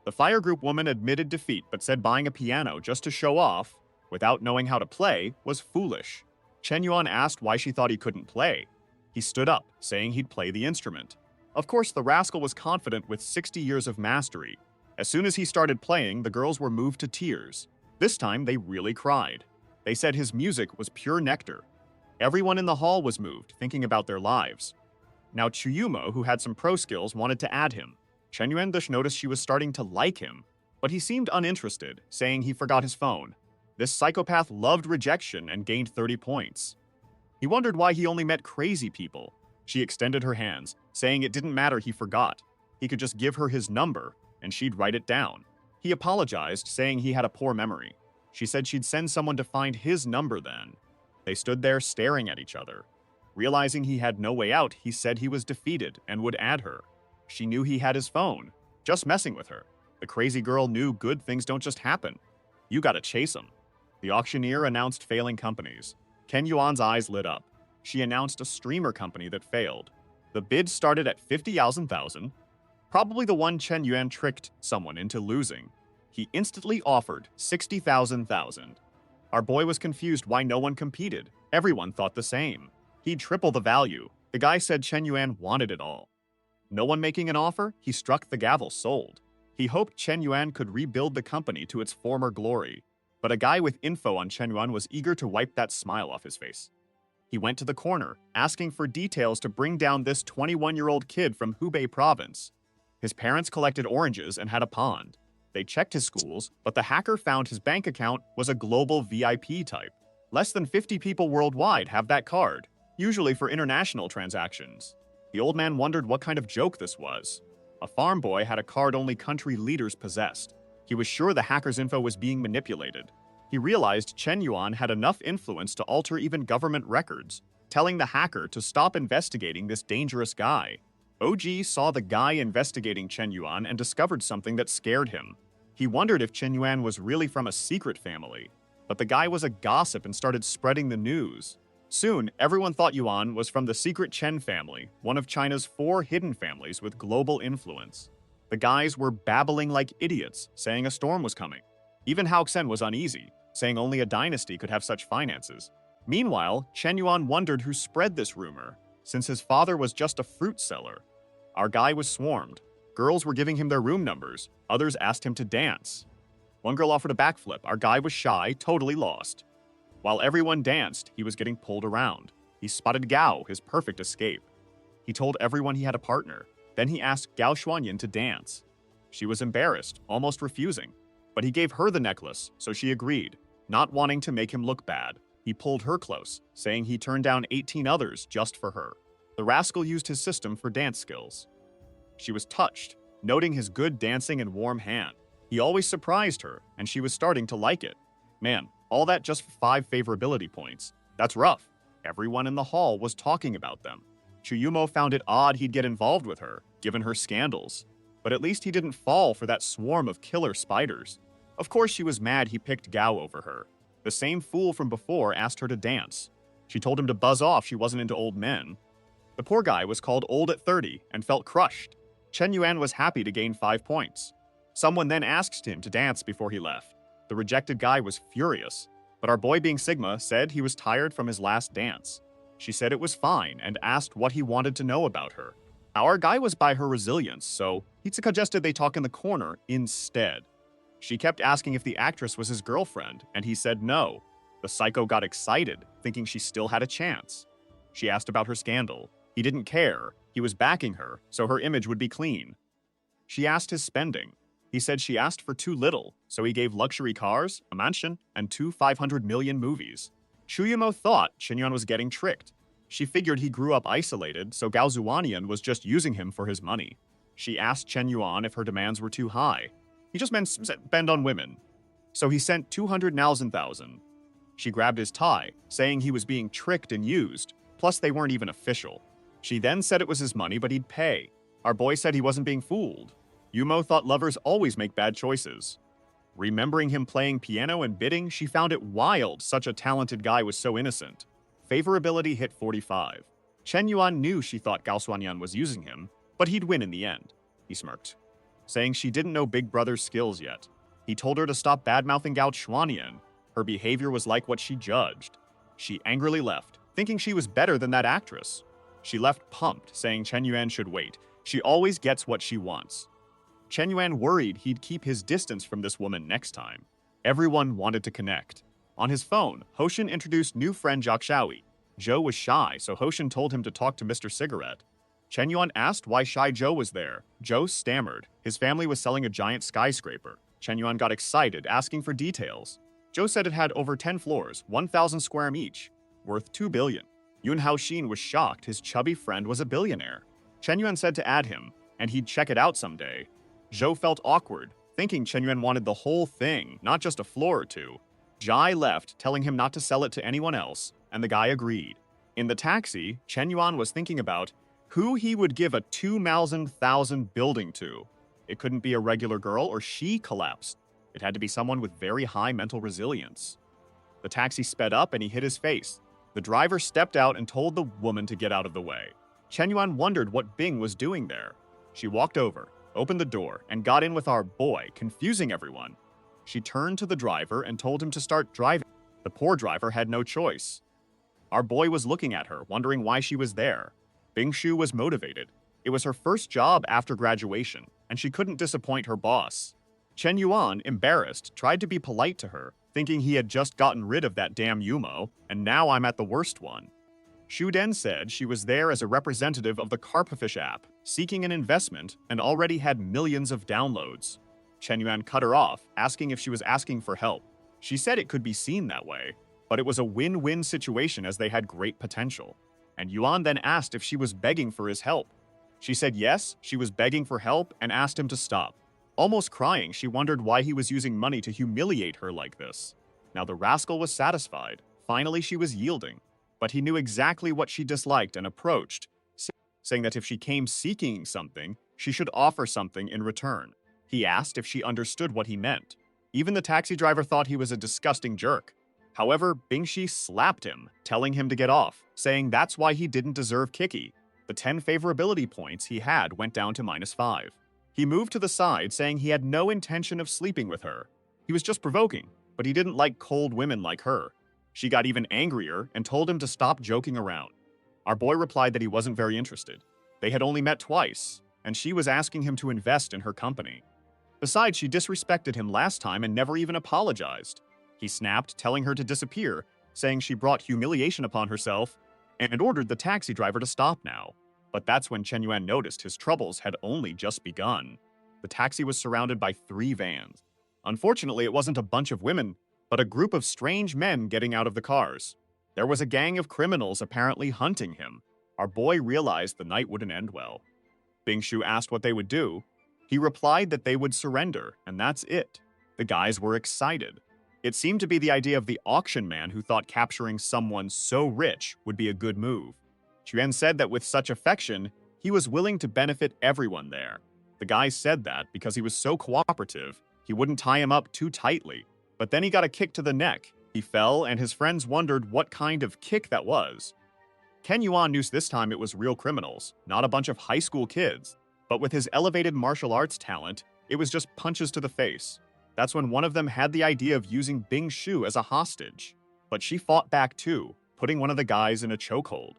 The fire group woman admitted defeat but said buying a piano just to show off, without knowing how to play, was foolish. Chen Yuan asked why she thought he couldn't play. He stood up, saying he'd play the instrument. Of course, the rascal was confident with 60 years of mastery. As soon as he started playing, the girls were moved to tears. This time, they really cried. They said his music was pure nectar. Everyone in the hall was moved, thinking about their lives. Now Chuyumo, who had some pro skills, wanted to add him. Chen Yuandish noticed she was starting to like him, but he seemed uninterested, saying he forgot his phone. This psychopath loved rejection and gained 30 points. He wondered why he only met crazy people. She extended her hands, saying it didn't matter he forgot. He could just give her his number, and she'd write it down. He apologized, saying he had a poor memory. She said she'd send someone to find his number then. They stood there staring at each other. Realizing he had no way out, he said he was defeated and would add her. She knew he had his phone, just messing with her. The crazy girl knew good things don't just happen. You gotta chase them. The auctioneer announced failing companies. Ken Yuan's eyes lit up. She announced a streamer company that failed. The bid started at 50,000, probably the one Chen Yuan tricked someone into losing. He instantly offered 60,000. Our boy was confused why no one competed. Everyone thought the same. He'd triple the value. The guy said Chen Yuan wanted it all. No one making an offer, he struck the gavel, sold. He hoped Chen Yuan could rebuild the company to its former glory. But a guy with info on Chen Yuan was eager to wipe that smile off his face. He went to the corner, asking for details to bring down this 21-year-old kid from Hubei province. His parents collected oranges and had a pond. They checked his schools, but the hacker found his bank account was a global VIP type. Less than 50 people worldwide have that card, usually for international transactions. The old man wondered what kind of joke this was. A farm boy had a card only country leaders possessed. He was sure the hacker's info was being manipulated. He realized Chen Yuan had enough influence to alter even government records, telling the hacker to stop investigating this dangerous guy. OG saw the guy investigating Chen Yuan and discovered something that scared him. He wondered if Chen Yuan was really from a secret family, but the guy was a gossip and started spreading the news. Soon, everyone thought Yuan was from the secret Chen family, one of China's 4 hidden families with global influence. The guys were babbling like idiots, saying a storm was coming. Even Hao Xen was uneasy, saying only a dynasty could have such finances. Meanwhile, Chen Yuan wondered who spread this rumor, since his father was just a fruit seller. Our guy was swarmed. Girls were giving him their room numbers. Others asked him to dance. One girl offered a backflip. Our guy was shy, totally lost. While everyone danced, he was getting pulled around. He spotted Gao, his perfect escape. He told everyone he had a partner. Then he asked Gao Xuanyin to dance. She was embarrassed, almost refusing. But he gave her the necklace, so she agreed, not wanting to make him look bad. He pulled her close, saying he turned down 18 others just for her. The rascal used his system for dance skills. She was touched, noting his good dancing and warm hand. He always surprised her, and she was starting to like it. Man, all that just for 5 favorability points. That's rough. Everyone in the hall was talking about them. Chuyumo found it odd he'd get involved with her, given her scandals. But at least he didn't fall for that swarm of killer spiders. Of course she was mad he picked Gao over her. The same fool from before asked her to dance. She told him to buzz off, she wasn't into old men. The poor guy was called old at 30 and felt crushed. Chen Yuan was happy to gain 5 points. Someone then asked him to dance before he left. The rejected guy was furious, but our boy being Sigma said he was tired from his last dance. She said it was fine and asked what he wanted to know about her. Our guy was by her resilience, so he suggested they talk in the corner instead. She kept asking if the actress was his girlfriend, and he said no. The psycho got excited, thinking she still had a chance. She asked about her scandal. He didn't care. He was backing her, so her image would be clean. She asked his spending. He said she asked for too little, so he gave luxury cars, a mansion, and 2 500 million movies. Chuyumo thought Chen was getting tricked. She figured he grew up isolated, so Gao Zuanian was just using him for his money. She asked Chen Yuan if her demands were too high. He just meant spend on women. So he sent 200,000. She grabbed his tie, saying he was being tricked and used, plus they weren't even official. She then said it was his money, but he'd pay. Our boy said he wasn't being fooled. Yumo thought lovers always make bad choices. Remembering him playing piano and bidding, she found it wild such a talented guy was so innocent. Favorability hit 45. Chen Yuan knew she thought Gao Xuanyan was using him, but he'd win in the end. He smirked, saying she didn't know Big Brother's skills yet. He told her to stop bad-mouthing Gao Xuanyan. Her behavior was like what she judged. She angrily left, thinking she was better than that actress. She left pumped, saying Chen Yuan should wait. She always gets what she wants. Chen Yuan worried he'd keep his distance from this woman next time. Everyone wanted to connect. On his phone, Hoshin introduced new friend Jacques Shaoyi. Zhou was shy, so Hoshin told him to talk to Mr. Cigarette. Chen Yuan asked why Shy Zhou was there. Zhou stammered. His family was selling a giant skyscraper. Chen Yuan got excited, asking for details. Zhou said it had over 10 floors, 1,000 square each, worth 2 billion. Yun Haoxin was shocked his chubby friend was a billionaire. Chen Yuan said to add him, and he'd check it out someday. Zhou felt awkward, thinking Chen Yuan wanted the whole thing, not just a floor or two. Jai left, telling him not to sell it to anyone else, and the guy agreed. In the taxi, Chen Yuan was thinking about who he would give a 2,000 building to. It couldn't be a regular girl or she collapsed. It had to be someone with very high mental resilience. The taxi sped up and he hit his face. The driver stepped out and told the woman to get out of the way. Chen Yuan wondered what Bing was doing there. She walked over, opened the door, and got in with our boy, confusing everyone. She turned to the driver and told him to start driving. The poor driver had no choice. Our boy was looking at her, wondering why she was there. Bing Shu was motivated. It was her first job after graduation, and she couldn't disappoint her boss. Chen Yuan, embarrassed, tried to be polite to her, thinking he had just gotten rid of that damn Yumo, and now I'm at the worst one. Shu Den said she was there as a representative of the Carpfish app, seeking an investment, and already had millions of downloads. Chen Yuan cut her off, asking if she was asking for help. She said it could be seen that way, but it was a win-win situation as they had great potential. And Yuan then asked if she was begging for his help. She said yes, she was begging for help and asked him to stop. Almost crying, she wondered why he was using money to humiliate her like this. Now the rascal was satisfied. Finally, she was yielding. But he knew exactly what she disliked and approached, saying that if she came seeking something, she should offer something in return. He asked if she understood what he meant. Even the taxi driver thought he was a disgusting jerk. However, Bingshi slapped him, telling him to get off, saying that's why he didn't deserve Kiki. The 10 favorability points he had went down to -5. He moved to the side, saying he had no intention of sleeping with her. He was just provoking, but he didn't like cold women like her. She got even angrier and told him to stop joking around. Our boy replied that he wasn't very interested. They had only met twice, and she was asking him to invest in her company. Besides, she disrespected him last time and never even apologized. He snapped, telling her to disappear, saying she brought humiliation upon herself, and ordered the taxi driver to stop now. But that's when Chen Yuan noticed his troubles had only just begun. The taxi was surrounded by 3 vans. Unfortunately, it wasn't a bunch of women, but a group of strange men getting out of the cars. There was a gang of criminals apparently hunting him. Our boy realized the night wouldn't end well. Bing Shu asked what they would do. He replied that they would surrender, and that's it. The guys were excited. It seemed to be the idea of the auction man who thought capturing someone so rich would be a good move. Chuan said that with such affection, he was willing to benefit everyone there. The guy said that because he was so cooperative, He wouldn't tie him up too tightly, but then he got a kick to the neck. He fell, and his friends wondered what kind of kick that was. Ken Yuan knew this time it was real criminals, not a bunch of high school kids. But with his elevated martial arts talent, it was just punches to the face. That's when one of them had the idea of using Bing Shu as a hostage. But she fought back too, putting one of the guys in a chokehold.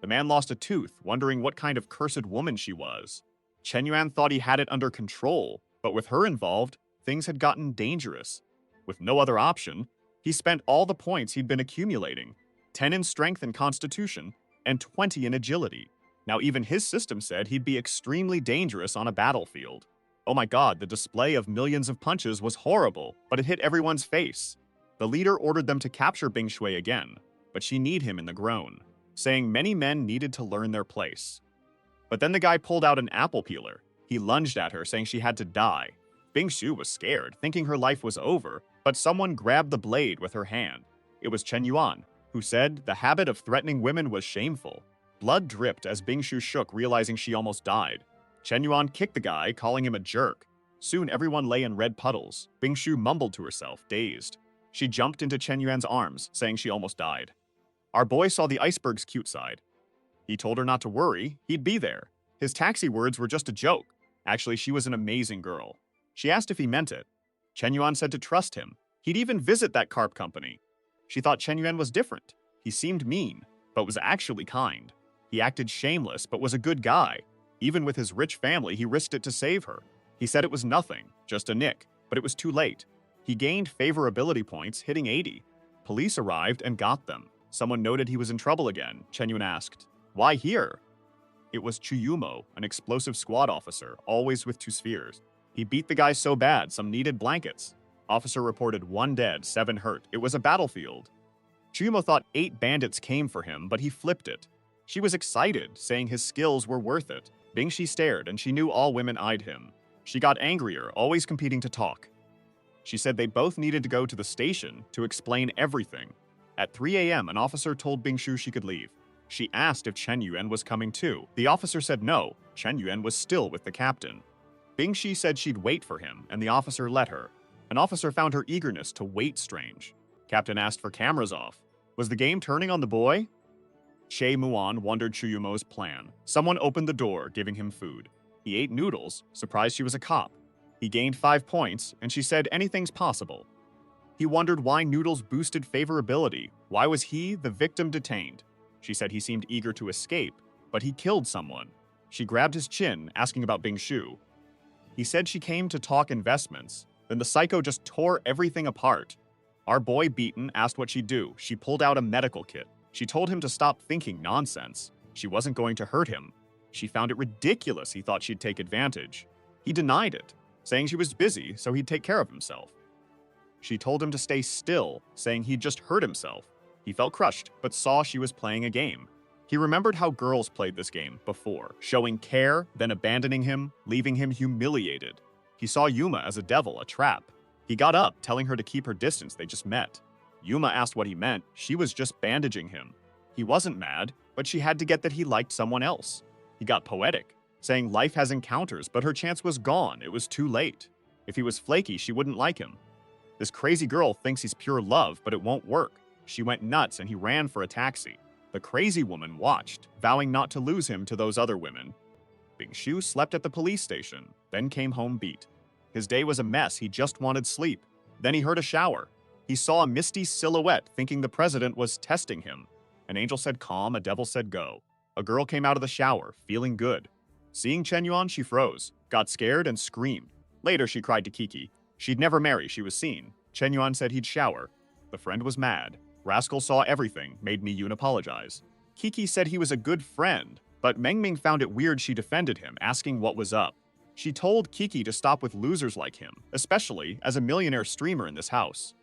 The man lost a tooth, wondering what kind of cursed woman she was. Chen Yuan thought he had it under control, but with her involved, things had gotten dangerous. With no other option, he spent all the points he'd been accumulating, 10 in strength and constitution, and 20 in agility. Now even his system said he'd be extremely dangerous on a battlefield. Oh my god, the display of millions of punches was horrible, but it hit everyone's face. The leader ordered them to capture Bing Shui again, but she kneed him in the groin, saying many men needed to learn their place. But then the guy pulled out an apple peeler. He lunged at her, saying she had to die. Bing Shu was scared, thinking her life was over, but someone grabbed the blade with her hand. It was Chen Yuan, who said the habit of threatening women was shameful. Blood dripped as Bing Shu shook, realizing she almost died. Chen Yuan kicked the guy, calling him a jerk. Soon everyone lay in red puddles. Bing Shu mumbled to herself, dazed. She jumped into Chen Yuan's arms, saying she almost died. Our boy saw the iceberg's cute side. He told her not to worry, he'd be there. His taxi words were just a joke. Actually, she was an amazing girl. She asked if he meant it. Chen Yuan said to trust him. He'd even visit that carp company. She thought Chen Yuan was different. He seemed mean, but was actually kind. He acted shameless, but was a good guy. Even with his rich family, he risked it to save her. He said it was nothing, just a nick, but it was too late. He gained favorability points, hitting 80. Police arrived and got them. Someone noted he was in trouble again. Chen Yuan asked, "Why here?" It was Chuyumo, an explosive squad officer, always with 2 spheres. He beat the guy so bad, some needed blankets. Officer reported 1 dead, 7 hurt. It was a battlefield. Chuyumo thought 8 bandits came for him, but he flipped it. She was excited, saying his skills were worth it. Bingshi stared, and she knew all women eyed him. She got angrier, always competing to talk. She said they both needed to go to the station to explain everything. At 3 a.m., an officer told Bingshu she could leave. She asked if Chen Yuan was coming too. The officer said no, Chen Yuan was still with the captain. Bingshi said she'd wait for him, and the officer let her. An officer found her eagerness to wait strange. Captain asked for cameras off. Was the game turning on the boy? Che Muan wondered Chuyumo's plan. Someone opened the door, giving him food. He ate noodles, surprised she was a cop. He gained 5 points, and she said anything's possible. He wondered why noodles boosted favorability. Why was he, the victim, detained? She said he seemed eager to escape, but he killed someone. She grabbed his chin, asking about Bingshu. He said she came to talk investments. Then the psycho just tore everything apart. Our boy, beaten, asked what she'd do. She pulled out a medical kit. She told him to stop thinking nonsense. She wasn't going to hurt him. She found it ridiculous he thought she'd take advantage. He denied it, saying she was busy so he'd take care of himself. She told him to stay still, saying he'd just hurt himself. He felt crushed, but saw she was playing a game. He remembered how girls played this game before, showing care, then abandoning him, leaving him humiliated. He saw Yuma as a devil, a trap. He got up, telling her to keep her distance. They just met. Yuma asked what he meant. She was just bandaging him. He wasn't mad, but she had to get that he liked someone else. He got poetic, saying life has encounters, but her chance was gone. It was too late. If he was flaky, she wouldn't like him. This crazy girl thinks he's pure love, but it won't work. She went nuts and he ran for a taxi. The crazy woman watched, vowing not to lose him to those other women. Bingshu slept at the police station, then came home beat. His day was a mess. He just wanted sleep. Then he heard a shower. He saw a misty silhouette, thinking the president was testing him. An angel said calm, a devil said go. A girl came out of the shower, feeling good. Seeing Chen Yuan, she froze, got scared, and screamed. Later, she cried to Kiki. She'd never marry, she was seen. Chen Yuan said he'd shower. The friend was mad. Rascal saw everything, made Mi Yun apologize. Kiki said he was a good friend, but Meng Ming found it weird she defended him, asking what was up. She told Kiki to stop with losers like him, especially as a millionaire streamer in this house.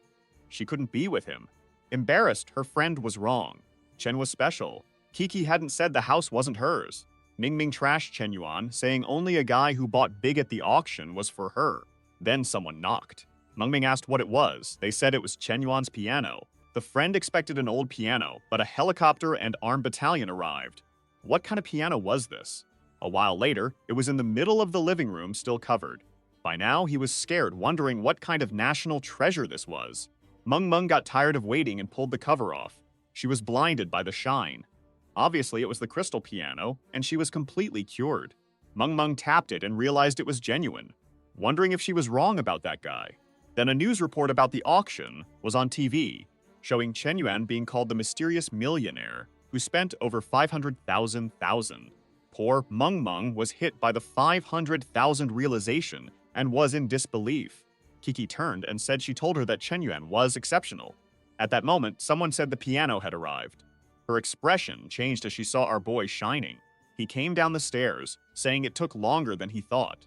She couldn't be with him. Embarrassed, her friend was wrong. Chen was special. Kiki hadn't said the house wasn't hers. Ming Ming trashed Chen Yuan, saying only a guy who bought big at the auction was for her. Then someone knocked. Meng Ming asked what it was. They said it was Chen Yuan's piano. The friend expected an old piano, but a helicopter and armed battalion arrived. What kind of piano was this? A while later, it was in the middle of the living room, still covered. By now, he was scared, wondering what kind of national treasure this was. Meng Meng got tired of waiting and pulled the cover off. She was blinded by the shine. Obviously, it was the crystal piano, and she was completely cured. Meng Meng tapped it and realized it was genuine, wondering if she was wrong about that guy. Then a news report about the auction was on TV, showing Chen Yuan being called the mysterious millionaire who spent over 500,000. Poor Meng Meng was hit by the 500,000 realization and was in disbelief. Kiki turned and said she told her that Chen Yuan was exceptional. At that moment, someone said the piano had arrived. Her expression changed as she saw our boy shining. He came down the stairs, saying it took longer than he thought.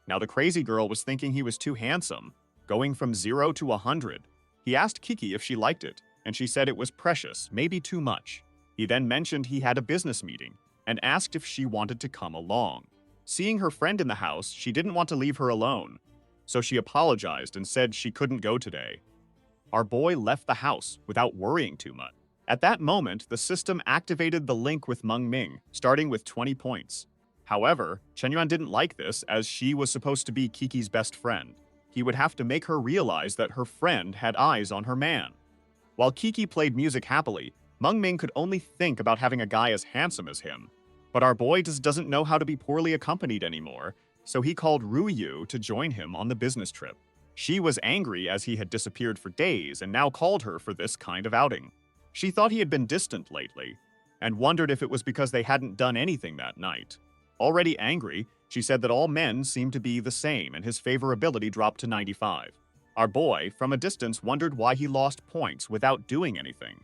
Now the crazy girl was thinking he was too handsome, going from 0 to 100. He asked Kiki if she liked it, and she said it was precious, maybe too much. He then mentioned he had a business meeting, and asked if she wanted to come along. Seeing her friend in the house, she didn't want to leave her alone, so she apologized and said she couldn't go today. Our boy left the house without worrying too much. At that moment, the system activated the link with Meng Ming, starting with 20 points. However, Chen Yuan didn't like this as she was supposed to be Kiki's best friend. He would have to make her realize that her friend had eyes on her man. While Kiki played music happily, Meng Ming could only think about having a guy as handsome as him. But our boy just doesn't know how to be poorly accompanied anymore, so he called Ruyu to join him on the business trip. She was angry as he had disappeared for days and now called her for this kind of outing. She thought he had been distant lately, and wondered if it was because they hadn't done anything that night. Already angry, she said that all men seemed to be the same and his favorability dropped to 95. Our boy, from a distance, wondered why he lost points without doing anything.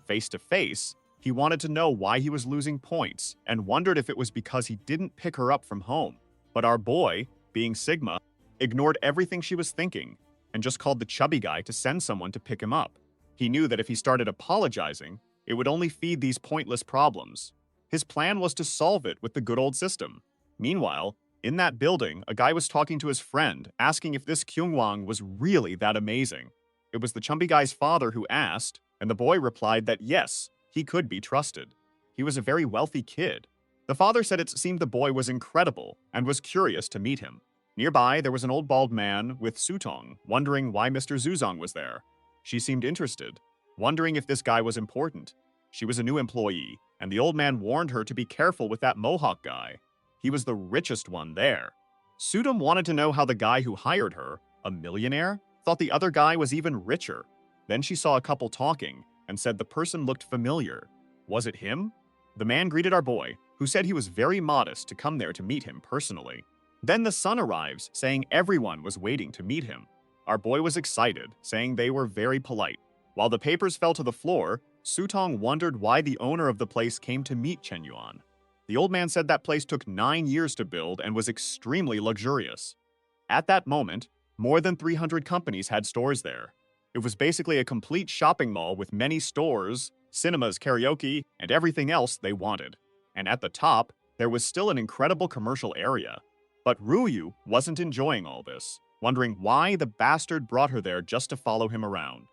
Face to face, he wanted to know why he was losing points and wondered if it was because he didn't pick her up from home. But our boy, being Sigma, ignored everything she was thinking and just called the chubby guy to send someone to pick him up. He knew that if he started apologizing, it would only feed these pointless problems. His plan was to solve it with the good old system. Meanwhile, in that building, a guy was talking to his friend, asking if this Kyungwang was really that amazing. It was the chubby guy's father who asked, and the boy replied that yes, he could be trusted. He was a very wealthy kid. The father said it seemed the boy was incredible and was curious to meet him. Nearby, there was an old bald man with Sutong, wondering why Mr. Zuzong was there. She seemed interested, wondering if this guy was important. She was a new employee, and the old man warned her to be careful with that Mohawk guy. He was the richest one there. Sudom wanted to know how the guy who hired her, a millionaire, thought the other guy was even richer. Then she saw a couple talking and said the person looked familiar. Was it him? The man greeted our boy, who said he was very modest to come there to meet him personally. Then the son arrives, saying everyone was waiting to meet him. Our boy was excited, saying they were very polite. While the papers fell to the floor, Sutong wondered why the owner of the place came to meet Chen Yuan. The old man said that place took 9 years to build and was extremely luxurious. At that moment, more than 300 companies had stores there. It was basically a complete shopping mall with many stores, cinemas, karaoke, and everything else they wanted. And at the top, there was still an incredible commercial area. But Ruyu wasn't enjoying all this, wondering why the bastard brought her there just to follow him around.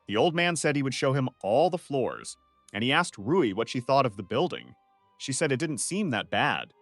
The old man said he would show him all the floors, and he asked Rui what she thought of the building. She said it didn't seem that bad.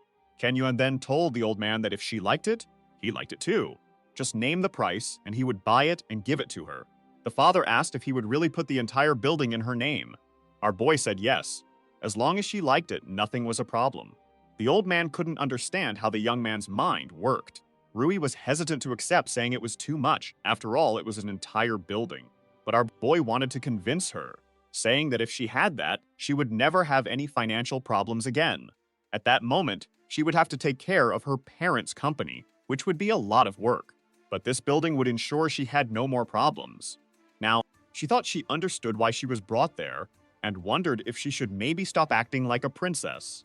Ken Yuan then told the old man that if she liked it, he liked it too. Just name the price, and he would buy it and give it to her. The father asked if he would really put the entire building in her name. Our boy said yes. As long as she liked it, nothing was a problem. The old man couldn't understand how the young man's mind worked. Rui was hesitant to accept, saying it was too much. After all, it was an entire building. But our boy wanted to convince her, saying that if she had that, she would never have any financial problems again. At that moment, she would have to take care of her parents' company, which would be a lot of work. But this building would ensure she had no more problems. Now, she thought she understood why she was brought there, and wondered if she should maybe stop acting like a princess.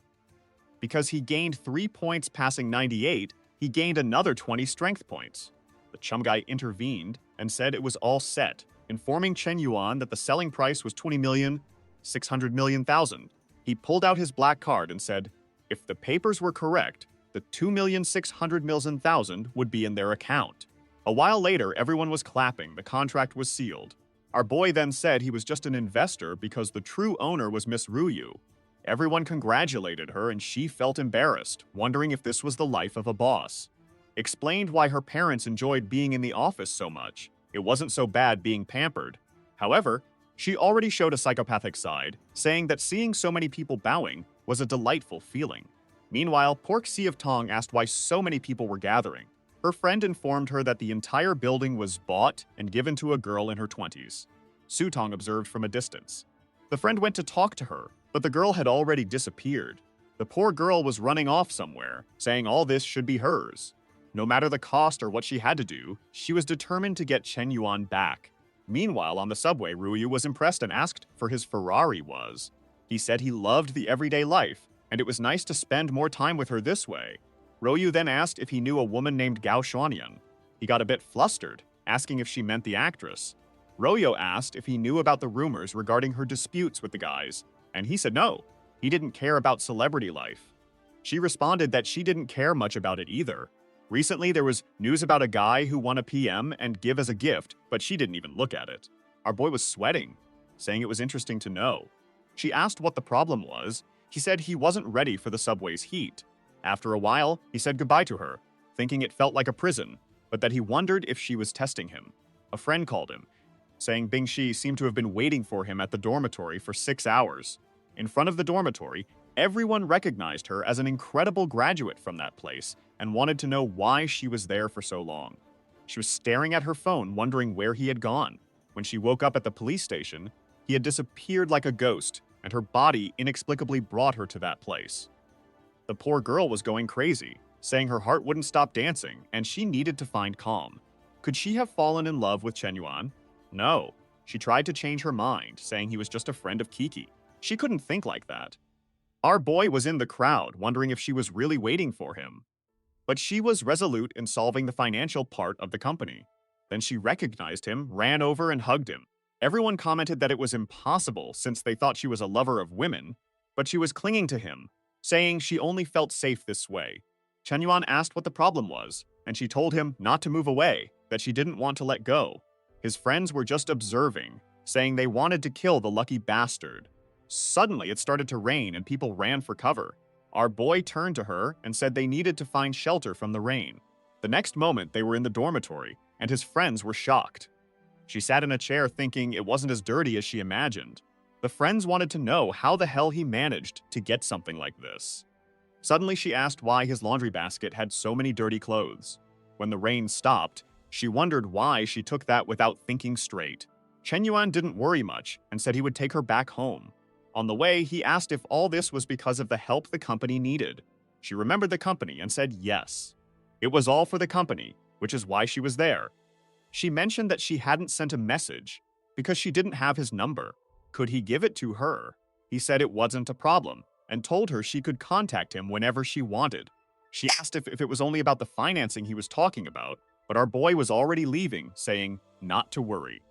Because he gained 3 points passing 98, he gained another 20 strength points. The chum guy intervened and said it was all set, informing Chen Yuan that the selling price was 20,600,000,000. He pulled out his black card and said, if the papers were correct, the 2,600,000 would be in their account. A while later, everyone was clapping. The contract was sealed. Our boy then said he was just an investor because the true owner was Miss Ruyu. Everyone congratulated her and she felt embarrassed, wondering if this was the life of a boss. explained why her parents enjoyed being in the office so much. It wasn't so bad being pampered. However, she already showed a psychopathic side, saying that seeing so many people bowing was a delightful feeling. Meanwhile, Pork Sea of Tong asked why so many people were gathering. Her friend informed her that the entire building was bought and given to a girl in her 20s. Sutong observed from a distance. The friend went to talk to her, but the girl had already disappeared. The poor girl was running off somewhere, saying all this should be hers. No matter the cost or what she had to do, she was determined to get Chen Yuan back. Meanwhile, on the subway, Ruyu was impressed and asked for his Ferrari was. He said he loved the everyday life, and it was nice to spend more time with her this way. Ruyu then asked if he knew a woman named Gao Xuanyan. He got a bit flustered, asking if she meant the actress. Royo asked if he knew about the rumors regarding her disputes with the guys, and he said no, he didn't care about celebrity life. She responded that she didn't care much about it either. Recently, there was news about a guy who won a PM and give as a gift, but she didn't even look at it. Our boy was sweating, saying it was interesting to know. She asked what the problem was. He said he wasn't ready for the subway's heat. After a while, he said goodbye to her, thinking it felt like a prison, but that he wondered if she was testing him. A friend called him, saying Bingshi seemed to have been waiting for him at the dormitory for 6 hours. In front of the dormitory, everyone recognized her as an incredible graduate from that place and wanted to know why she was there for so long. She was staring at her phone, wondering where he had gone. When she woke up at the police station, he had disappeared like a ghost, and her body inexplicably brought her to that place. The poor girl was going crazy, saying her heart wouldn't stop dancing, and she needed to find calm. Could she have fallen in love with Chen Yuan? No. She tried to change her mind, saying he was just a friend of Kiki. She couldn't think like that. Our boy was in the crowd, wondering if she was really waiting for him. But she was resolute in solving the financial part of the company. Then she recognized him, ran over and hugged him. Everyone commented that it was impossible since they thought she was a lover of women, but she was clinging to him, saying she only felt safe this way. Chen Yuan asked what the problem was, and she told him not to move away, that she didn't want to let go. His friends were just observing, saying they wanted to kill the lucky bastard. Suddenly, it started to rain and people ran for cover. Our boy turned to her and said they needed to find shelter from the rain. The next moment, they were in the dormitory, and his friends were shocked. She sat in a chair thinking it wasn't as dirty as she imagined. The friends wanted to know how the hell he managed to get something like this. Suddenly, she asked why his laundry basket had so many dirty clothes. When the rain stopped, she wondered why she took that without thinking straight. Chen Yuan didn't worry much and said he would take her back home. On the way, he asked if all this was because of the help the company needed. She remembered the company and said yes. It was all for the company, which is why she was there. She mentioned that she hadn't sent a message because she didn't have his number. Could he give it to her? He said it wasn't a problem and told her she could contact him whenever she wanted. She asked if it was only about the financing he was talking about, but our boy was already leaving, saying not to worry.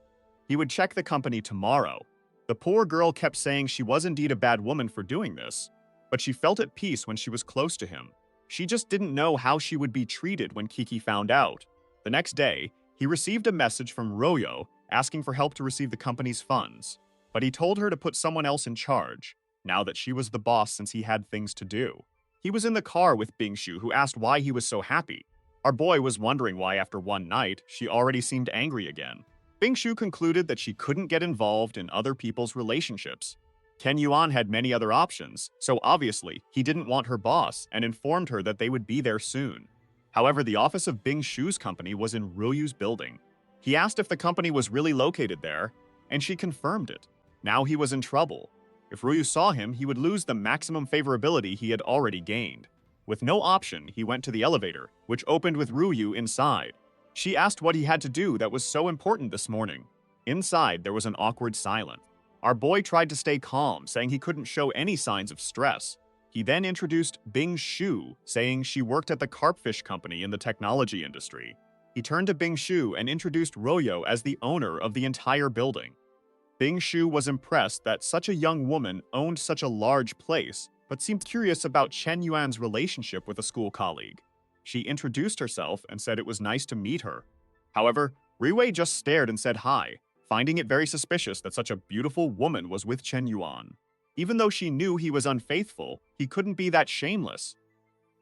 He would check the company tomorrow. The poor girl kept saying she was indeed a bad woman for doing this, but she felt at peace when she was close to him. She just didn't know how she would be treated when Kiki found out. The next day, he received a message from Royo asking for help to receive the company's funds, but he told her to put someone else in charge, now that she was the boss since he had things to do. He was in the car with Bingshu, who asked why he was so happy. Our boy was wondering why after one night, she already seemed angry again. Bingshu concluded that she couldn't get involved in other people's relationships. Ken Yuan had many other options, so obviously he didn't want her boss and informed her that they would be there soon. However, the office of Bingshu's company was in Ruyu's building. He asked if the company was really located there, and she confirmed it. Now he was in trouble. If Ruyu saw him, he would lose the maximum favorability he had already gained. With no option, he went to the elevator, which opened with Ruyu inside. She asked what he had to do that was so important this morning. Inside, there was an awkward silence. Our boy tried to stay calm, saying he couldn't show any signs of stress. He then introduced Bing Shu, saying she worked at the carpfish company in the technology industry. He turned to Bing Shu and introduced Royo as the owner of the entire building. Bing Shu was impressed that such a young woman owned such a large place, but seemed curious about Chen Yuan's relationship with a school colleague. She introduced herself and said it was nice to meet her. However, Riwei just stared and said hi, finding it very suspicious that such a beautiful woman was with Chen Yuan. Even though she knew he was unfaithful, he couldn't be that shameless.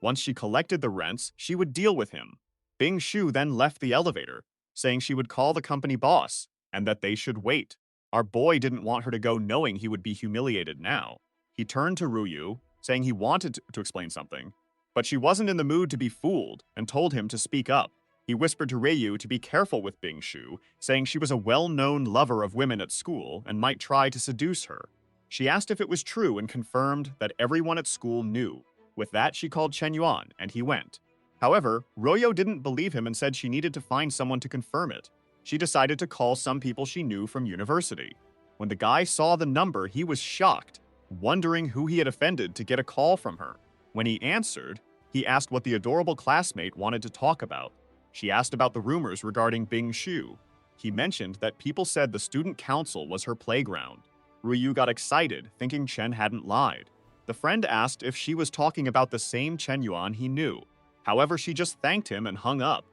Once she collected the rents, she would deal with him. Bing Shu then left the elevator, saying she would call the company boss and that they should wait. Our boy didn't want her to go knowing he would be humiliated now. He turned to Ruyu, saying he wanted to explain something, but she wasn't in the mood to be fooled and told him to speak up. He whispered to Ryu to be careful with Bing Shu, saying she was a well-known lover of women at school and might try to seduce her. She asked if it was true and confirmed that everyone at school knew. With that, she called Chen Yuan, and he went. However, Royo didn't believe him and said she needed to find someone to confirm it. She decided to call some people she knew from university. When the guy saw the number, he was shocked, wondering who he had offended to get a call from her. When he answered, he asked what the adorable classmate wanted to talk about. She asked about the rumors regarding Bing Shu. He mentioned that people said the student council was her playground. Ryu got excited, thinking Chen hadn't lied. The friend asked if she was talking about the same Chen Yuan he knew. However, she just thanked him and hung up.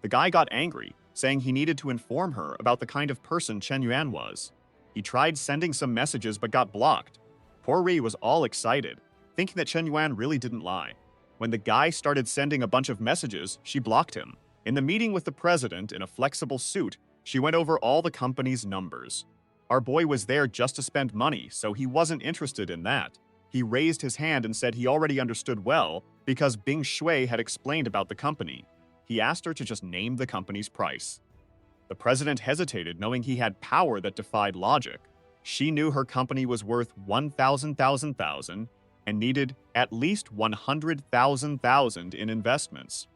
The guy got angry, saying he needed to inform her about the kind of person Chen Yuan was. He tried sending some messages but got blocked. Poor Ri was all excited, thinking that Chen Yuan really didn't lie. When the guy started sending a bunch of messages, she blocked him. In the meeting with the president in a flexible suit, she went over all the company's numbers. Our boy was there just to spend money, so he wasn't interested in that. He raised his hand and said he already understood well because Bing Shui had explained about the company. He asked her to just name the company's price. The president hesitated, knowing he had power that defied logic. She knew her company was worth 1,000,000 and needed at least 100,000 in investments.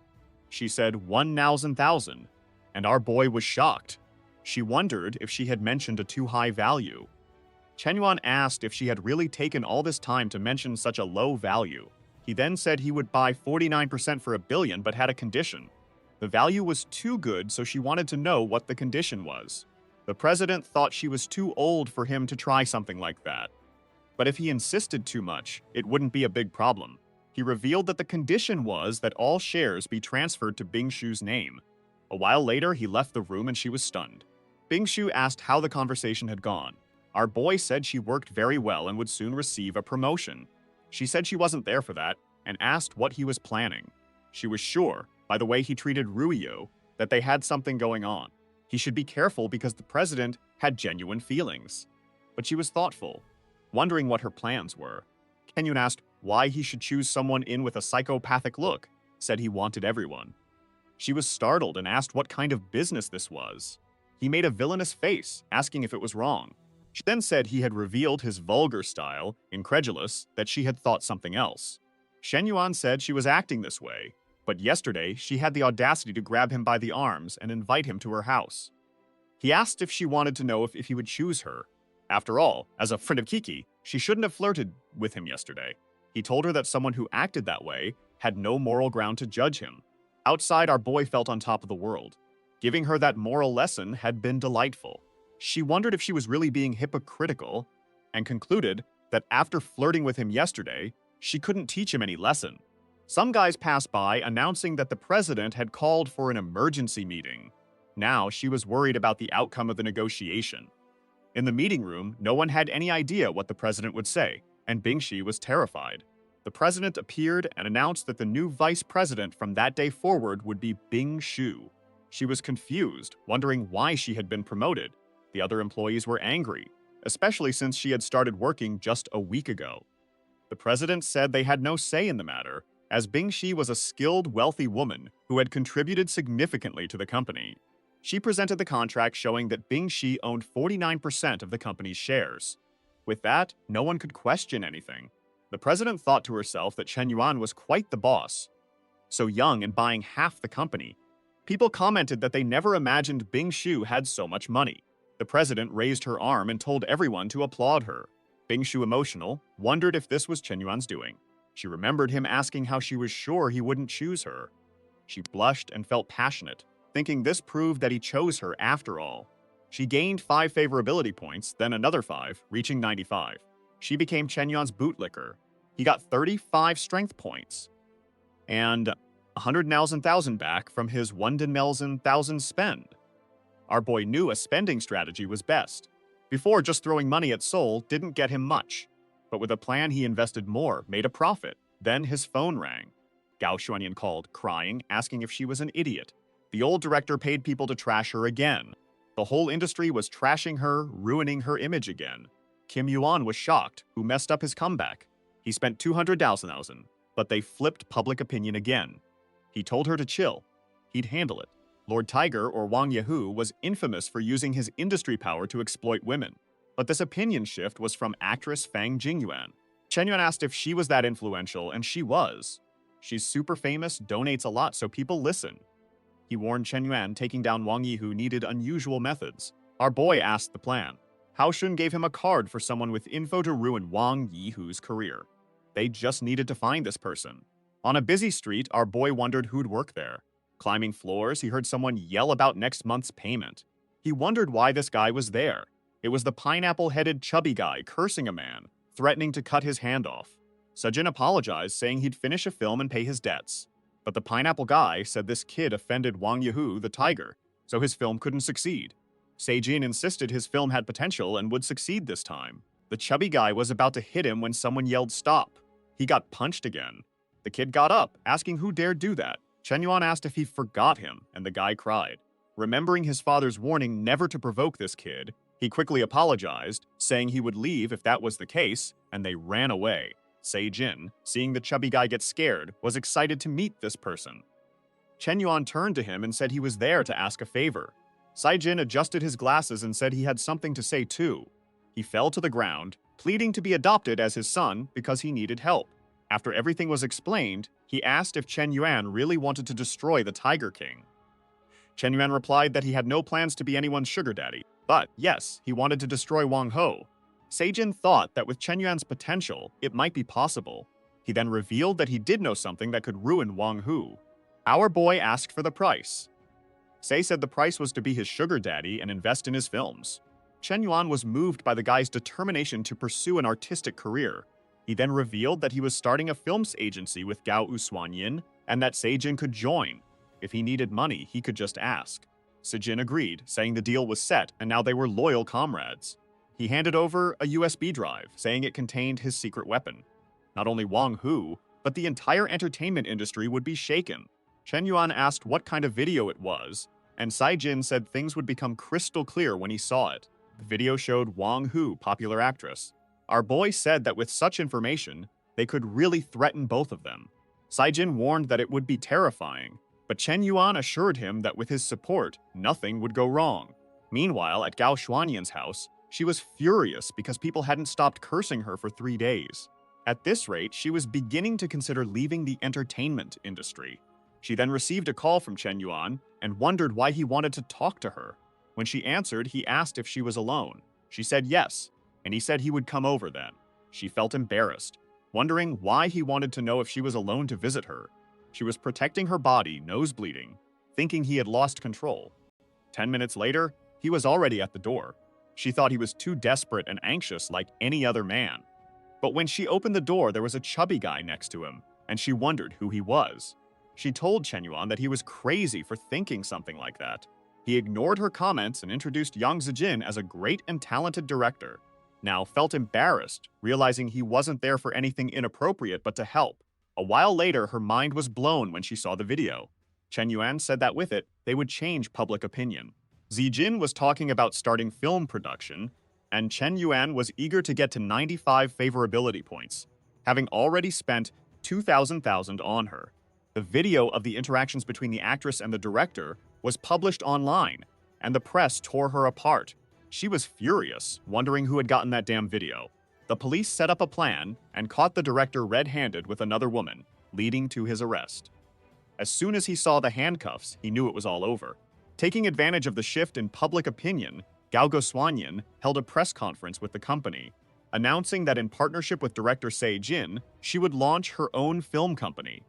She said 1,000,000, and our boy was shocked. She wondered if she had mentioned a too high value. Chen Yuan asked if she had really taken all this time to mention such a low value. He then said he would buy 49% for $1 billion, but had a condition. The value was too good, so she wanted to know what the condition was. The president thought she was too old for him to try something like that. But if he insisted too much, it wouldn't be a big problem. He revealed that the condition was that all shares be transferred to Bing Shu's name. A while later, he left the room and she was stunned. Bing Shu asked how the conversation had gone. Our boy said she worked very well and would soon receive a promotion. She said she wasn't there for that and asked what he was planning. She was sure, by the way he treated Ruyo, that they had something going on. He should be careful because the president had genuine feelings. But she was thoughtful, wondering what her plans were. Kenyun asked why he should choose someone in with a psychopathic look, said he wanted everyone. She was startled and asked what kind of business this was. He made a villainous face, asking if it was wrong. She then said he had revealed his vulgar style, incredulous that she had thought something else. Shen Yuan said she was acting this way, but yesterday she had the audacity to grab him by the arms and invite him to her house. He asked if she wanted to know if he would choose her. After all, as a friend of Kiki, she shouldn't have flirted with him yesterday. He told her that someone who acted that way had no moral ground to judge him. Outside, our boy felt on top of the world. Giving her that moral lesson had been delightful. She wondered if she was really being hypocritical and concluded that after flirting with him yesterday, she couldn't teach him any lesson. Some guys passed by announcing that the president had called for an emergency meeting. Now she was worried about the outcome of the negotiation. In the meeting room, no one had any idea what the president would say, and Bingshi was terrified. The president appeared and announced that the new vice president from that day forward would be Bing Shu. She was confused, wondering why she had been promoted. The other employees were angry, especially since she had started working just a week ago. The president said they had no say in the matter, as Bing Shi was a skilled, wealthy woman who had contributed significantly to the company. She presented the contract showing that Bing Shi owned 49% of the company's shares. With that, no one could question anything. The president thought to herself that Chen Yuan was quite the boss. So young and buying half the company. People commented that they never imagined Bing Shu had so much money. The president raised her arm and told everyone to applaud her. Bing Shu, emotional, wondered if this was Chen Yuan's doing. She remembered him asking how she was sure he wouldn't choose her. She blushed and felt passionate, thinking this proved that he chose her after all. She gained 5 favorability points, then another 5, reaching 95. She became Chen Yuan's bootlicker. He got 35 strength points and 100,000 back from his 1,000,000 spend. Our boy knew a spending strategy was best. Before, just throwing money at Seoul didn't get him much. But with a plan, he invested more, made a profit. Then his phone rang. Gao Xuanyan called, crying, asking if she was an idiot. The old director paid people to trash her again. The whole industry was trashing her, ruining her image again. Kim Yuan was shocked, who messed up his comeback. He spent 200,000, but they flipped public opinion again. He told her to chill. He'd handle it. Lord Tiger, or Wang Yehu, was infamous for using his industry power to exploit women. But this opinion shift was from actress Fang Jingyuan. Chen Yuan asked if she was that influential, and she was. She's super famous, donates a lot, so people listen. He warned Chen Yuan taking down Wang Yihu needed unusual methods. Our boy asked the plan. Hao Shun gave him a card for someone with info to ruin Wang Yihu's career. They just needed to find this person. On a busy street, our boy wondered who'd work there. Climbing floors, he heard someone yell about next month's payment. He wondered why this guy was there. It was the pineapple-headed chubby guy cursing a man, threatening to cut his hand off. Sejin apologized, saying he'd finish a film and pay his debts. But the pineapple guy said this kid offended Wang Yehu, the tiger, so his film couldn't succeed. Sejin insisted his film had potential and would succeed this time. The chubby guy was about to hit him when someone yelled stop. He got punched again. The kid got up, asking who dared do that. Chen Yuan asked if he forgot him, and the guy cried. Remembering his father's warning never to provoke this kid, he quickly apologized, saying he would leave if that was the case, and they ran away. Sejin, seeing the chubby guy get scared, was excited to meet this person. Chen Yuan turned to him and said he was there to ask a favor. Sejin adjusted his glasses and said he had something to say too. He fell to the ground, pleading to be adopted as his son because he needed help. After everything was explained, he asked if Chen Yuan really wanted to destroy the Tiger King. Chen Yuan replied that he had no plans to be anyone's sugar daddy, but yes, he wanted to destroy Wang Ho. Sejin thought that with Chen Yuan's potential, it might be possible. He then revealed that he did know something that could ruin Wang Hu. Our boy asked for the price. Sei said the price was to be his sugar daddy and invest in his films. Chen Yuan was moved by the guy's determination to pursue an artistic career. He then revealed that he was starting a films agency with Gao Uswanyin and that Sejin could join. If he needed money, he could just ask. Sejin agreed, saying the deal was set and now they were loyal comrades. He handed over a USB drive, saying it contained his secret weapon. Not only Wang Hu, but the entire entertainment industry would be shaken. Chen Yuan asked what kind of video it was, and Sejin said things would become crystal clear when he saw it. The video showed Wang Hu, popular actress. Our boy said that with such information, they could really threaten both of them. Sejin warned that it would be terrifying, but Chen Yuan assured him that with his support, nothing would go wrong. Meanwhile, at Gao Xuanyan's house, she was furious because people hadn't stopped cursing her for 3 days. At this rate, she was beginning to consider leaving the entertainment industry. She then received a call from Chen Yuan and wondered why he wanted to talk to her. When she answered, he asked if she was alone. She said yes, and he said he would come over then. She felt embarrassed, wondering why he wanted to know if she was alone to visit her. She was protecting her body, nose bleeding, thinking he had lost control. 10 minutes later, he was already at the door. She thought he was too desperate and anxious like any other man. But when she opened the door, there was a chubby guy next to him, and she wondered who he was. She told Chen Yuan that he was crazy for thinking something like that. He ignored her comments and introduced Yang Zijin as a great and talented director. Now felt embarrassed, realizing he wasn't there for anything inappropriate but to help. A while later, her mind was blown when she saw the video. Chen Yuan said that with it, they would change public opinion. Zijin was talking about starting film production, and Chen Yuan was eager to get to 95 favorability points, having already spent 2,000 on her. The video of the interactions between the actress and the director was published online, and the press tore her apart. She was furious, wondering who had gotten that damn video. The police set up a plan and caught the director red-handed with another woman, leading to his arrest. As soon as he saw the handcuffs, he knew it was all over. Taking advantage of the shift in public opinion, Gao Goswanyan held a press conference with the company, announcing that in partnership with director Sei Jin, she would launch her own film company.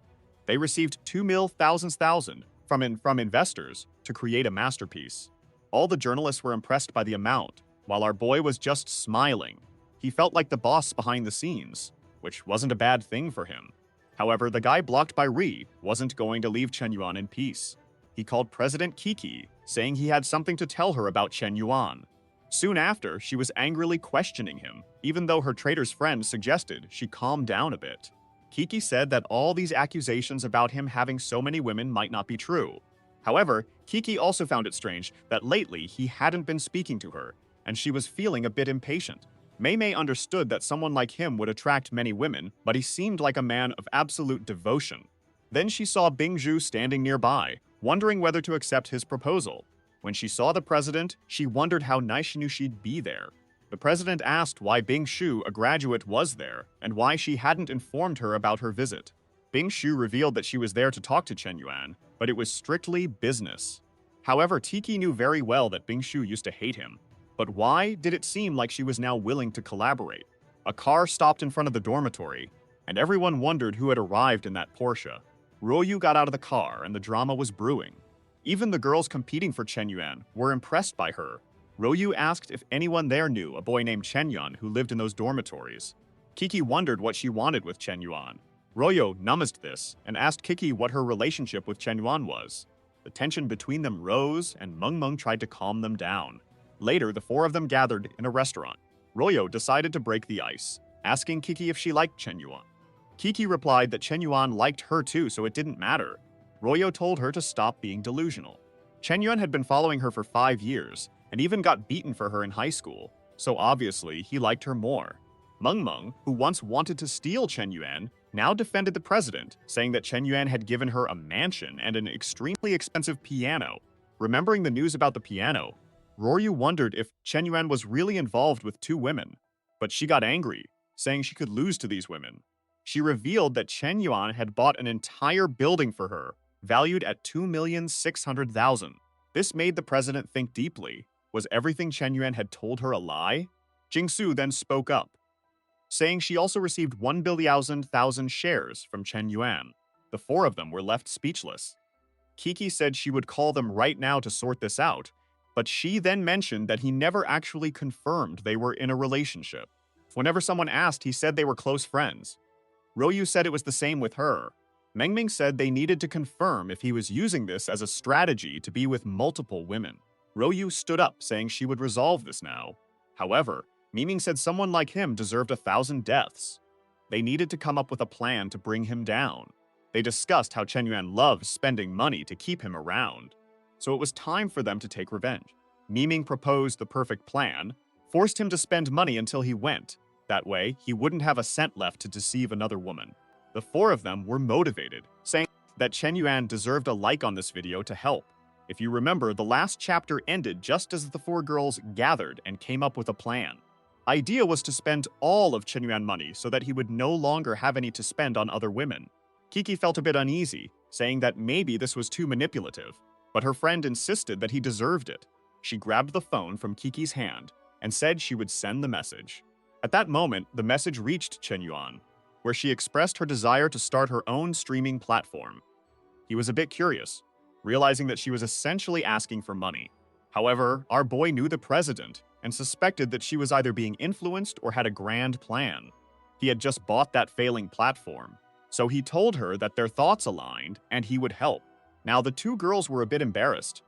They received 2 mil thousand from investors to create a masterpiece. All the journalists were impressed by the amount, while our boy was just smiling. He felt like the boss behind the scenes, which wasn't a bad thing for him. However, the guy blocked by Ri wasn't going to leave Chen Yuan in peace. He called President Kiki, saying he had something to tell her about Chen Yuan. Soon after, she was angrily questioning him, even though her trader's friend suggested she calm down a bit. Kiki said that all these accusations about him having so many women might not be true. However, Kiki also found it strange that lately he hadn't been speaking to her, and she was feeling a bit impatient. Mei understood that someone like him would attract many women, but he seemed like a man of absolute devotion. Then she saw Bingju standing nearby, wondering whether to accept his proposal. When she saw the president, she wondered how nice she knew she'd be there. The president asked why Bing Shu, a graduate, was there, and why she hadn't informed her about her visit. Bing Shu revealed that she was there to talk to Chen Yuan, but it was strictly business. However, Tiki knew very well that Bing Shu used to hate him. But why did it seem like she was now willing to collaborate? A car stopped in front of the dormitory, and everyone wondered who had arrived in that Porsche. Ruoyu got out of the car, and the drama was brewing. Even the girls competing for Chen Yuan were impressed by her. Ruoyu asked if anyone there knew a boy named Chen Yuan who lived in those dormitories. Kiki wondered what she wanted with Chen Yuan. Ruoyu nummized this and asked Kiki what her relationship with Chen Yuan was. The tension between them rose, and Meng tried to calm them down. Later, the four of them gathered in a restaurant. Ruoyu decided to break the ice, asking Kiki if she liked Chen Yuan. Kiki replied that Chen Yuan liked her too, so it didn't matter. Ruoyu told her to stop being delusional. Chen Yuan had been following her for 5 years, and even got beaten for her in high school, so obviously he liked her more. Meng, who once wanted to steal Chen Yuan, now defended the president, saying that Chen Yuan had given her a mansion and an extremely expensive piano. Remembering the news about the piano, Ruoyu wondered if Chen Yuan was really involved with 2 women, but she got angry, saying she could lose to these women. She revealed that Chen Yuan had bought an entire building for her, valued at 2,600,000. This made the president think deeply. Was everything Chen Yuan had told her a lie? Jingsu then spoke up, saying she also received 1,000,000 shares from Chen Yuan. The 4 of them were left speechless. Kiki said she would call them right now to sort this out, but she then mentioned that he never actually confirmed they were in a relationship. Whenever someone asked, he said they were close friends. Ruoyu said it was the same with her. Mengming said they needed to confirm if he was using this as a strategy to be with multiple women. Ruoyu stood up, saying she would resolve this now. However, Miming said someone like him deserved 1,000 deaths. They needed to come up with a plan to bring him down. They discussed how Chen Yuan loves spending money to keep him around. So it was time for them to take revenge. Miming proposed the perfect plan, forced him to spend money until he went. That way, he wouldn't have a cent left to deceive another woman. The 4 of them were motivated, saying that Chen Yuan deserved a like on this video to help. If you remember, the last chapter ended just as the 4 girls gathered and came up with a plan. Idea was to spend all of Chen Yuan money so that he would no longer have any to spend on other women. Kiki felt a bit uneasy, saying that maybe this was too manipulative, but her friend insisted that he deserved it. She grabbed the phone from Kiki's hand and said she would send the message. At that moment, the message reached Chen Yuan, where she expressed her desire to start her own streaming platform. He was a bit curious, realizing that she was essentially asking for money. However, our boy knew the president and suspected that she was either being influenced or had a grand plan. He had just bought that failing platform, so he told her that their thoughts aligned and he would help. Now, the 2 girls were a bit embarrassed.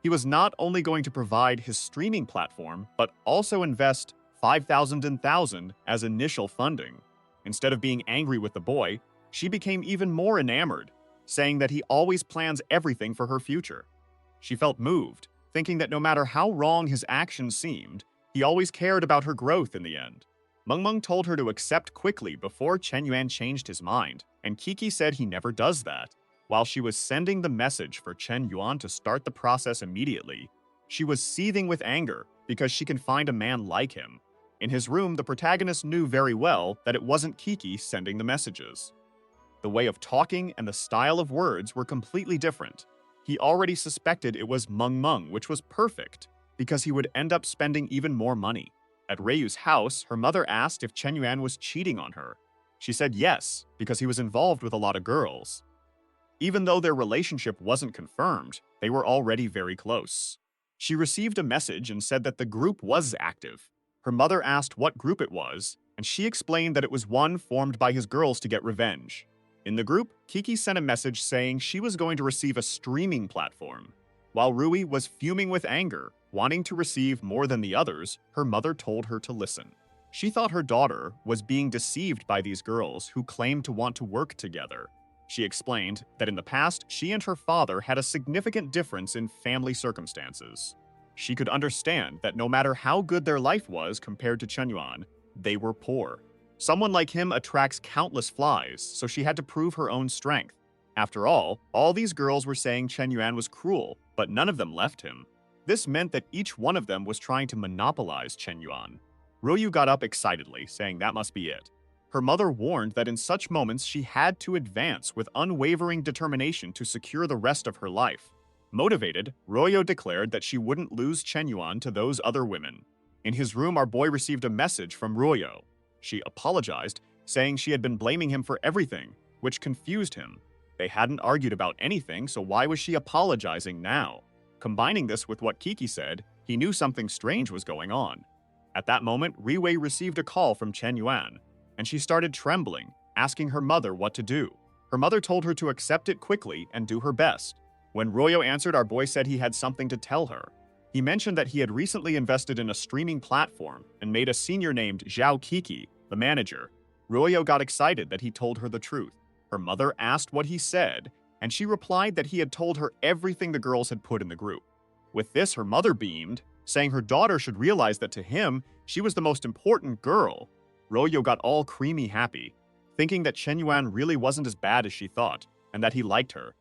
He was not only going to provide his streaming platform, but also invest 5,000 and 1,000 as initial funding. Instead of being angry with the boy, she became even more enamored, saying that he always plans everything for her future. She felt moved, thinking that no matter how wrong his actions seemed, he always cared about her growth in the end. Meng told her to accept quickly before Chen Yuan changed his mind, and Kiki said he never does that. While she was sending the message for Chen Yuan to start the process immediately, she was seething with anger because she can find a man like him. In his room, the protagonist knew very well that it wasn't Kiki sending the messages. The way of talking and the style of words were completely different. He already suspected it was Meng, which was perfect, because he would end up spending even more money. At Reiyu's house, her mother asked if Chen Yuan was cheating on her. She said yes, because he was involved with a lot of girls. Even though their relationship wasn't confirmed, they were already very close. She received a message and said that the group was active. Her mother asked what group it was, and she explained that it was one formed by his girls to get revenge. In the group, Kiki sent a message saying she was going to receive a streaming platform. While Rui was fuming with anger, wanting to receive more than the others, her mother told her to listen. She thought her daughter was being deceived by these girls who claimed to want to work together. She explained that in the past, she and her father had a significant difference in family circumstances. She could understand that no matter how good their life was compared to Chen Yuan, they were poor. Someone like him attracts countless flies, so she had to prove her own strength. After all these girls were saying Chen Yuan was cruel, but none of them left him. This meant that each one of them was trying to monopolize Chen Yuan. Ryu got up excitedly, saying that must be it. Her mother warned that in such moments she had to advance with unwavering determination to secure the rest of her life. Motivated, Royo declared that she wouldn't lose Chen Yuan to those other women. In his room, our boy received a message from Royo. She apologized, saying she had been blaming him for everything, which confused him. They hadn't argued about anything, so why was she apologizing now? Combining this with what Kiki said, he knew something strange was going on. At that moment, Riwei received a call from Chen Yuan, and she started trembling, asking her mother what to do. Her mother told her to accept it quickly and do her best. When Royo answered, our boy said he had something to tell her. He mentioned that he had recently invested in a streaming platform and made a senior named Zhao Kiki, the manager. Royo got excited that he told her the truth. Her mother asked what he said, and she replied that he had told her everything the girls had put in the group. With this, her mother beamed, saying her daughter should realize that to him, she was the most important girl. Royo got all creamy happy, thinking that Chen Yuan really wasn't as bad as she thought, and that he liked her.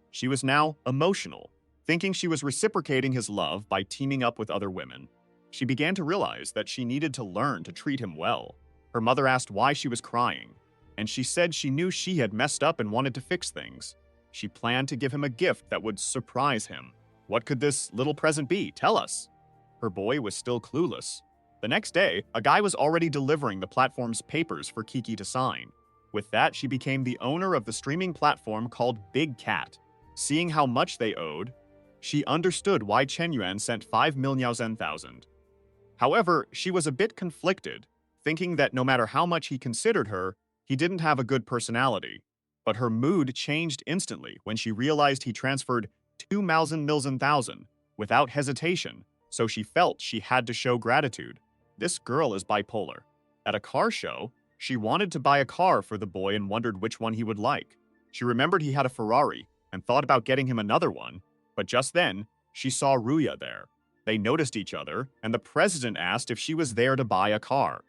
She was now emotional, thinking she was reciprocating his love by teaming up with other women. She began to realize that she needed to learn to treat him well. Her mother asked why she was crying, and she said she knew she had messed up and wanted to fix things. She planned to give him a gift that would surprise him. What could this little present be? Tell us. Her boy was still clueless. The next day, a guy was already delivering the platform's papers for Kiki to sign. With that, she became the owner of the streaming platform called Big Cat. Seeing how much they owed, she understood why Chen Yuan sent 5,000,000. However, she was a bit conflicted, thinking that no matter how much he considered her, he didn't have a good personality. But her mood changed instantly when she realized he transferred 2,000,000 without hesitation, so she felt she had to show gratitude. This girl is bipolar. At a car show, she wanted to buy a car for the boy and wondered which one he would like. She remembered he had a Ferrari and thought about getting him another one, but just then, she saw Ruya there. They noticed each other, and the president asked if she was there to buy a car.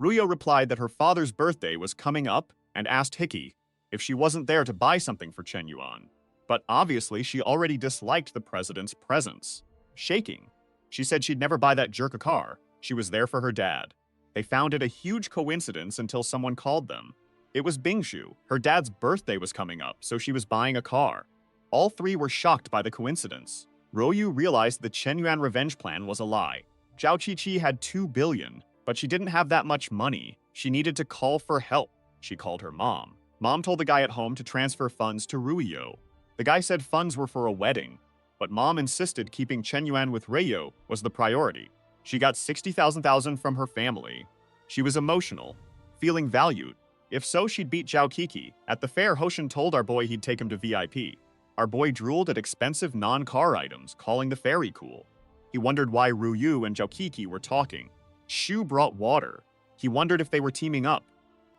Ruya replied that her father's birthday was coming up and asked Hickey if she wasn't there to buy something for Chen Yuan. But obviously, she already disliked the president's presence. Shaking, she said she'd never buy that jerk a car. She was there for her dad. They found it a huge coincidence until someone called them. It was Bingshu. Her dad's birthday was coming up, so she was buying a car. All three were shocked by the coincidence. Royu realized the Chen Yuan revenge plan was a lie. Zhao Qiqi had 2 billion, but she didn't have that much money. She needed to call for help. She called her mom. Mom told the guy at home to transfer funds to Ruyo. The guy said funds were for a wedding, but Mom insisted keeping Chen Yuan with Ruyo was the priority. She got 60,000 from her family. She was emotional, feeling valued. If so, she'd beat Zhao Kiki. At the fair, Hoshin told our boy he'd take him to VIP. Our boy drooled at expensive non-car items, calling the fairy cool. He wondered why Ruyu and Zhao Kiki were talking. Shu brought water. He wondered if they were teaming up.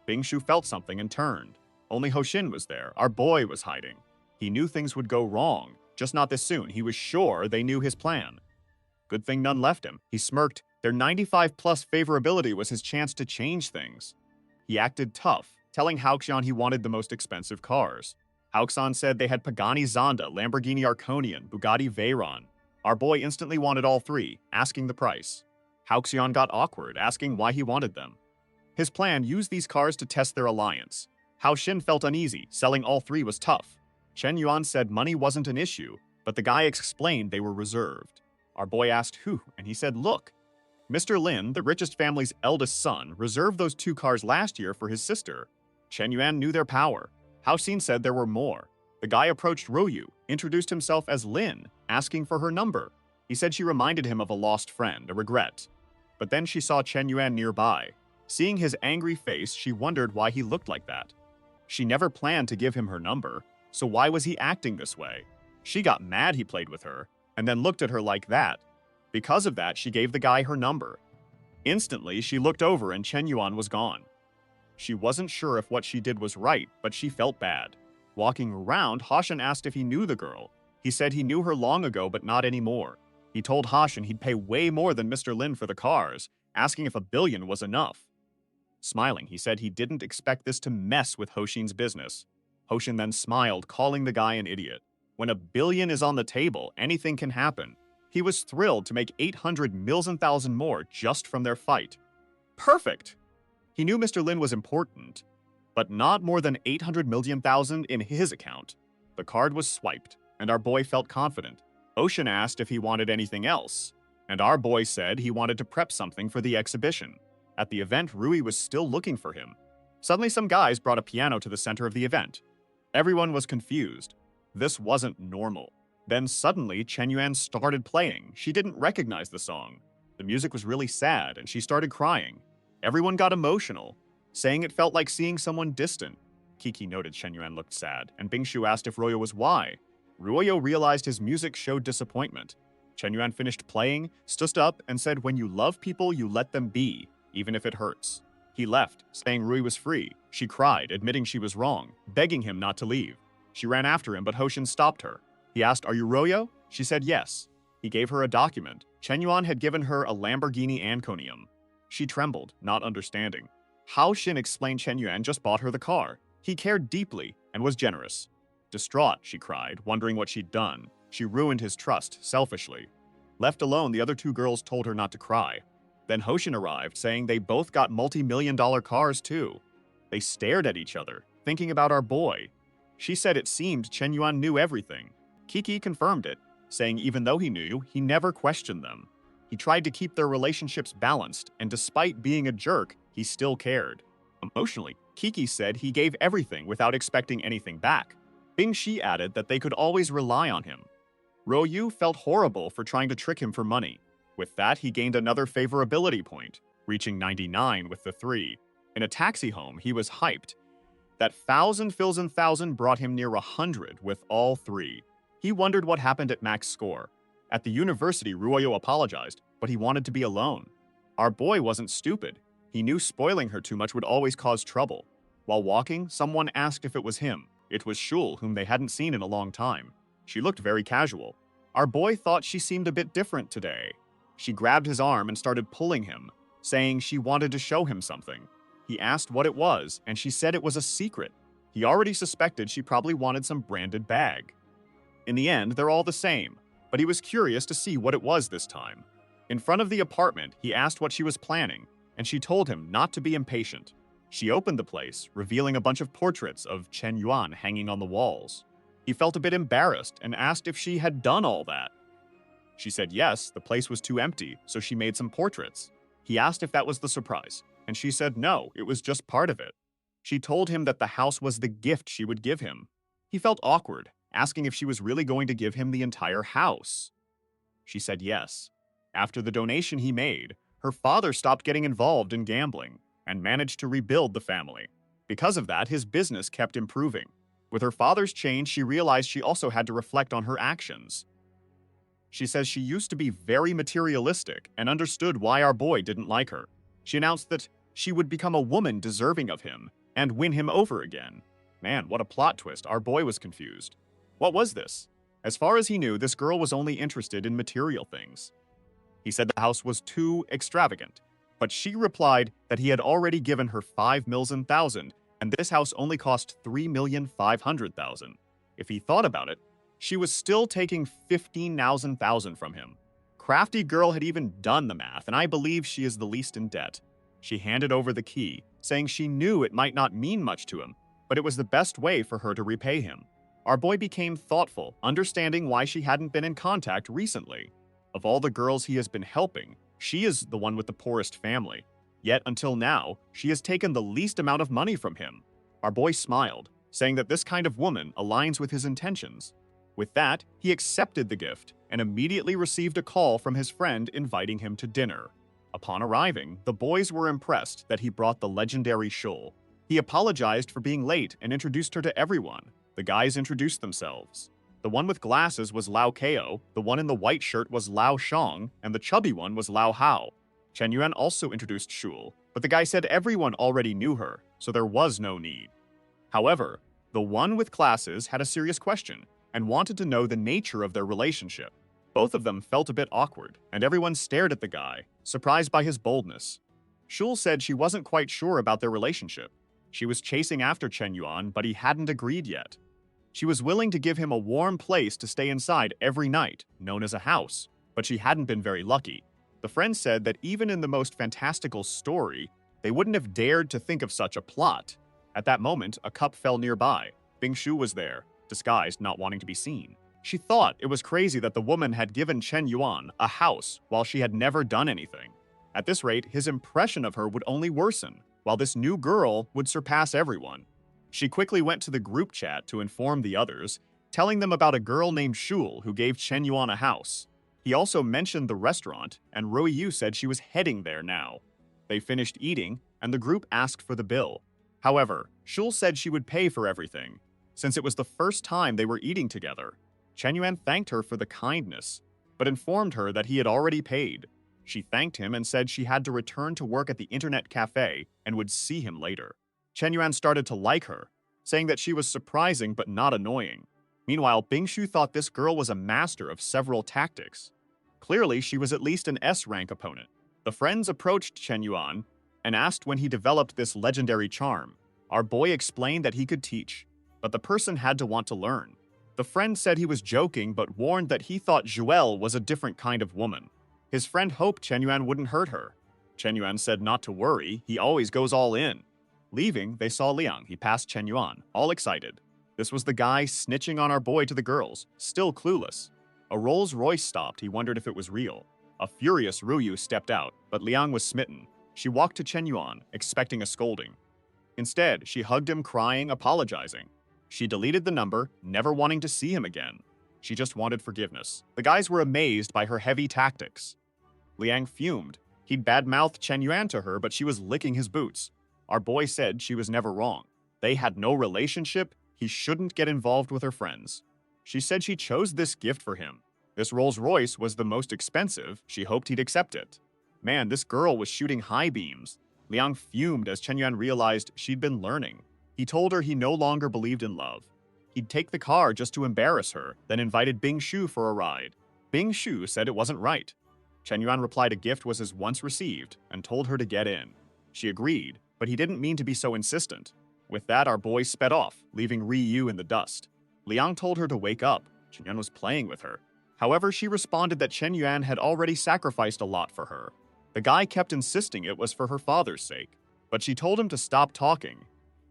Bingshu felt something and turned. Only Hoshin was there. Our boy was hiding. He knew things would go wrong, just not this soon. He was sure they knew his plan. Good thing none left him. He smirked. Their 95+ favorability was his chance to change things. He acted tough, telling Haoxian he wanted the most expensive cars. Haoxian said they had Pagani Zonda, Lamborghini Arconian, Bugatti Veyron. Our boy instantly wanted all three, asking the price. Haoxian got awkward, asking why he wanted them. His plan used these cars to test their alliance. Hao Xin felt uneasy, selling all three was tough. Chen Yuan said money wasn't an issue, but the guy explained they were reserved. Our boy asked who, and he said, look. Mr. Lin, the richest family's eldest son, reserved those 2 cars last year for his sister. Chen Yuan knew their power. Hao Xin said there were more. The guy approached Royu, introduced himself as Lin, asking for her number. He said she reminded him of a lost friend, a regret. But then she saw Chen Yuan nearby. Seeing his angry face, she wondered why he looked like that. She never planned to give him her number, so why was he acting this way? She got mad he played with her, and then looked at her like that. Because of that, she gave the guy her number. Instantly, she looked over and Chen Yuan was gone. She wasn't sure if what she did was right, but she felt bad. Walking around, Hashin asked if he knew the girl. He said he knew her long ago, but not anymore. He told Hashin he'd pay way more than Mr. Lin for the cars, asking if $1 billion was enough. Smiling, he said he didn't expect this to mess with Hoshin's business. Hoshin then smiled, calling the guy an idiot. When $1 billion is on the table, anything can happen. He was thrilled to make 800 million thousand more just from their fight. Perfect! He knew Mr. Lin was important, but not more than 800 million thousand in his account. The card was swiped, and our boy felt confident. Ocean asked if he wanted anything else, and our boy said he wanted to prep something for the exhibition. At the event, Rui was still looking for him. Suddenly, some guys brought a piano to the center of the event. Everyone was confused. This wasn't normal. Then suddenly, Chen Yuan started playing. She didn't recognize the song. The music was really sad, and she started crying. Everyone got emotional, saying it felt like seeing someone distant. Kiki noted Chen Yuan looked sad, and Bingshu asked if Ruoyo was why. Ruoyo realized his music showed disappointment. Chen Yuan finished playing, stood up, and said, "When you love people, you let them be, even if it hurts." He left, saying Rui was free. She cried, admitting she was wrong, begging him not to leave. She ran after him, but Hoshin stopped her. He asked, "Are you Ruoyo?" She said yes. He gave her a document. Chen Yuan had given her a Lamborghini Anconium. She trembled, not understanding. Hao Xin explained Chen Yuan just bought her the car. He cared deeply and was generous. Distraught, she cried, wondering what she'd done. She ruined his trust, selfishly. Left alone, the other two girls told her not to cry. Then Hoshin arrived, saying they both got multi-million-dollar cars too. They stared at each other, thinking about our boy. She said it seemed Chen Yuan knew everything. Kiki confirmed it, saying even though he knew, he never questioned them. He tried to keep their relationships balanced, and despite being a jerk, he still cared. Emotionally, Kiki said he gave everything without expecting anything back. Bingshi added that they could always rely on him. Ruoyu felt horrible for trying to trick him for money. With that, he gained another favorability point, reaching 99 with the 3. In a taxi home, he was hyped. That 1,000 brought him near 100 with all 3. He wondered what happened at max score. At the university, Ruoyo apologized, but he wanted to be alone. Our boy wasn't stupid. He knew spoiling her too much would always cause trouble. While walking, someone asked if it was him. It was Shul, whom they hadn't seen in a long time. She looked very casual. Our boy thought she seemed a bit different today. She grabbed his arm and started pulling him, saying she wanted to show him something. He asked what it was, and she said it was a secret. He already suspected she probably wanted some branded bag. In the end, they're all the same, but he was curious to see what it was this time. In front of the apartment, he asked what she was planning, and she told him not to be impatient. She opened the place, revealing a bunch of portraits of Chen Yuan hanging on the walls. He felt a bit embarrassed and asked if she had done all that. She said yes, the place was too empty, so she made some portraits. He asked if that was the surprise, and she said no, it was just part of it. She told him that the house was the gift she would give him. He felt awkward, asking if she was really going to give him the entire house. She said yes. After the donation he made, her father stopped getting involved in gambling and managed to rebuild the family. Because of that, his business kept improving. With her father's change, she realized she also had to reflect on her actions. She says she used to be very materialistic and understood why our boy didn't like her. She announced that she would become a woman deserving of him and win him over again. Man, what a plot twist. Our boy was confused. What was this? As far as he knew, this girl was only interested in material things. He said the house was too extravagant, but she replied that he had already given her 5,000,000, and this house only cost 3,500,000. If he thought about it, she was still taking 15,000 from him. Crafty girl had even done the math, and I believe she is the least in debt. She handed over the key, saying she knew it might not mean much to him, but it was the best way for her to repay him. Our boy became thoughtful, understanding why she hadn't been in contact recently. Of all the girls he has been helping, she is the one with the poorest family. Yet, until now, she has taken the least amount of money from him. Our boy smiled, saying that this kind of woman aligns with his intentions. With that, he accepted the gift and immediately received a call from his friend inviting him to dinner. Upon arriving, the boys were impressed that he brought the legendary Shul. He apologized for being late and introduced her to everyone. The guys introduced themselves. The one with glasses was Lao Kao, the one in the white shirt was Lao Shang, and the chubby one was Lao Hao. Chen Yuan also introduced Shul, but the guy said everyone already knew her, so there was no need. However, the one with classes had a serious question and wanted to know the nature of their relationship. Both of them felt a bit awkward, and everyone stared at the guy, surprised by his boldness. Shul said she wasn't quite sure about their relationship. She was chasing after Chen Yuan, but he hadn't agreed yet. She was willing to give him a warm place to stay inside every night, known as a house, but she hadn't been very lucky. The friend said that even in the most fantastical story, they wouldn't have dared to think of such a plot. At that moment, a cup fell nearby. Bing Shu was there, disguised, not wanting to be seen. She thought it was crazy that the woman had given Chen Yuan a house while she had never done anything. At this rate, his impression of her would only worsen, while this new girl would surpass everyone. She quickly went to the group chat to inform the others, telling them about a girl named Shul who gave Chen Yuan a house. He also mentioned the restaurant, and Ruiyu said she was heading there now. They finished eating, and the group asked for the bill. However, Shul said she would pay for everything, since it was the first time they were eating together. Chen Yuan thanked her for the kindness, but informed her that he had already paid. She thanked him and said she had to return to work at the internet cafe and would see him later. Chen Yuan started to like her, saying that she was surprising but not annoying. Meanwhile, Bing Shu thought this girl was a master of several tactics. Clearly, she was at least an S-rank opponent. The friends approached Chen Yuan and asked when he developed this legendary charm. Our boy explained that he could teach, but the person had to want to learn. The friend said he was joking but warned that he thought Joelle was a different kind of woman. His friend hoped Chen Yuan wouldn't hurt her. Chen Yuan said not to worry, he always goes all in. Leaving, they saw Liang. He passed Chen Yuan, all excited. This was the guy snitching on our boy to the girls, still clueless. A Rolls-Royce stopped. He wondered if it was real. A furious Ruiyu stepped out, but Liang was smitten. She walked to Chen Yuan, expecting a scolding. Instead, she hugged him, crying, apologizing. She deleted the number, never wanting to see him again. She just wanted forgiveness. The guys were amazed by her heavy tactics. Liang fumed. He'd badmouthed Chen Yuan to her, but she was licking his boots. Our boy said she was never wrong. They had no relationship. He shouldn't get involved with her friends. She said she chose this gift for him. This Rolls-Royce was the most expensive. She hoped he'd accept it. Man, this girl was shooting high beams. Liang fumed as Chen Yuan realized she'd been learning. He told her he no longer believed in love. He'd take the car just to embarrass her, then invited Bing Shu for a ride. Bing Shu said it wasn't right. Chen Yuan replied a gift was his once received and told her to get in. She agreed, but he didn't mean to be so insistent. With that, our boy sped off, leaving Ruiyu in the dust. Liang told her to wake up. Chen Yuan was playing with her. However, she responded that Chen Yuan had already sacrificed a lot for her. The guy kept insisting it was for her father's sake, but she told him to stop talking.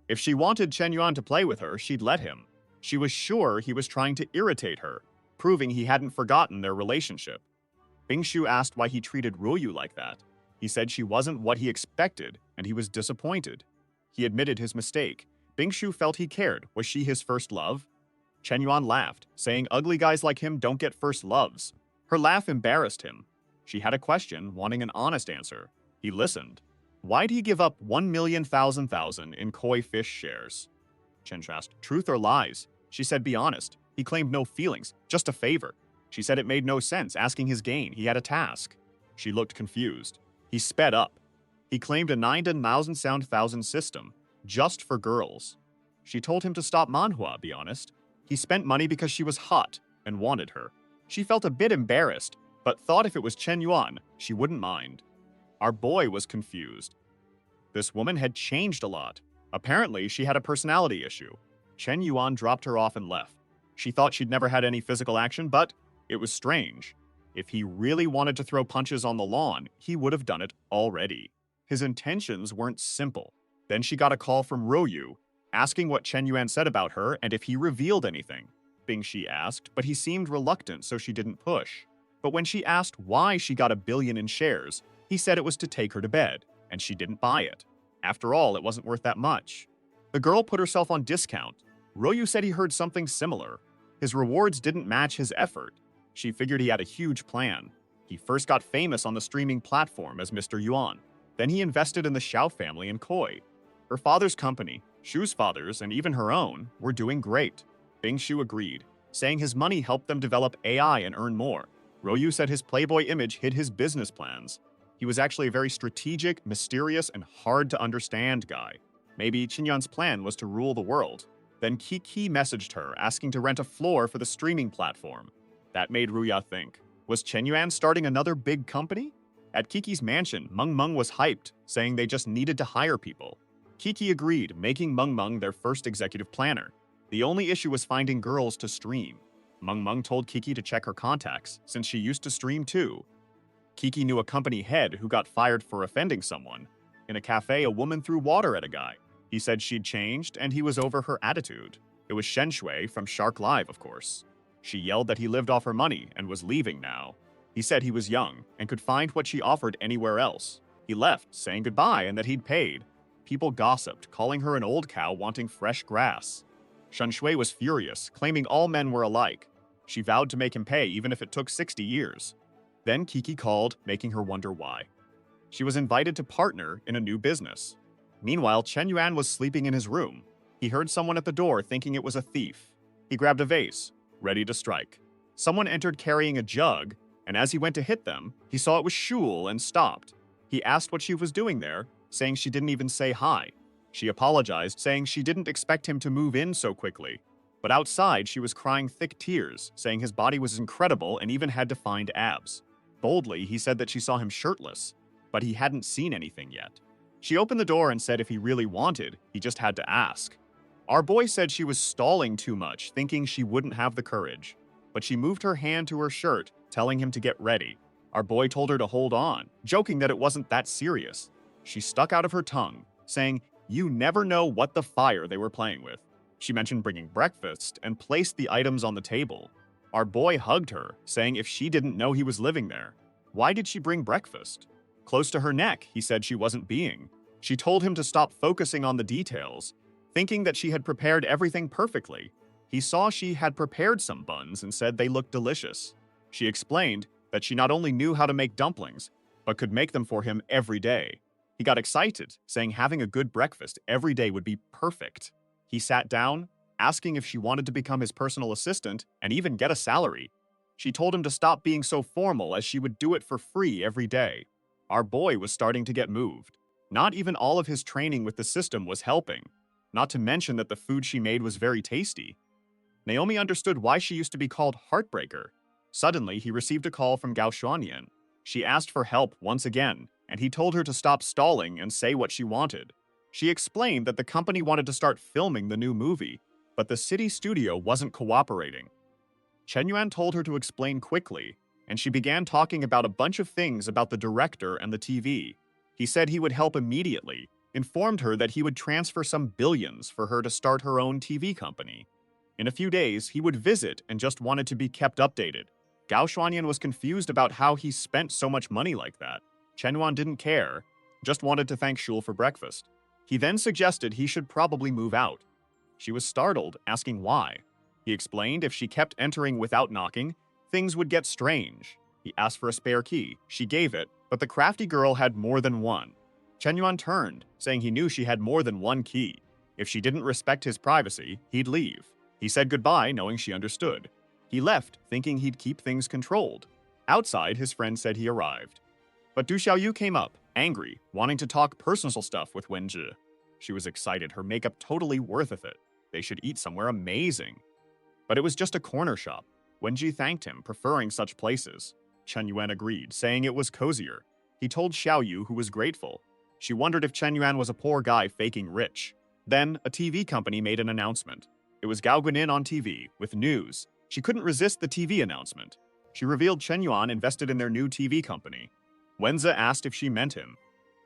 If she wanted Chen Yuan to play with her, she'd let him. She was sure he was trying to irritate her, proving he hadn't forgotten their relationship. Bing Shu asked why he treated Ruiyu like that. He said she wasn't what he expected, and he was disappointed. He admitted his mistake. Bing Shu felt he cared. Was she his first love? Chen Yuan laughed, saying ugly guys like him don't get first loves. Her laugh embarrassed him. She had a question, wanting an honest answer. He listened. Why'd he give up 1,000,000 in koi fish shares? Chen asked, truth or lies? She said, be honest. He claimed no feelings, just a favor. She said it made no sense, asking his gain. He had a task. She looked confused. He sped up. He claimed a 9,000 system, just for girls. She told him to stop Manhua, be honest. He spent money because she was hot and wanted her. She felt a bit embarrassed, but thought if it was Chen Yuan, she wouldn't mind. Our boy was confused. This woman had changed a lot. Apparently, she had a personality issue. Chen Yuan dropped her off and left. She thought she'd never had any physical action, but it was strange. If he really wanted to throw punches on the lawn, he would have done it already. His intentions weren't simple. Then she got a call from Ruiyu, asking what Chen Yuan said about her and if he revealed anything. Bing Shi asked, but he seemed reluctant, so she didn't push. But when she asked why she got 1 billion in shares, he said it was to take her to bed, and she didn't buy it. After all, it wasn't worth that much. The girl put herself on discount. Ruiyu said he heard something similar. His rewards didn't match his effort. She figured he had a huge plan. He first got famous on the streaming platform as Mr. Yuan. Then he invested in the Xiao family in Koi. Her father's company, Shu's father's, and even her own, were doing great. Bing Shu agreed, saying his money helped them develop AI and earn more. Ruiyu said his Playboy image hid his business plans. He was actually a very strategic, mysterious, and hard to understand guy. Maybe Qinyuan's plan was to rule the world. Then Kiki messaged her, asking to rent a floor for the streaming platform. That made Ruya think, was Chen Yuan starting another big company? At Kiki's mansion, Meng Meng was hyped, saying they just needed to hire people. Kiki agreed, making Meng Meng their first executive planner. The only issue was finding girls to stream. Meng Meng told Kiki to check her contacts, since she used to stream too. Kiki knew a company head who got fired for offending someone. In a cafe, a woman threw water at a guy. He said she'd changed, and he was over her attitude. It was Shen Shui from Shark Live, of course. She yelled that he lived off her money and was leaving now. He said he was young and could find what she offered anywhere else. He left, saying goodbye and that he'd paid. People gossiped, calling her an old cow wanting fresh grass. Shen Shui was furious, claiming all men were alike. She vowed to make him pay even if it took 60 years. Then Kiki called, making her wonder why. She was invited to partner in a new business. Meanwhile, Chen Yuan was sleeping in his room. He heard someone at the door thinking it was a thief. He grabbed a vase, ready to strike. Someone entered carrying a jug, and as he went to hit them, he saw it was Shul and stopped. He asked what she was doing there, saying she didn't even say hi. She apologized, saying she didn't expect him to move in so quickly. But outside, she was crying thick tears, saying his body was incredible and even had defined abs. Boldly, he said that she saw him shirtless, but he hadn't seen anything yet. She opened the door and said if he really wanted, he just had to ask. Our boy said she was stalling too much, thinking she wouldn't have the courage. But she moved her hand to her shirt, telling him to get ready. Our boy told her to hold on, joking that it wasn't that serious. She stuck out of her tongue, saying, "You never know what the fire they were playing with." She mentioned bringing breakfast and placed the items on the table. Our boy hugged her, saying if she didn't know he was living there. Why did she bring breakfast? Close to her neck, he said she wasn't being. She told him to stop focusing on the details, thinking that she had prepared everything perfectly. He saw she had prepared some buns and said they looked delicious. She explained that she not only knew how to make dumplings, but could make them for him every day. He got excited, saying having a good breakfast every day would be perfect. He sat down, asking if she wanted to become his personal assistant and even get a salary. She told him to stop being so formal as she would do it for free every day. Our boy was starting to get moved. Not even all of his training with the system was helping, not to mention that the food she made was very tasty. Naomi understood why she used to be called Heartbreaker. Suddenly, he received a call from Gao Xuanyan. She asked for help once again, and he told her to stop stalling and say what she wanted. She explained that the company wanted to start filming the new movie, but the city studio wasn't cooperating. Chen Yuan told her to explain quickly, and she began talking about a bunch of things about the director and the TV. He said he would help immediately, informed her that he would transfer some billions for her to start her own TV company. In a few days, he would visit and just wanted to be kept updated. Gao Xuanyan was confused about how he spent so much money like that. Chen Yuan didn't care, just wanted to thank Shul for breakfast. He then suggested he should probably move out. She was startled, asking why. He explained if she kept entering without knocking, things would get strange. He asked for a spare key. She gave it, but the crafty girl had more than one. Chen Yuan turned, saying he knew she had more than one key. If she didn't respect his privacy, he'd leave. He said goodbye, knowing she understood. He left, thinking he'd keep things controlled. Outside, his friend said he arrived. But Du Xiaoyu came up, angry, wanting to talk personal stuff with Wenji. She was excited, her makeup totally worth it. They should eat somewhere amazing. But it was just a corner shop. Wenji thanked him, preferring such places. Chen Yuan agreed, saying it was cozier. He told Xiaoyu, who was grateful. She wondered if Chen Yuan was a poor guy faking rich. Then, a TV company made an announcement. It was Gao Guanin on TV, with news. She couldn't resist the TV announcement. She revealed Chen Yuan invested in their new TV company. Wenzi asked if she meant him.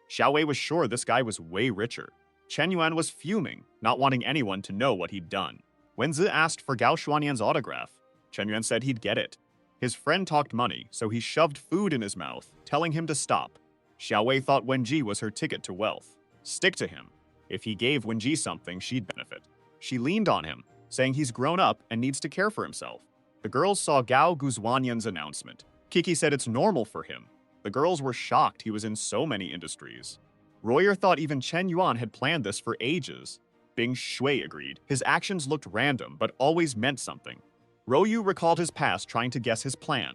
Xiao Wei was sure this guy was way richer. Chen Yuan was fuming, not wanting anyone to know what he'd done. Wenzi asked for Gao Xuanyan's autograph. Chen Yuan said he'd get it. His friend talked money, so he shoved food in his mouth, telling him to stop. Xiao Wei thought Wenji was her ticket to wealth. Stick to him. If he gave Wenji something, she'd benefit. She leaned on him, saying he's grown up and needs to care for himself. The girls saw Gao Guzwanyan's announcement. Kiki said it's normal for him. The girls were shocked he was in so many industries. Royer thought even Chen Yuan had planned this for ages. Bing Shui agreed. His actions looked random, but always meant something. Royu recalled his past, trying to guess his plan.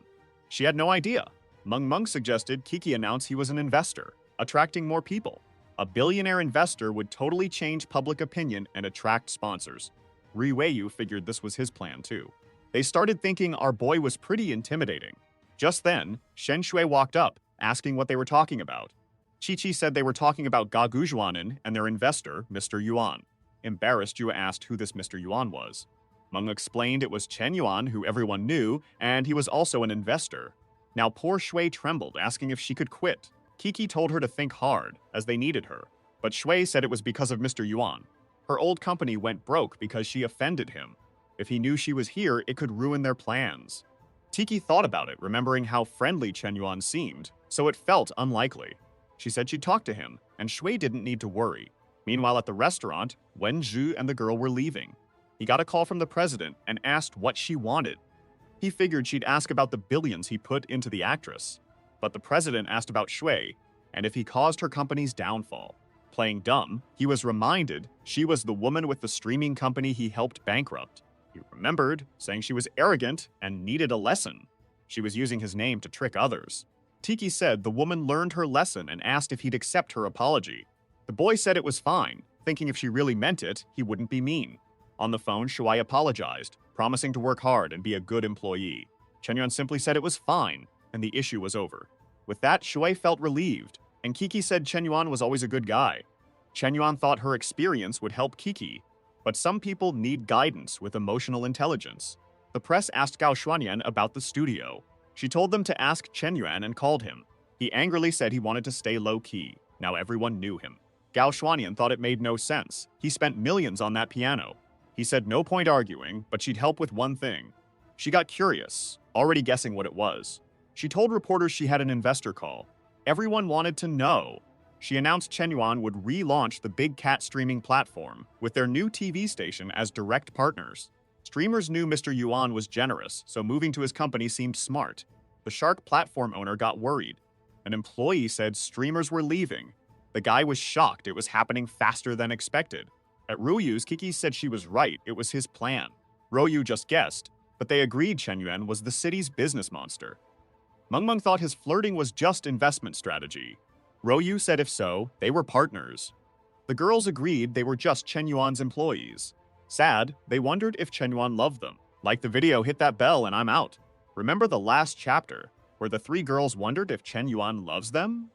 She had no idea. Meng Meng suggested Kiki announce he was an investor, attracting more people. A billionaire investor would totally change public opinion and attract sponsors. Ri Weiyu figured this was his plan too. They started thinking our boy was pretty intimidating. Just then, Shen Shui walked up, asking what they were talking about. Chi Chi said they were talking about Ga Guzhuanen and their investor, Mr. Yuan. Embarrassed, Yua asked who this Mr. Yuan was. Meng explained it was Chen Yuan, who everyone knew, and he was also an investor. Now poor Shui trembled, asking if she could quit. Kiki told her to think hard, as they needed her, but Shui said it was because of Mr. Yuan. Her old company went broke because she offended him. If he knew she was here, it could ruin their plans. Tiki thought about it, remembering how friendly Chen Yuan seemed, so it felt unlikely. She said she'd talk to him, and Shui didn't need to worry. Meanwhile, at the restaurant, Wen Zhu and the girl were leaving. He got a call from the president and asked what she wanted. He figured she'd ask about the billions he put into the actress. But the president asked about Shui, and if he caused her company's downfall. Playing dumb, he was reminded she was the woman with the streaming company he helped bankrupt. He remembered, saying she was arrogant and needed a lesson. She was using his name to trick others. Tiki said the woman learned her lesson and asked if he'd accept her apology. The boy said it was fine, thinking if she really meant it, he wouldn't be mean. On the phone, Shui apologized, promising to work hard and be a good employee. Chen Yuan simply said it was fine, and the issue was over. With that, Shui felt relieved, and Kiki said Chen Yuan was always a good guy. Chen Yuan thought her experience would help Kiki, but some people need guidance with emotional intelligence. The press asked Gao Xuanyan about the studio. She told them to ask Chen Yuan and called him. He angrily said he wanted to stay low-key. Now everyone knew him. Gao Xuanyan thought it made no sense. He spent millions on that piano. He said no point arguing, but she'd help with one thing. She got curious, already guessing what it was. She told reporters she had an investor call. Everyone wanted to know. She announced Chen Yuan would relaunch the Big Cat streaming platform with their new TV station as direct partners. Streamers knew Mr. Yuan was generous, so moving to his company seemed smart. The Shark platform owner got worried. An employee said streamers were leaving. The guy was shocked it was happening faster than expected. At Ruoyu's, Kiki said she was right, it was his plan. Ruoyu just guessed, but they agreed Chen Yuan was the city's business monster. Meng Meng thought his flirting was just investment strategy. Ruoyu said if so, they were partners. The girls agreed they were just Chen Yuan's employees. Sad, they wondered if Chen Yuan loved them. Like the video, hit that bell and I'm out. Remember the last chapter, where the three girls wondered if Chen Yuan loves them?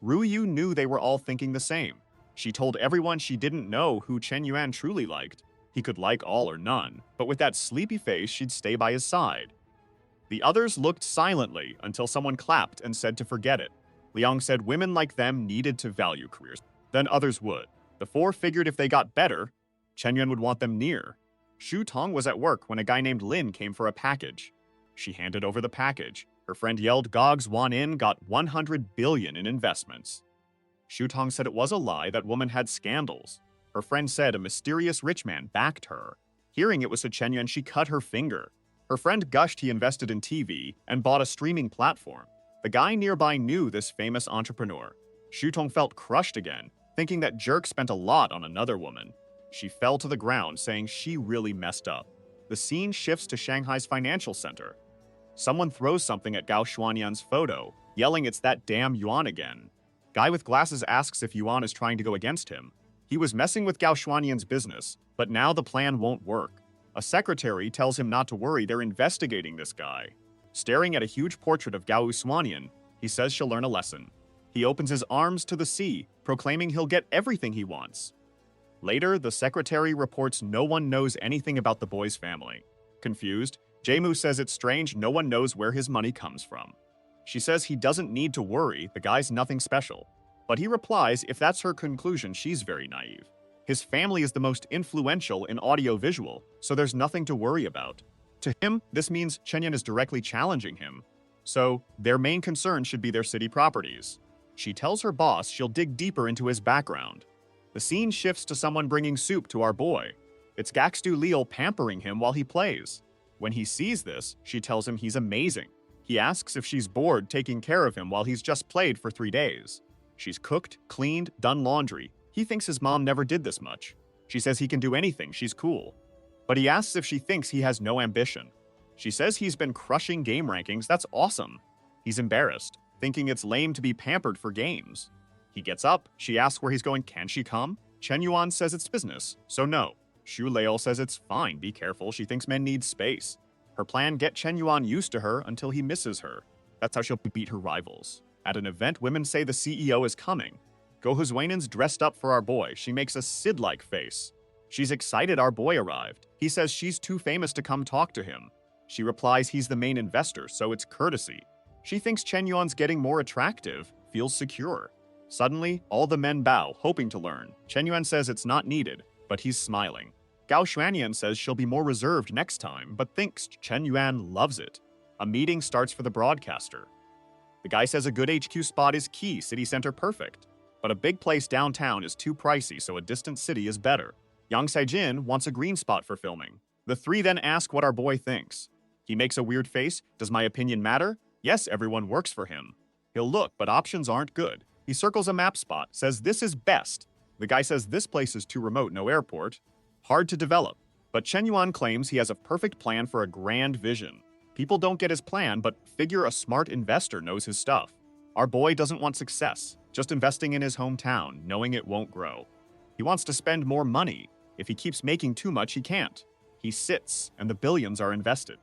Ruoyu knew they were all thinking the same. She told everyone she didn't know who Chen Yuan truly liked. He could like all or none, but with that sleepy face, she'd stay by his side. The others looked silently until someone clapped and said to forget it. Liang said women like them needed to value careers. Then others would. The four figured if they got better, Chen Yuan would want them near. Shu Tong was at work when a guy named Lin came for a package. She handed over the package. Her friend yelled Gog's Wan In got 100 billion in investments. Shu Tong said it was a lie that woman had scandals. Her friend said a mysterious rich man backed her. Hearing it was a Chen Yuan, she cut her finger. Her friend gushed he invested in TV and bought a streaming platform. The guy nearby knew this famous entrepreneur. Shu Tong felt crushed again, thinking that jerk spent a lot on another woman. She fell to the ground, saying she really messed up. The scene shifts to Shanghai's financial center. Someone throws something at Gao Xuanyan's photo, yelling it's that damn Yuan again. Guy with glasses asks if Yuan is trying to go against him. He was messing with Gao Xuanyan's business, but now the plan won't work. A secretary tells him not to worry, they're investigating this guy. Staring at a huge portrait of Gao Xuanyan, he says she'll learn a lesson. He opens his arms to the sea, proclaiming he'll get everything he wants. Later, the secretary reports no one knows anything about the boy's family. Confused, Jaemu says it's strange no one knows where his money comes from. She says he doesn't need to worry, the guy's nothing special. But he replies if that's her conclusion, she's very naive. His family is the most influential in audio-visual, so there's nothing to worry about. To him, this means Chen Yuan is directly challenging him. So, their main concern should be their city properties. She tells her boss she'll dig deeper into his background. The scene shifts to someone bringing soup to our boy. It's Gaxdu Leal pampering him while he plays. When he sees this, she tells him he's amazing. He asks if she's bored taking care of him while he's just played for 3 days. She's cooked, cleaned, done laundry. He thinks his mom never did this much. She says he can do anything, she's cool. But he asks if she thinks he has no ambition. She says he's been crushing game rankings, that's awesome. He's embarrassed, thinking it's lame to be pampered for games. He gets up, she asks where he's going, can she come? Chen Yuan says it's business, so no. Xu Leil says it's fine, be careful, she thinks men need space. Her plan, get Chen Yuan used to her until he misses her. That's how she'll beat her rivals. At an event, women say the CEO is coming. Go Huzwainen's dressed up for our boy, she makes a Sid-like face. She's excited our boy arrived. He says she's too famous to come talk to him. She replies he's the main investor, so it's courtesy. She thinks Chen Yuan's getting more attractive, feels secure. Suddenly, all the men bow, hoping to learn. Chen Yuan says it's not needed, but he's smiling. Gao Xuanyan says she'll be more reserved next time, but thinks Chen Yuan loves it. A meeting starts for the broadcaster. The guy says a good HQ spot is key, city center perfect. But a big place downtown is too pricey, so a distant city is better. Yang Saijin wants a green spot for filming. The three then ask what our boy thinks. He makes a weird face. Does my opinion matter? Yes, everyone works for him. He'll look, but options aren't good. He circles a map spot, says this is best. The guy says this place is too remote, no airport. Hard to develop. But Chen Yuan claims he has a perfect plan for a grand vision. People don't get his plan, but figure a smart investor knows his stuff. Our boy doesn't want success, just investing in his hometown, knowing it won't grow. He wants to spend more money. If he keeps making too much, he can't. He sits, and the billions are invested.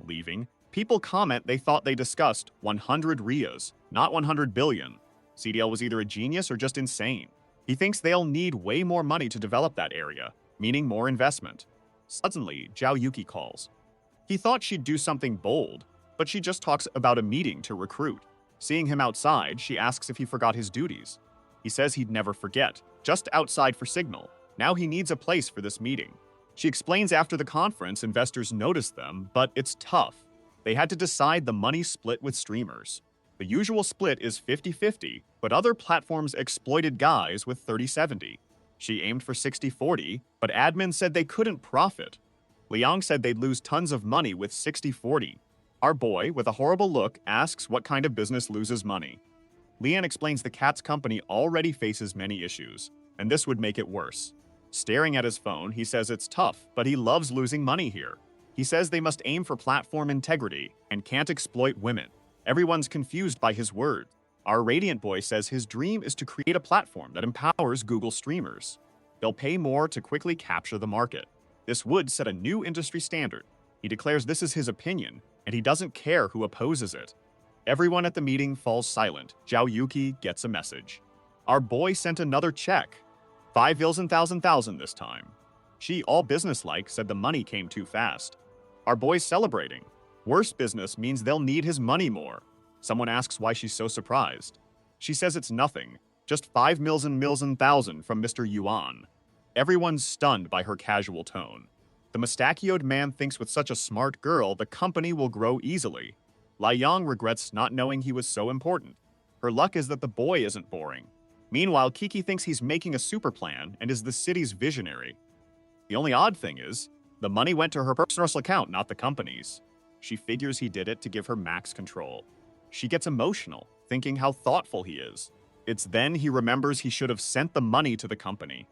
Leaving, people comment they thought they discussed 100 RIAs, not 100 billion. CDL was either a genius or just insane. He thinks they'll need way more money to develop that area, meaning more investment. Suddenly, Zhao Yuki calls. He thought she'd do something bold, but she just talks about a meeting to recruit. Seeing him outside, she asks if he forgot his duties. He says he'd never forget, just outside for signal. Now he needs a place for this meeting. She explains after the conference, investors noticed them, but it's tough. They had to decide the money split with streamers. The usual split is 50-50, but other platforms exploited guys with 30-70. She aimed for 60-40, but admin said they couldn't profit. Liang said they'd lose tons of money with 60-40. Our boy, with a horrible look, asks what kind of business loses money. Lian explains the cat's company already faces many issues, and this would make it worse. Staring at his phone, he says it's tough, but he loves losing money here. He says they must aim for platform integrity and can't exploit women. Everyone's confused by his words. Our Radiant boy says his dream is to create a platform that empowers Google streamers. They'll pay more to quickly capture the market. This would set a new industry standard. He declares this is his opinion, and he doesn't care who opposes it. Everyone at the meeting falls silent. Zhao Yuki gets a message. Our boy sent another check. 5 vils and thousand this time. She, all businesslike, said the money came too fast. Our boy's celebrating. Worse business means they'll need his money more. Someone asks why she's so surprised. She says it's nothing, just 5 mils and thousand from Mr. Yuan. Everyone's stunned by her casual tone. The mustachioed man thinks with such a smart girl, the company will grow easily. Lai Yang regrets not knowing he was so important. Her luck is that the boy isn't boring. Meanwhile, Kiki thinks he's making a super plan and is the city's visionary. The only odd thing is, the money went to her personal account, not the company's. She figures he did it to give her max control. She gets emotional, thinking how thoughtful he is. It's then he remembers he should have sent the money to the company.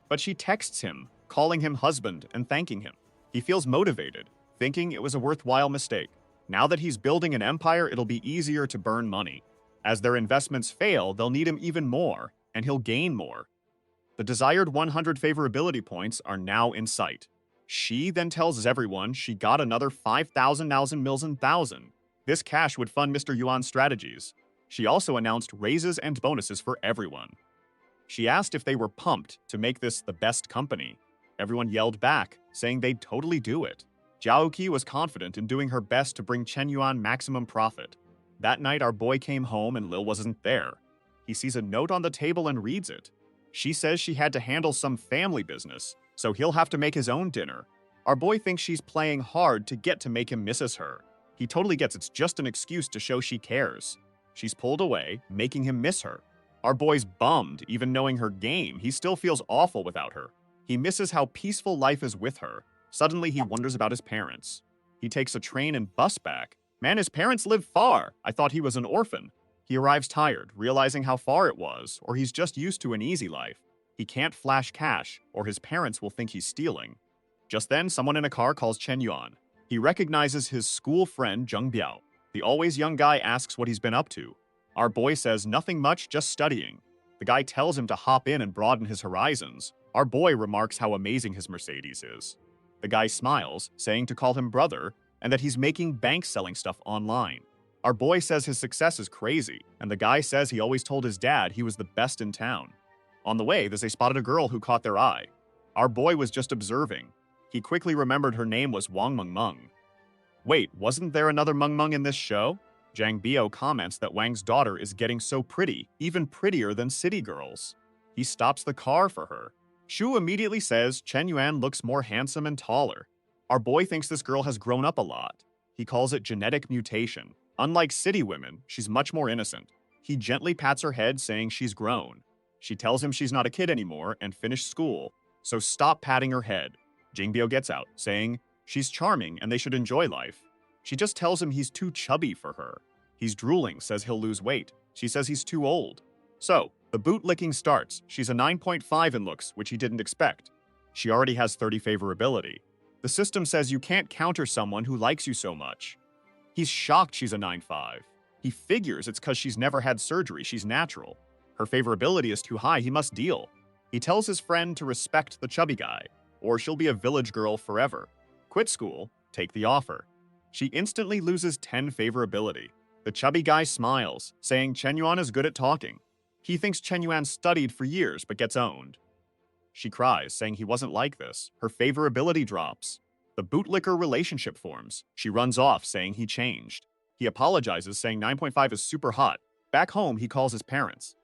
But she texts him, calling him husband and thanking him. He feels motivated, thinking it was a worthwhile mistake. Now that he's building an empire, it'll be easier to burn money. As their investments fail, they'll need him even more, and he'll gain more. The desired 100 favorability points are now in sight. She then tells everyone she got another 5,000 mils and thousand. This cash would fund Mr. Yuan's strategies. She also announced raises and bonuses for everyone. She asked if they were pumped to make this the best company. Everyone yelled back, saying they'd totally do it. Zhaoqi was confident in doing her best to bring Chen Yuan maximum profit. That night, our boy came home and Lil wasn't there. He sees a note on the table and reads it. She says she had to handle some family business, so he'll have to make his own dinner. Our boy thinks she's playing hard to get to make him misses her. He totally gets it's just an excuse to show she cares. She's pulled away, making him miss her. Our boy's bummed, even knowing her game. He still feels awful without her. He misses how peaceful life is with her. Suddenly, he wonders about his parents. He takes a train and bus back. Man, his parents live far. I thought he was an orphan. He arrives tired, realizing how far it was, or he's just used to an easy life. He can't flash cash, or his parents will think he's stealing. Just then, someone in a car calls Chen Yuan. He recognizes his school friend Zheng Biao. The always young guy asks what he's been up to. Our boy says nothing much, just studying. The guy tells him to hop in and broaden his horizons. Our boy remarks how amazing his Mercedes is. The guy smiles, saying to call him brother, and that he's making bank selling stuff online. Our boy says his success is crazy, and the guy says he always told his dad he was the best in town. On the way, they spotted a girl who caught their eye. Our boy was just observing. He quickly remembered her name was Wang Meng Meng. Wait, wasn't there another Meng Meng in this show? Zhang Bio comments that Wang's daughter is getting so pretty, even prettier than city girls. He stops the car for her. Shu immediately says Chen Yuan looks more handsome and taller. Our boy thinks this girl has grown up a lot. He calls it genetic mutation. Unlike city women, she's much more innocent. He gently pats her head, saying she's grown. She tells him she's not a kid anymore and finished school, so stop patting her head. Jingbyo gets out, saying she's charming and they should enjoy life. She just tells him he's too chubby for her. He's drooling, says he'll lose weight. She says he's too old. So, the bootlicking starts. She's a 9.5 in looks, which he didn't expect. She already has 30 favorability. The system says you can't counter someone who likes you so much. He's shocked she's a 9.5. He figures it's because she's never had surgery, she's natural. Her favorability is too high, he must deal. He tells his friend to respect the chubby guy, or she'll be a village girl forever. Quit school, take the offer. She instantly loses 10 favorability. The chubby guy smiles, saying Chen Yuan is good at talking. He thinks Chen Yuan studied for years but gets owned. She cries, saying he wasn't like this. Her favorability drops. The bootlicker relationship forms. She runs off, saying he changed. He apologizes, saying 9.5 is super hot. Back home, he calls his parents.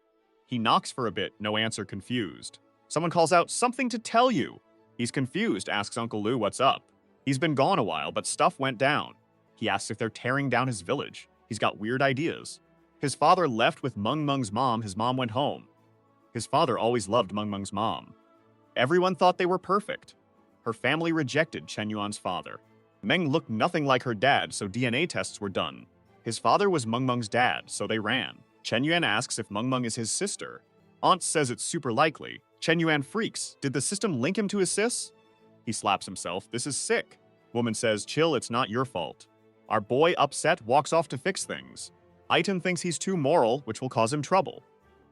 He knocks for a bit, no answer, confused. Someone calls out, something to tell you. He's confused, asks Uncle Lou what's up. He's been gone a while, but stuff went down. He asks if they're tearing down his village. He's got weird ideas. His father left with Meng Meng's mom. His mom went home. His father always loved Meng Meng's mom. Everyone thought they were perfect. Her family rejected Chen Yuan's father. Meng looked nothing like her dad, so DNA tests were done. His father was Meng Meng's dad, so they ran. Chen Yuan asks if Meng Meng is his sister. Aunt says it's super likely. Chen Yuan freaks. Did the system link him to his sis? He slaps himself. This is sick. Woman says, chill, it's not your fault. Our boy, upset, walks off to fix things. Item thinks he's too moral, which will cause him trouble.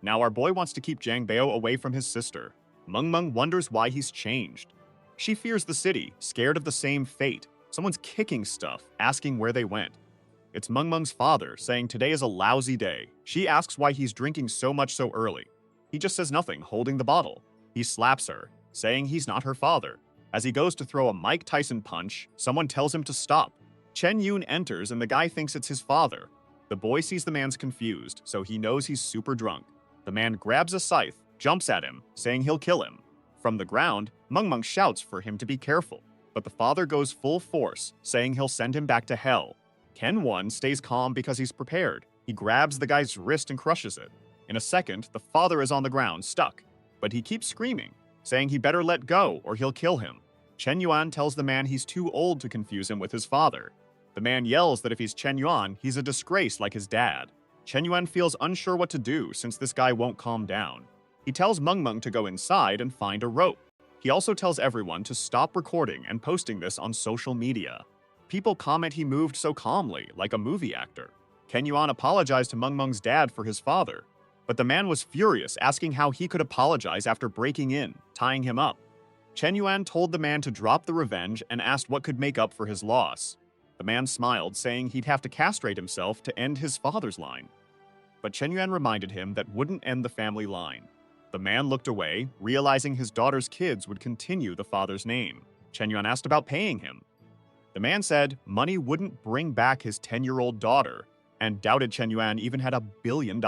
Now our boy wants to keep Zhang Bao away from his sister. Meng Meng wonders why he's changed. She fears the city, scared of the same fate. Someone's kicking stuff, asking where they went. It's Meng Meng's father, saying today is a lousy day. She asks why he's drinking so much so early. He just says nothing, holding the bottle. He slaps her, saying he's not her father. As he goes to throw a Mike Tyson punch, someone tells him to stop. Chen Yun enters and the guy thinks it's his father. The boy sees the man's confused, so he knows he's super drunk. The man grabs a scythe, jumps at him, saying he'll kill him. From the ground, Meng Meng shouts for him to be careful, but the father goes full force, saying he'll send him back to hell. Ken Won stays calm because he's prepared. He grabs the guy's wrist and crushes it. In a second, the father is on the ground, stuck, but he keeps screaming, saying he better let go or he'll kill him. Chen Yuan tells the man he's too old to confuse him with his father. The man yells that if he's Chen Yuan, he's a disgrace like his dad. Chen Yuan feels unsure what to do since this guy won't calm down. He tells Meng Meng to go inside and find a rope. He also tells everyone to stop recording and posting this on social media. People comment he moved so calmly, like a movie actor. Ken Yuan apologized to Meng Meng's dad for his father, but the man was furious, asking how he could apologize after breaking in, tying him up. Chen Yuan told the man to drop the revenge and asked what could make up for his loss. The man smiled, saying he'd have to castrate himself to end his father's line. But Chen Yuan reminded him that wouldn't end the family line. The man looked away, realizing his daughter's kids would continue the father's name. Chen Yuan asked about paying him. The man said money wouldn't bring back his 10-year-old daughter, and doubted Chen Yuan even had $1 billion.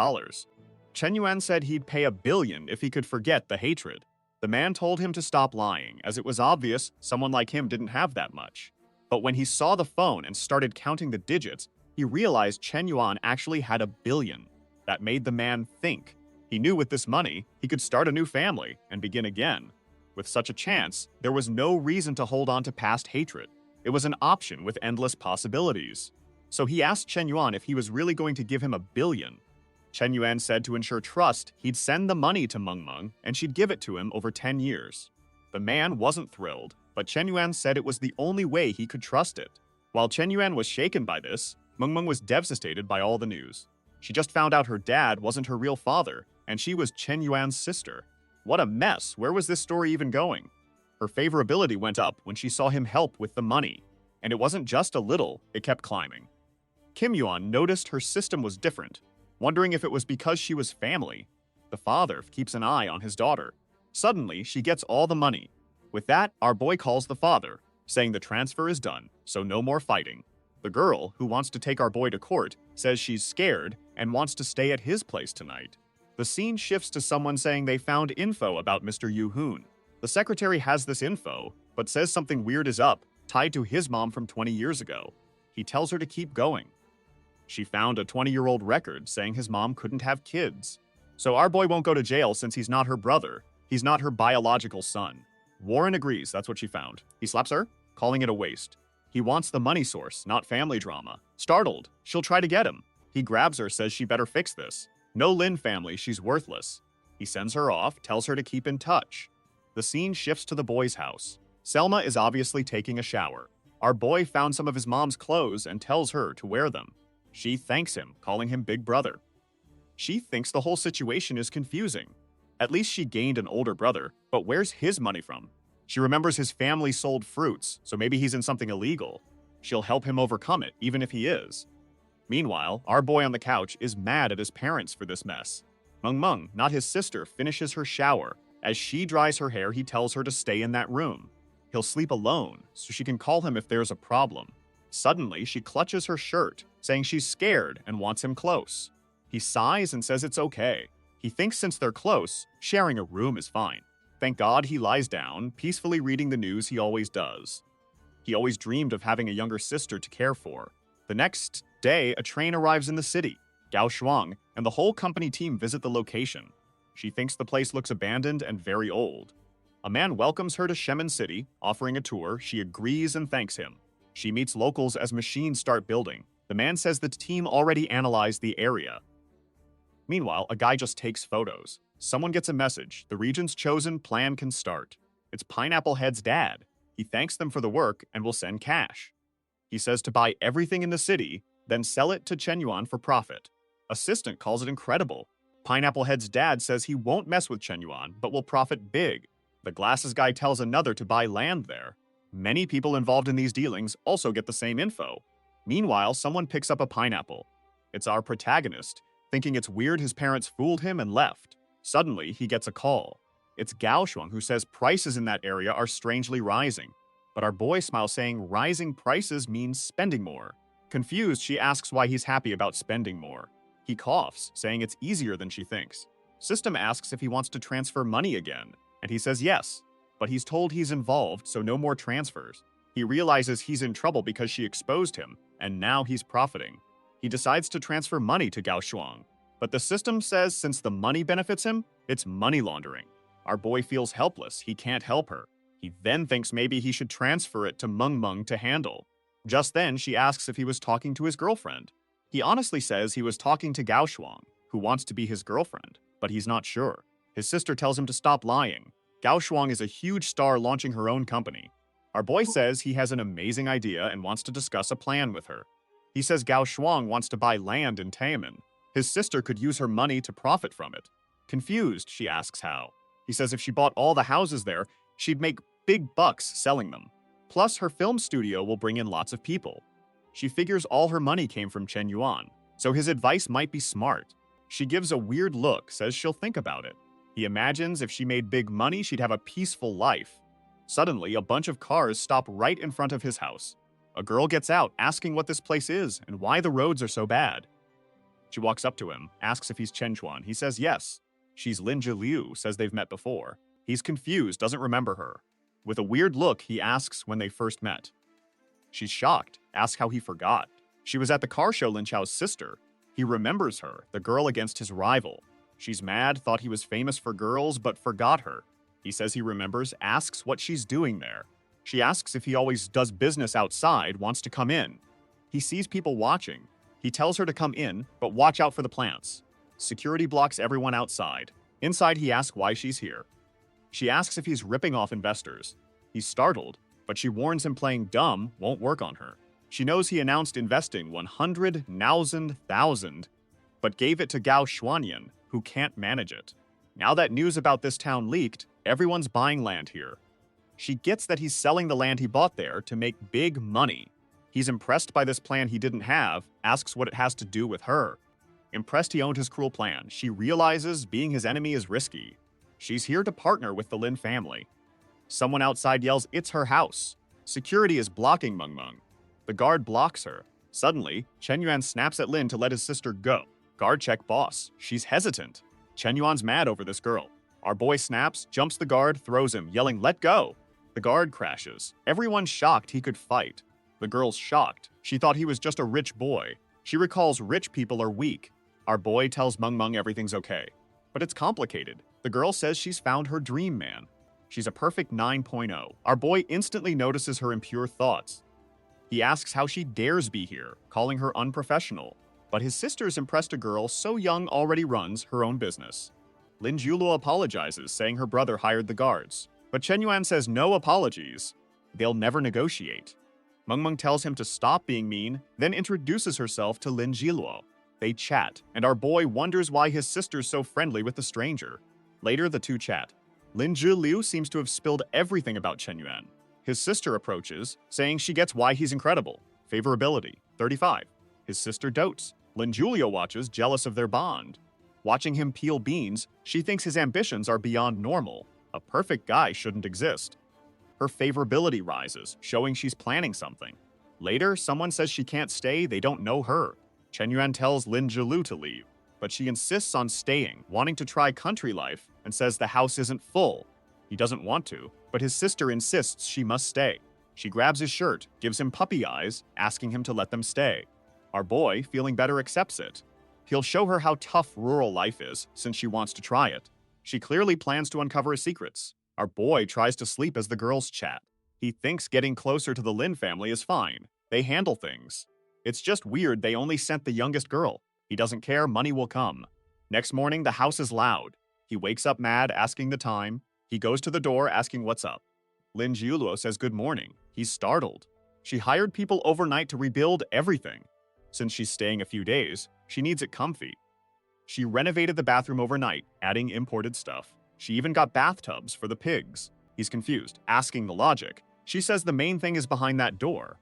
Chen Yuan said he'd pay $1 billion if he could forget the hatred. The man told him to stop lying, as it was obvious someone like him didn't have that much. But when he saw the phone and started counting the digits, he realized Chen Yuan actually had $1 billion. That made the man think. He knew with this money, he could start a new family and begin again. With such a chance, there was no reason to hold on to past hatred. It was an option with endless possibilities. So he asked Chen Yuan if he was really going to give him $1 billion. Chen Yuan said to ensure trust, he'd send the money to Meng Meng and she'd give it to him over 10 years. The man wasn't thrilled, but Chen Yuan said it was the only way he could trust it. While Chen Yuan was shaken by this, Meng was devastated by all the news. She just found out her dad wasn't her real father, and she was Chen Yuan's sister. What a mess! Where was this story even going? Her favorability went up when she saw him help with the money. And it wasn't just a little, it kept climbing. Kim Yuan noticed her system was different, wondering if it was because she was family. The father keeps an eye on his daughter. Suddenly, she gets all the money. With that, our boy calls the father, saying the transfer is done, so no more fighting. The girl, who wants to take our boy to court, says she's scared and wants to stay at his place tonight. The scene shifts to someone saying they found info about Mr. Yu Hoon. The secretary has this info, but says something weird is up, tied to his mom from 20 years ago. He tells her to keep going. She found a 20-year-old record saying his mom couldn't have kids. So our boy won't go to jail since he's not her brother. He's not her biological son. Warren agrees that's what she found. He slaps her, calling it a waste. He wants the money source, not family drama. Startled, she'll try to get him. He grabs her, says she better fix this. No Lin family, she's worthless. He sends her off, tells her to keep in touch. The scene shifts to the boy's house. Selma is obviously taking a shower. Our boy found some of his mom's clothes and tells her to wear them. She thanks him, calling him big brother. She thinks the whole situation is confusing. At least she gained an older brother, but where's his money from? She remembers his family sold fruits, so maybe he's in something illegal. She'll help him overcome it, even if he is. Meanwhile, our boy on the couch is mad at his parents for this mess. Meng, not his sister, finishes her shower. As she dries her hair, he tells her to stay in that room. He'll sleep alone, so she can call him if there's a problem. Suddenly, she clutches her shirt, saying she's scared and wants him close. He sighs and says it's okay. He thinks since they're close, sharing a room is fine. Thank God he lies down, peacefully reading the news he always does. He always dreamed of having a younger sister to care for. The next day, a train arrives in the city. Gao Shuang and the whole company team visit the location. She thinks the place looks abandoned and very old. A man welcomes her to Shemen City, offering a tour. She agrees and thanks him. She meets locals as machines start building. The man says the team already analyzed the area. Meanwhile, a guy just takes photos. Someone gets a message. The region's chosen plan can start. It's Pineapple Head's dad. He thanks them for the work and will send cash. He says to buy everything in the city, then sell it to Chen Yuan for profit. Assistant calls it incredible. Pineapple Head's dad says he won't mess with Chen Yuan, but will profit big. The glasses guy tells another to buy land there. Many people involved in these dealings also get the same info. Meanwhile, someone picks up a pineapple. It's our protagonist, thinking it's weird his parents fooled him and left. Suddenly, he gets a call. It's Gao Shuang who says prices in that area are strangely rising. But our boy smiles, saying rising prices means spending more. Confused, she asks why he's happy about spending more. He coughs, saying it's easier than she thinks. System asks if he wants to transfer money again, and he says yes. But he's told he's involved, so no more transfers. He realizes he's in trouble because she exposed him, and now he's profiting. He decides to transfer money to Gao Shuang. But the system says since the money benefits him, it's money laundering. Our boy feels helpless, he can't help her. He then thinks maybe he should transfer it to Meng to handle. Just then, she asks if he was talking to his girlfriend. He honestly says he was talking to Gao Shuang, who wants to be his girlfriend, but he's not sure. His sister tells him to stop lying. Gao Shuang is a huge star launching her own company. Our boy says he has an amazing idea and wants to discuss a plan with her. He says Gao Shuang wants to buy land in Taemin. His sister could use her money to profit from it. Confused, she asks how. He says if she bought all the houses there, she'd make big bucks selling them. Plus, her film studio will bring in lots of people. She figures all her money came from Chen Yuan, so his advice might be smart. She gives a weird look, says she'll think about it. He imagines if she made big money, she'd have a peaceful life. Suddenly, a bunch of cars stop right in front of his house. A girl gets out, asking what this place is and why the roads are so bad. She walks up to him, asks if he's Chen Chuan. He says yes. She's Lin Liu, says they've met before. He's confused, doesn't remember her. With a weird look, he asks when they first met. She's shocked, asks how he forgot. She was at the car show Lin Chao's sister. He remembers her, the girl against his rival. She's mad, thought he was famous for girls, but forgot her. He says he remembers, asks what she's doing there. She asks if he always does business outside, wants to come in. He sees people watching. He tells her to come in, but watch out for the plants. Security blocks everyone outside. Inside, he asks why she's here. She asks if he's ripping off investors. He's startled, but she warns him playing dumb won't work on her. She knows he announced investing 100,000, but gave it to Gao Xuanyan, who can't manage it. Now that news about this town leaked, everyone's buying land here. She gets that he's selling the land he bought there to make big money. He's impressed by this plan he didn't have, asks what it has to do with her. Impressed he owned his cruel plan, she realizes being his enemy is risky. She's here to partner with the Lin family. Someone outside yells, "It's her house." Security is blocking Meng Meng. The guard blocks her. Suddenly, Chen Yuan snaps at Lin to let his sister go. Guard check boss. She's hesitant. Chen Yuan's mad over this girl. Our boy snaps, jumps the guard, throws him, yelling, "Let go!" The guard crashes. Everyone's shocked he could fight. The girl's shocked. She thought he was just a rich boy. She recalls rich people are weak. Our boy tells Meng Meng everything's okay. But it's complicated. The girl says she's found her dream man. She's a perfect 9.0. Our boy instantly notices her impure thoughts. He asks how she dares be here, calling her unprofessional. But his sister's impressed a girl so young already runs her own business. Lin Jiuluo apologizes, saying her brother hired the guards. But Chen Yuan says no apologies. They'll never negotiate. Meng Meng tells him to stop being mean, then introduces herself to Lin Jiuluo. They chat, and our boy wonders why his sister's so friendly with the stranger. Later, the two chat. Lin Jiuluo seems to have spilled everything about Chen Yuan. His sister approaches, saying she gets why he's incredible. Favorability, 35. His sister dotes. Lin Jiuluo watches, jealous of their bond. Watching him peel beans, she thinks his ambitions are beyond normal. A perfect guy shouldn't exist. Her favorability rises, showing she's planning something. Later, someone says she can't stay, they don't know her. Chen Yuan tells Lin Jiuluo to leave, but she insists on staying, wanting to try country life, and says the house isn't full. He doesn't want to, but his sister insists she must stay. She grabs his shirt, gives him puppy eyes, asking him to let them stay. Our boy, feeling better, accepts it. He'll show her how tough rural life is, since she wants to try it. She clearly plans to uncover his secrets. Our boy tries to sleep as the girls chat. He thinks getting closer to the Lin family is fine. They handle things. It's just weird they only sent the youngest girl. He doesn't care, money will come. Next morning, the house is loud. He wakes up mad, asking the time. He goes to the door, asking what's up. Lin Jiuluo says good morning. He's startled. She hired people overnight to rebuild everything. Since she's staying a few days, she needs it comfy. She renovated the bathroom overnight, adding imported stuff. She even got bathtubs for the pigs. He's confused, asking the logic. She says the main thing is behind that door.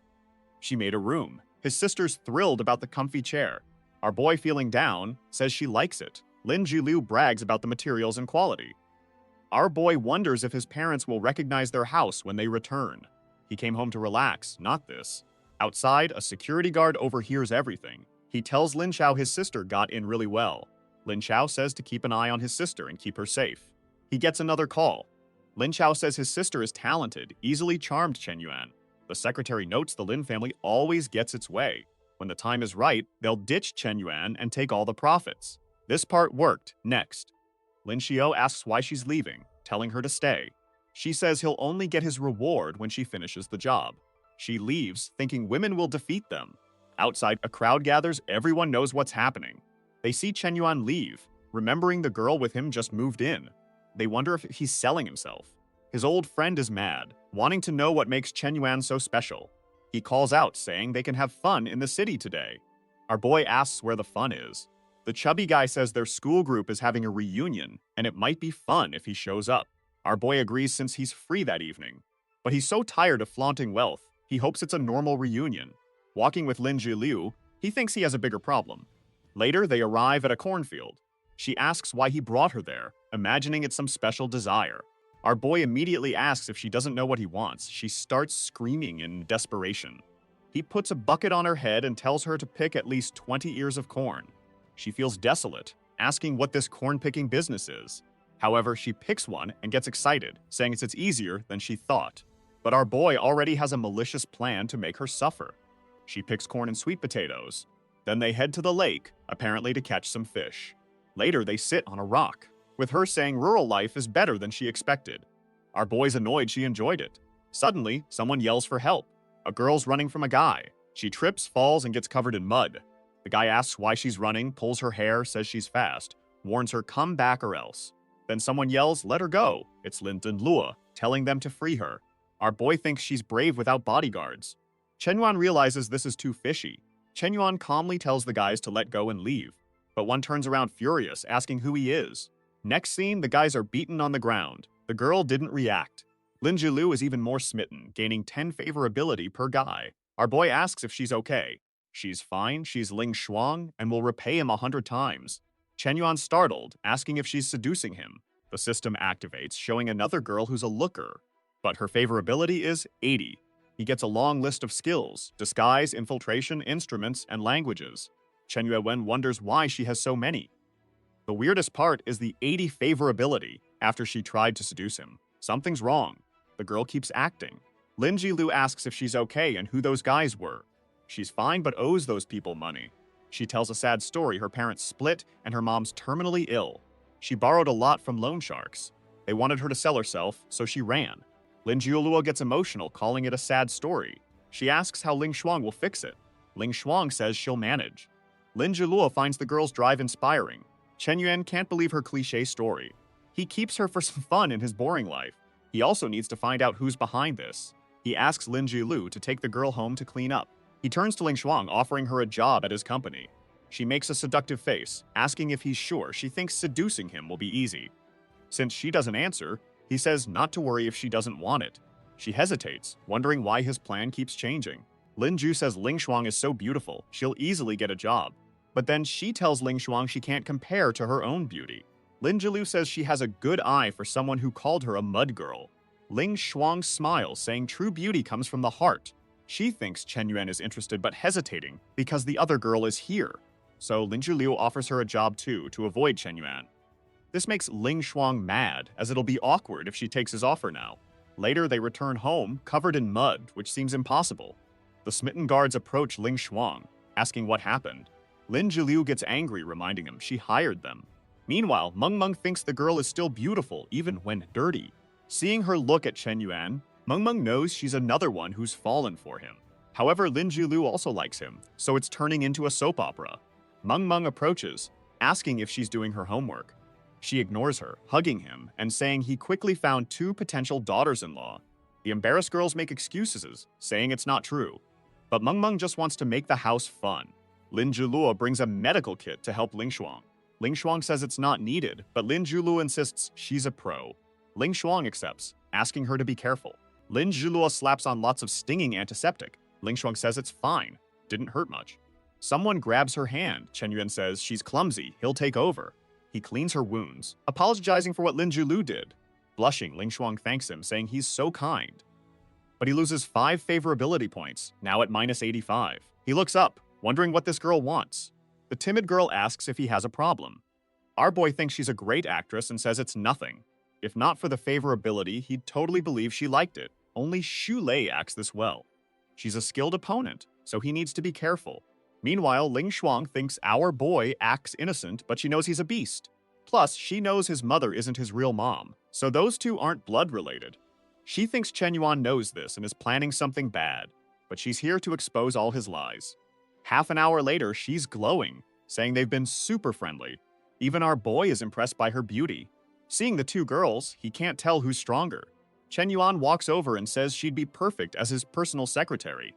She made a room. His sister's thrilled about the comfy chair. Our boy, feeling down, says she likes it. Lin Jiuluo brags about the materials and quality. Our boy wonders if his parents will recognize their house when they return. He came home to relax, not this. Outside, a security guard overhears everything. He tells Lin Xiao his sister got in really well. Lin Xiao says to keep an eye on his sister and keep her safe. He gets another call. Lin Xiao says his sister is talented, easily charmed Chen Yuan. The secretary notes the Lin family always gets its way. When the time is right, they'll ditch Chen Yuan and take all the profits. This part worked. Next. Lin Xiao asks why she's leaving, telling her to stay. She says he'll only get his reward when she finishes the job. She leaves, thinking women will defeat them. Outside, a crowd gathers, everyone knows what's happening. They see Chen Yuan leave, remembering the girl with him just moved in. They wonder if he's selling himself. His old friend is mad, wanting to know what makes Chen Yuan so special. He calls out, saying they can have fun in the city today. Our boy asks where the fun is. The chubby guy says their school group is having a reunion, and it might be fun if he shows up. Our boy agrees since he's free that evening. But he's so tired of flaunting wealth, he hopes it's a normal reunion. Walking with Lin Jiuluo, he thinks he has a bigger problem. Later, they arrive at a cornfield. She asks why he brought her there, imagining it's some special desire. Our boy immediately asks if she doesn't know what he wants. She starts screaming in desperation. He puts a bucket on her head and tells her to pick at least 20 ears of corn. She feels desolate, asking what this corn-picking business is. However, she picks one and gets excited, saying it's easier than she thought. But our boy already has a malicious plan to make her suffer. She picks corn and sweet potatoes. Then they head to the lake, apparently to catch some fish. Later, they sit on a rock, with her saying rural life is better than she expected. Our boy's annoyed she enjoyed it. Suddenly, someone yells for help. A girl's running from a guy. She trips, falls, and gets covered in mud. The guy asks why she's running, pulls her hair, says she's fast, warns her come back or else. Then someone yells, let her go. It's Lin Jiuluo, telling them to free her. Our boy thinks she's brave without bodyguards. Chen Yuan realizes this is too fishy. Chen Yuan calmly tells the guys to let go and leave, but one turns around furious, asking who he is. Next scene, the guys are beaten on the ground. The girl didn't react. Lin Jilu is even more smitten, gaining 10 favorability per guy. Our boy asks if she's okay. She's fine, she's Ling Shuang, and will repay him 100 times. Chen Yuan startled, asking if she's seducing him. The system activates, showing another girl who's a looker, but her favorability is 80. He gets a long list of skills: disguise, infiltration, instruments, and languages. Chen Yuan wonders why she has so many. The weirdest part is the 80 favorability after she tried to seduce him. Something's wrong. The girl keeps acting. Lin Jilu asks if she's okay and who those guys were. She's fine but owes those people money. She tells a sad story: her parents split and her mom's terminally ill. She borrowed a lot from loan sharks. They wanted her to sell herself, so she ran. Lin Jiuluo gets emotional, calling it a sad story. She asks how Ling Shuang will fix it. Ling Shuang says she'll manage. Lin Jiuluo finds the girl's drive inspiring. Chen Yuan can't believe her cliché story. He keeps her for some fun in his boring life. He also needs to find out who's behind this. He asks Lin Jiulu to take the girl home to clean up. He turns to Ling Shuang, offering her a job at his company. She makes a seductive face, asking if he's sure. She thinks seducing him will be easy. Since she doesn't answer, he says not to worry if she doesn't want it. She hesitates, wondering why his plan keeps changing. Lin Ju says Ling Shuang is so beautiful, she'll easily get a job. But then she tells Ling Shuang she can't compare to her own beauty. Lin Jilu says she has a good eye for someone who called her a mud girl. Ling Shuang smiles, saying true beauty comes from the heart. She thinks Chen Yuan is interested but hesitating because the other girl is here. So Lin Jilu offers her a job too, to avoid Chen Yuan. This makes Ling Shuang mad, as it'll be awkward if she takes his offer now. Later, they return home, covered in mud, which seems impossible. The smitten guards approach Ling Shuang, asking what happened. Lin Jilu gets angry, reminding him she hired them. Meanwhile, Meng Meng thinks the girl is still beautiful, even when dirty. Seeing her look at Chen Yuan, Meng Meng knows she's another one who's fallen for him. However, Lin Jilu also likes him, so it's turning into a soap opera. Meng Meng approaches, asking if she's doing her homework. She ignores her, hugging him, and saying he quickly found 2 potential daughters-in-law. The embarrassed girls make excuses, saying it's not true. But Meng Meng just wants to make the house fun. Lin Jiluo brings a medical kit to help Ling Shuang. Ling Shuang says it's not needed, but Lin Jiluo insists she's a pro. Ling Shuang accepts, asking her to be careful. Lin Jiluo slaps on lots of stinging antiseptic. Ling Shuang says it's fine, didn't hurt much. Someone grabs her hand. Chen Yuan says she's clumsy, he'll take over. He cleans her wounds, apologizing for what Lin Jilu did. Blushing, Ling Shuang thanks him, saying he's so kind. But he loses 5 favorability points, now at minus 85. He looks up, wondering what this girl wants. The timid girl asks if he has a problem. Our boy thinks she's a great actress and says it's nothing. If not for the favorability, he'd totally believe she liked it. Only Xu Lei acts this well. She's a skilled opponent, so he needs to be careful. Meanwhile, Ling Shuang thinks our boy acts innocent, but she knows he's a beast. Plus, she knows his mother isn't his real mom, so those two aren't blood-related. She thinks Chen Yuan knows this and is planning something bad, but she's here to expose all his lies. Half an hour later, she's glowing, saying they've been super friendly. Even our boy is impressed by her beauty. Seeing the 2 girls, he can't tell who's stronger. Chen Yuan walks over and says she'd be perfect as his personal secretary.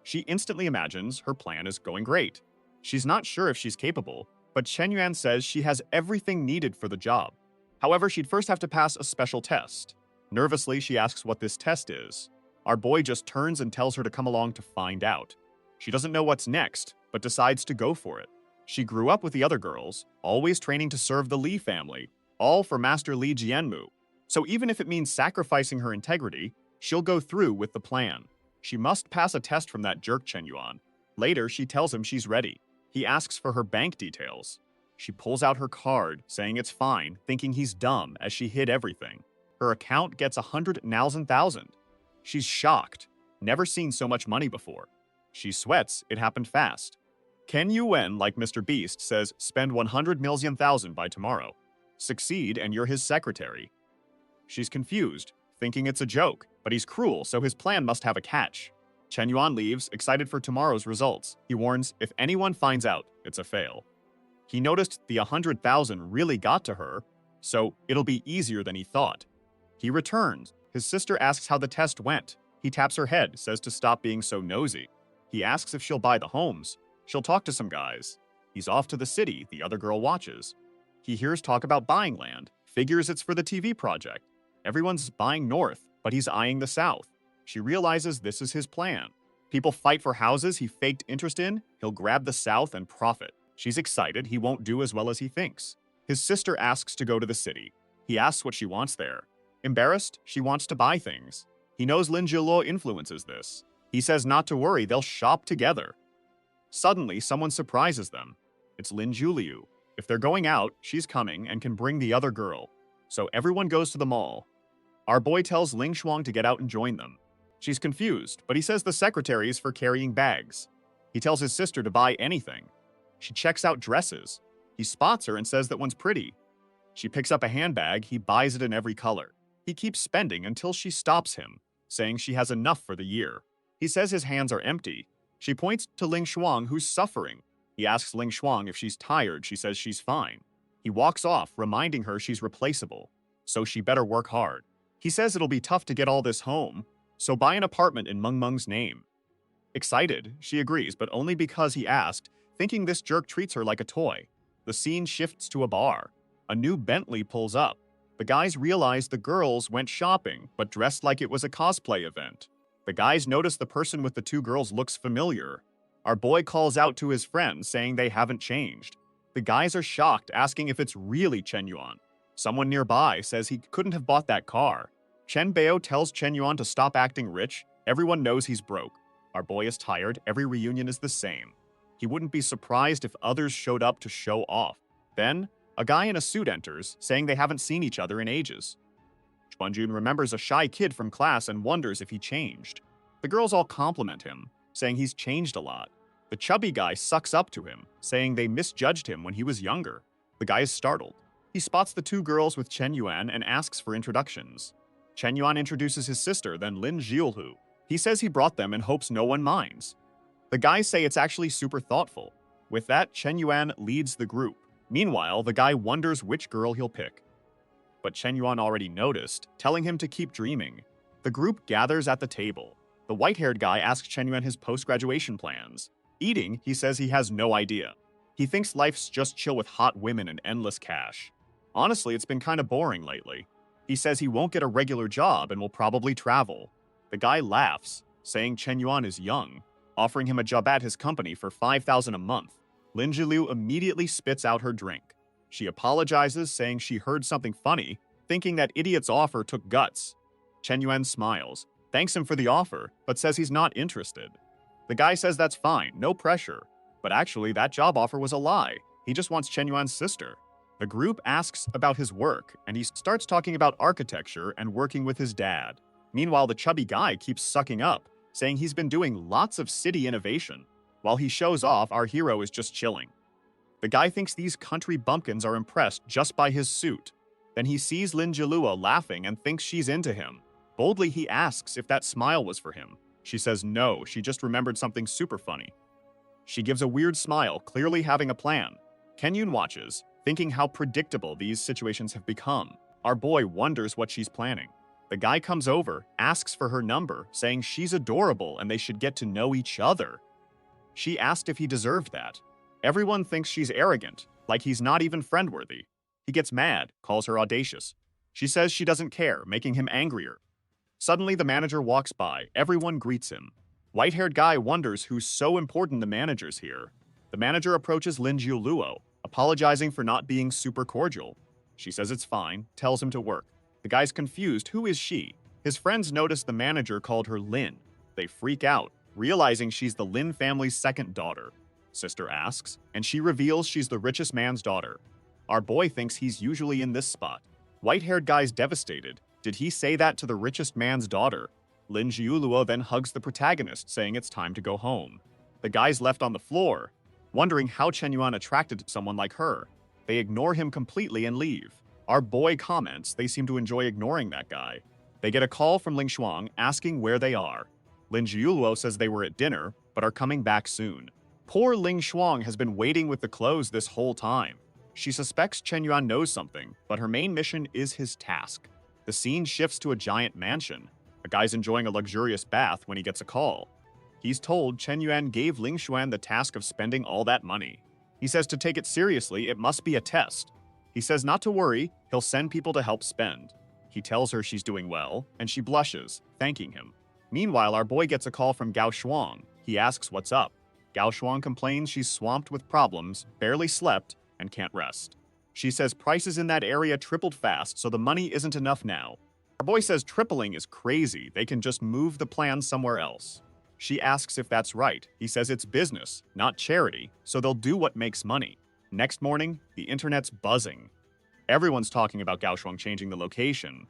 She instantly imagines her plan is going great. She's not sure if she's capable, but Chen Yuan says she has everything needed for the job. However, she'd first have to pass a special test. Nervously, she asks what this test is. Our boy just turns and tells her to come along to find out. She doesn't know what's next, but decides to go for it. She grew up with the other girls, always training to serve the Li family, all for Master Li Jianmu. So even if it means sacrificing her integrity, she'll go through with the plan. She must pass a test from that jerk Chen Yuan. Later, she tells him she's ready. He asks for her bank details. She pulls out her card, saying it's fine, thinking he's dumb as she hid everything. Her account gets 100,000. She's shocked. Never seen so much money before. She sweats, it happened fast. Ken Yuen, like Mr. Beast, says spend 100 million thousand by tomorrow. Succeed and you're his secretary. She's confused, thinking it's a joke, but he's cruel, so his plan must have a catch. Chen Yuan leaves, excited for tomorrow's results. He warns if anyone finds out, it's a fail. He noticed the 100,000 really got to her, so it'll be easier than he thought. He returns. His sister asks how the test went. He taps her head, says to stop being so nosy. He asks if she'll buy the homes. She'll talk to some guys. He's off to the city, the other girl watches. He hears talk about buying land, figures it's for the TV project. Everyone's buying north, but he's eyeing the south. She realizes this is his plan. People fight for houses he faked interest in, he'll grab the south and profit. She's excited he won't do as well as he thinks. His sister asks to go to the city. He asks what she wants there. Embarrassed, she wants to buy things. He knows Lin Jiuluo influences this. He says not to worry, they'll shop together. Suddenly, someone surprises them. It's Lin Jiuluo. If they're going out, she's coming and can bring the other girl. So everyone goes to the mall. Our boy tells Ling Shuang to get out and join them. She's confused, but he says the secretary is for carrying bags. He tells his sister to buy anything. She checks out dresses. He spots her and says that one's pretty. She picks up a handbag, he buys it in every color. He keeps spending until she stops him, saying she has enough for the year. He says his hands are empty. She points to Ling Shuang, who's suffering. He asks Ling Shuang if she's tired. She says she's fine. He walks off, reminding her she's replaceable, so she better work hard. He says it'll be tough to get all this home, so buy an apartment in Meng Meng's name. Excited, she agrees, but only because he asked, thinking this jerk treats her like a toy. The scene shifts to a bar. A new Bentley pulls up. The guys realize the girls went shopping, but dressed like it was a cosplay event. The guys notice the person with the two girls looks familiar. Our boy calls out to his friends, saying they haven't changed. The guys are shocked, asking if it's really Chen Yuan. Someone nearby says he couldn't have bought that car. Chen Bao tells Chen Yuan to stop acting rich. Everyone knows he's broke. Our boy is tired. Every reunion is the same. He wouldn't be surprised if others showed up to show off. Then, a guy in a suit enters, saying they haven't seen each other in ages. Chuanjun remembers a shy kid from class and wonders if he changed. The girls all compliment him, saying he's changed a lot. The chubby guy sucks up to him, saying they misjudged him when he was younger. The guy is startled. He spots the two girls with Chen Yuan and asks for introductions. Chen Yuan introduces his sister, then Lin Jiuluo. He says he brought them and hopes no one minds. The guys say it's actually super thoughtful. With that, Chen Yuan leads the group. Meanwhile, the guy wonders which girl he'll pick. But Chen Yuan already noticed, telling him to keep dreaming. The group gathers at the table. The white-haired guy asks Chen Yuan his post-graduation plans. Eating, he says he has no idea. He thinks life's just chill with hot women and endless cash. Honestly, it's been kind of boring lately. He says he won't get a regular job and will probably travel. The guy laughs, saying Chen Yuan is young, offering him a job at his company for 5,000 a month. Lin Jiuluo immediately spits out her drink. She apologizes, saying she heard something funny, thinking that idiot's offer took guts. Chen Yuan smiles, thanks him for the offer, but says he's not interested. The guy says that's fine, no pressure. But actually, that job offer was a lie. He just wants Chen Yuan's sister. The group asks about his work, and he starts talking about architecture and working with his dad. Meanwhile, the chubby guy keeps sucking up, saying he's been doing lots of city innovation. While he shows off, our hero is just chilling. The guy thinks these country bumpkins are impressed just by his suit. Then he sees Lin Jiuluo laughing and thinks she's into him. Boldly, he asks if that smile was for him. She says no, she just remembered something super funny. She gives a weird smile, clearly having a plan. Kenyun watches, thinking how predictable these situations have become. Our boy wonders what she's planning. The guy comes over, asks for her number, saying she's adorable and they should get to know each other. She asked if he deserved that. Everyone thinks she's arrogant, like he's not even friend-worthy. He gets mad, calls her audacious. She says she doesn't care, making him angrier. Suddenly, the manager walks by. Everyone greets him. White-haired guy wonders who's so important the manager's here. The manager approaches Lin Jiuluo, apologizing for not being super cordial. She says it's fine, tells him to work. The guy's confused. Who is she? His friends notice the manager called her Lin. They freak out, realizing she's the Lin family's second daughter. Sister asks, and she reveals she's the richest man's daughter. Our boy thinks he's usually in this spot. White-haired guy's devastated. Did he say that to the richest man's daughter? Lin Jiuluo then hugs the protagonist, saying it's time to go home. The guy's left on the floor, wondering how Chen Yuan attracted someone like her. They ignore him completely and leave. Our boy comments they seem to enjoy ignoring that guy. They get a call from Ling Shuang asking where they are. Lin Jiuluo says they were at dinner, but are coming back soon. Poor Ling Shuang has been waiting with the clothes this whole time. She suspects Chen Yuan knows something, but her main mission is his task. The scene shifts to a giant mansion. A guy's enjoying a luxurious bath when he gets a call. He's told Chen Yuan gave Ling Xuan the task of spending all that money. He says to take it seriously, it must be a test. He says not to worry, he'll send people to help spend. He tells her she's doing well, and she blushes, thanking him. Meanwhile, our boy gets a call from Gao Shuang. He asks what's up. Gao Shuang complains she's swamped with problems, barely slept, and can't rest. She says prices in that area tripled fast, so the money isn't enough now. Our boy says tripling is crazy, they can just move the plan somewhere else. She asks if that's right. He says it's business, not charity, so they'll do what makes money. Next morning, the internet's buzzing. Everyone's talking about Gao Shuang changing the location.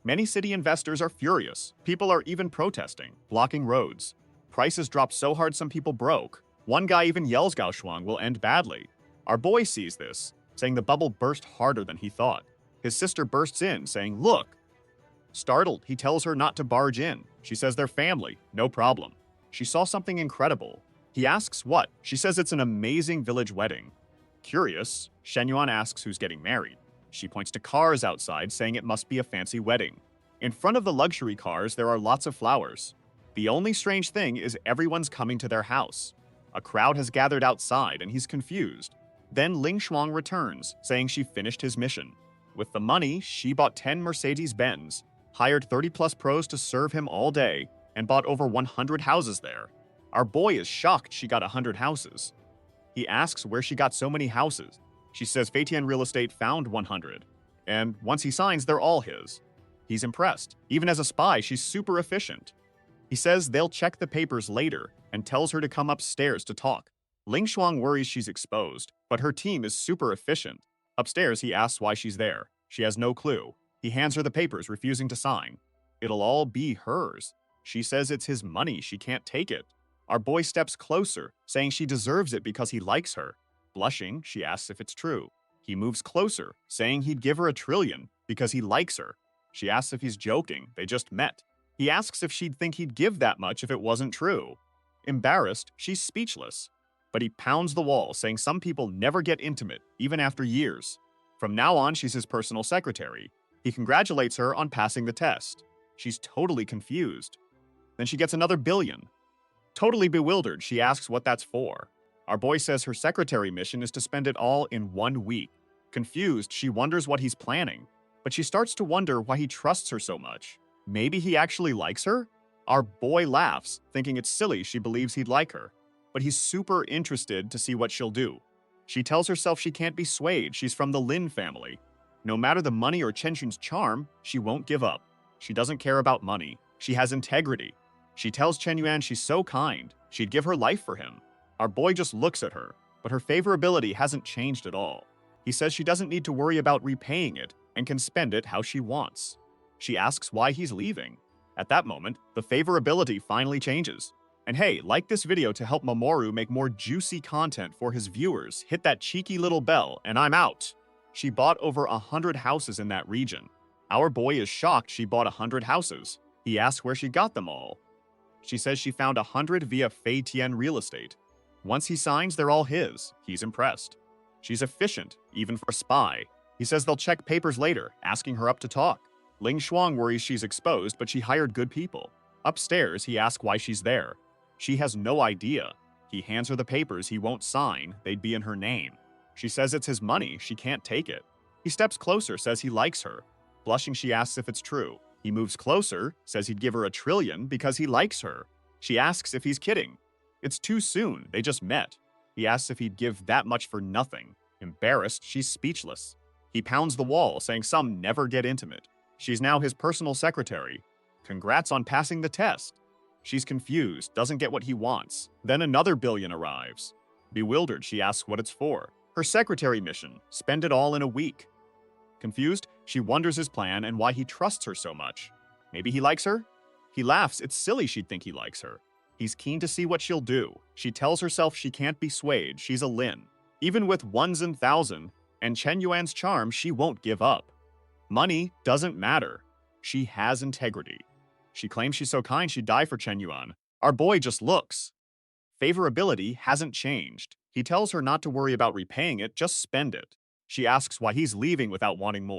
Many city investors are furious. People are even protesting, blocking roads. Prices dropped so hard some people broke. One guy even yells Gao Shuang will end badly. Our boy sees this, saying the bubble burst harder than he thought. His sister bursts in, saying, "Look!" Startled, he tells her not to barge in. She says they're family, no problem. She saw something incredible. He asks what? She says it's an amazing village wedding. Curious, Shen Yuan asks who's getting married. She points to cars outside, saying it must be a fancy wedding. In front of the luxury cars, there are lots of flowers. The only strange thing is everyone's coming to their house. A crowd has gathered outside, and he's confused. Then Ling Shuang returns, saying she finished his mission. With the money, she bought 10 Mercedes-Benz, hired 30-plus pros to serve him all day, and bought over 100 houses there. Our boy is shocked she got 100 houses. He asks where she got so many houses. She says Feitian Real Estate found 100, and once he signs, they're all his. He's impressed. Even as a spy, she's super efficient. He says they'll check the papers later and tells her to come upstairs to talk. Ling Shuang worries she's exposed, but her team is super efficient. Upstairs, he asks why she's there. She has no clue. He hands her the papers, refusing to sign. It'll all be hers. She says it's his money, she can't take it. Our boy steps closer, saying she deserves it because he likes her. Blushing, she asks if it's true. He moves closer, saying he'd give her $1 trillion because he likes her. She asks if he's joking, they just met. He asks if she'd think he'd give that much if it wasn't true. Embarrassed, she's speechless. But he pounds the wall, saying some people never get intimate, even after years. From now on, she's his personal secretary. He congratulates her on passing the test. She's totally confused. Then she gets another $1 billion. Totally bewildered, she asks what that's for. Our boy says her secretary mission is to spend it all in 1 week. Confused, she wonders what he's planning. But she starts to wonder why he trusts her so much. Maybe he actually likes her? Our boy laughs, thinking it's silly she believes he'd like her. But he's super interested to see what she'll do. She tells herself she can't be swayed, she's from the Lin family. No matter the money or Chen Xun's charm, she won't give up. She doesn't care about money. She has integrity. She tells Chen Yuan she's so kind, she'd give her life for him. Our boy just looks at her, but her favorability hasn't changed at all. He says she doesn't need to worry about repaying it and can spend it how she wants. She asks why he's leaving. At that moment, the favorability finally changes. And hey, like this video to help Mamoru make more juicy content for his viewers. Hit that cheeky little bell, and I'm out. She bought over 100 houses in that region. Our boy is shocked she bought 100 houses. He asks where she got them all. She says she found 100 via Feitian Real Estate. Once he signs, they're all his. He's impressed. She's efficient, even for a spy. He says they'll check papers later, asking her up to talk. Ling Shuang worries she's exposed, but she hired good people. Upstairs, he asks why she's there. She has no idea. He hands her the papers he won't sign, they'd be in her name. She says it's his money, she can't take it. He steps closer, says he likes her. Blushing, she asks if it's true. He moves closer, says he'd give her $1 trillion because he likes her. She asks if he's kidding. It's too soon, they just met. He asks if he'd give that much for nothing. Embarrassed, she's speechless. He pounds the wall, saying some never get intimate. She's now his personal secretary. Congrats on passing the test. She's confused, doesn't get what he wants. Then another $1 billion arrives. Bewildered, she asks what it's for. Her secretary mission, spend it all in a week. Confused, she wonders his plan and why he trusts her so much. Maybe he likes her? He laughs, it's silly she'd think he likes her. He's keen to see what she'll do. She tells herself she can't be swayed, she's a Lin. Even with ones and thousand, and Chen Yuan's charm, she won't give up. Money doesn't matter. She has integrity. She claims she's so kind she'd die for Chen Yuan. Our boy just looks. Favorability hasn't changed. He tells her not to worry about repaying it, just spend it. She asks why he's leaving without wanting more.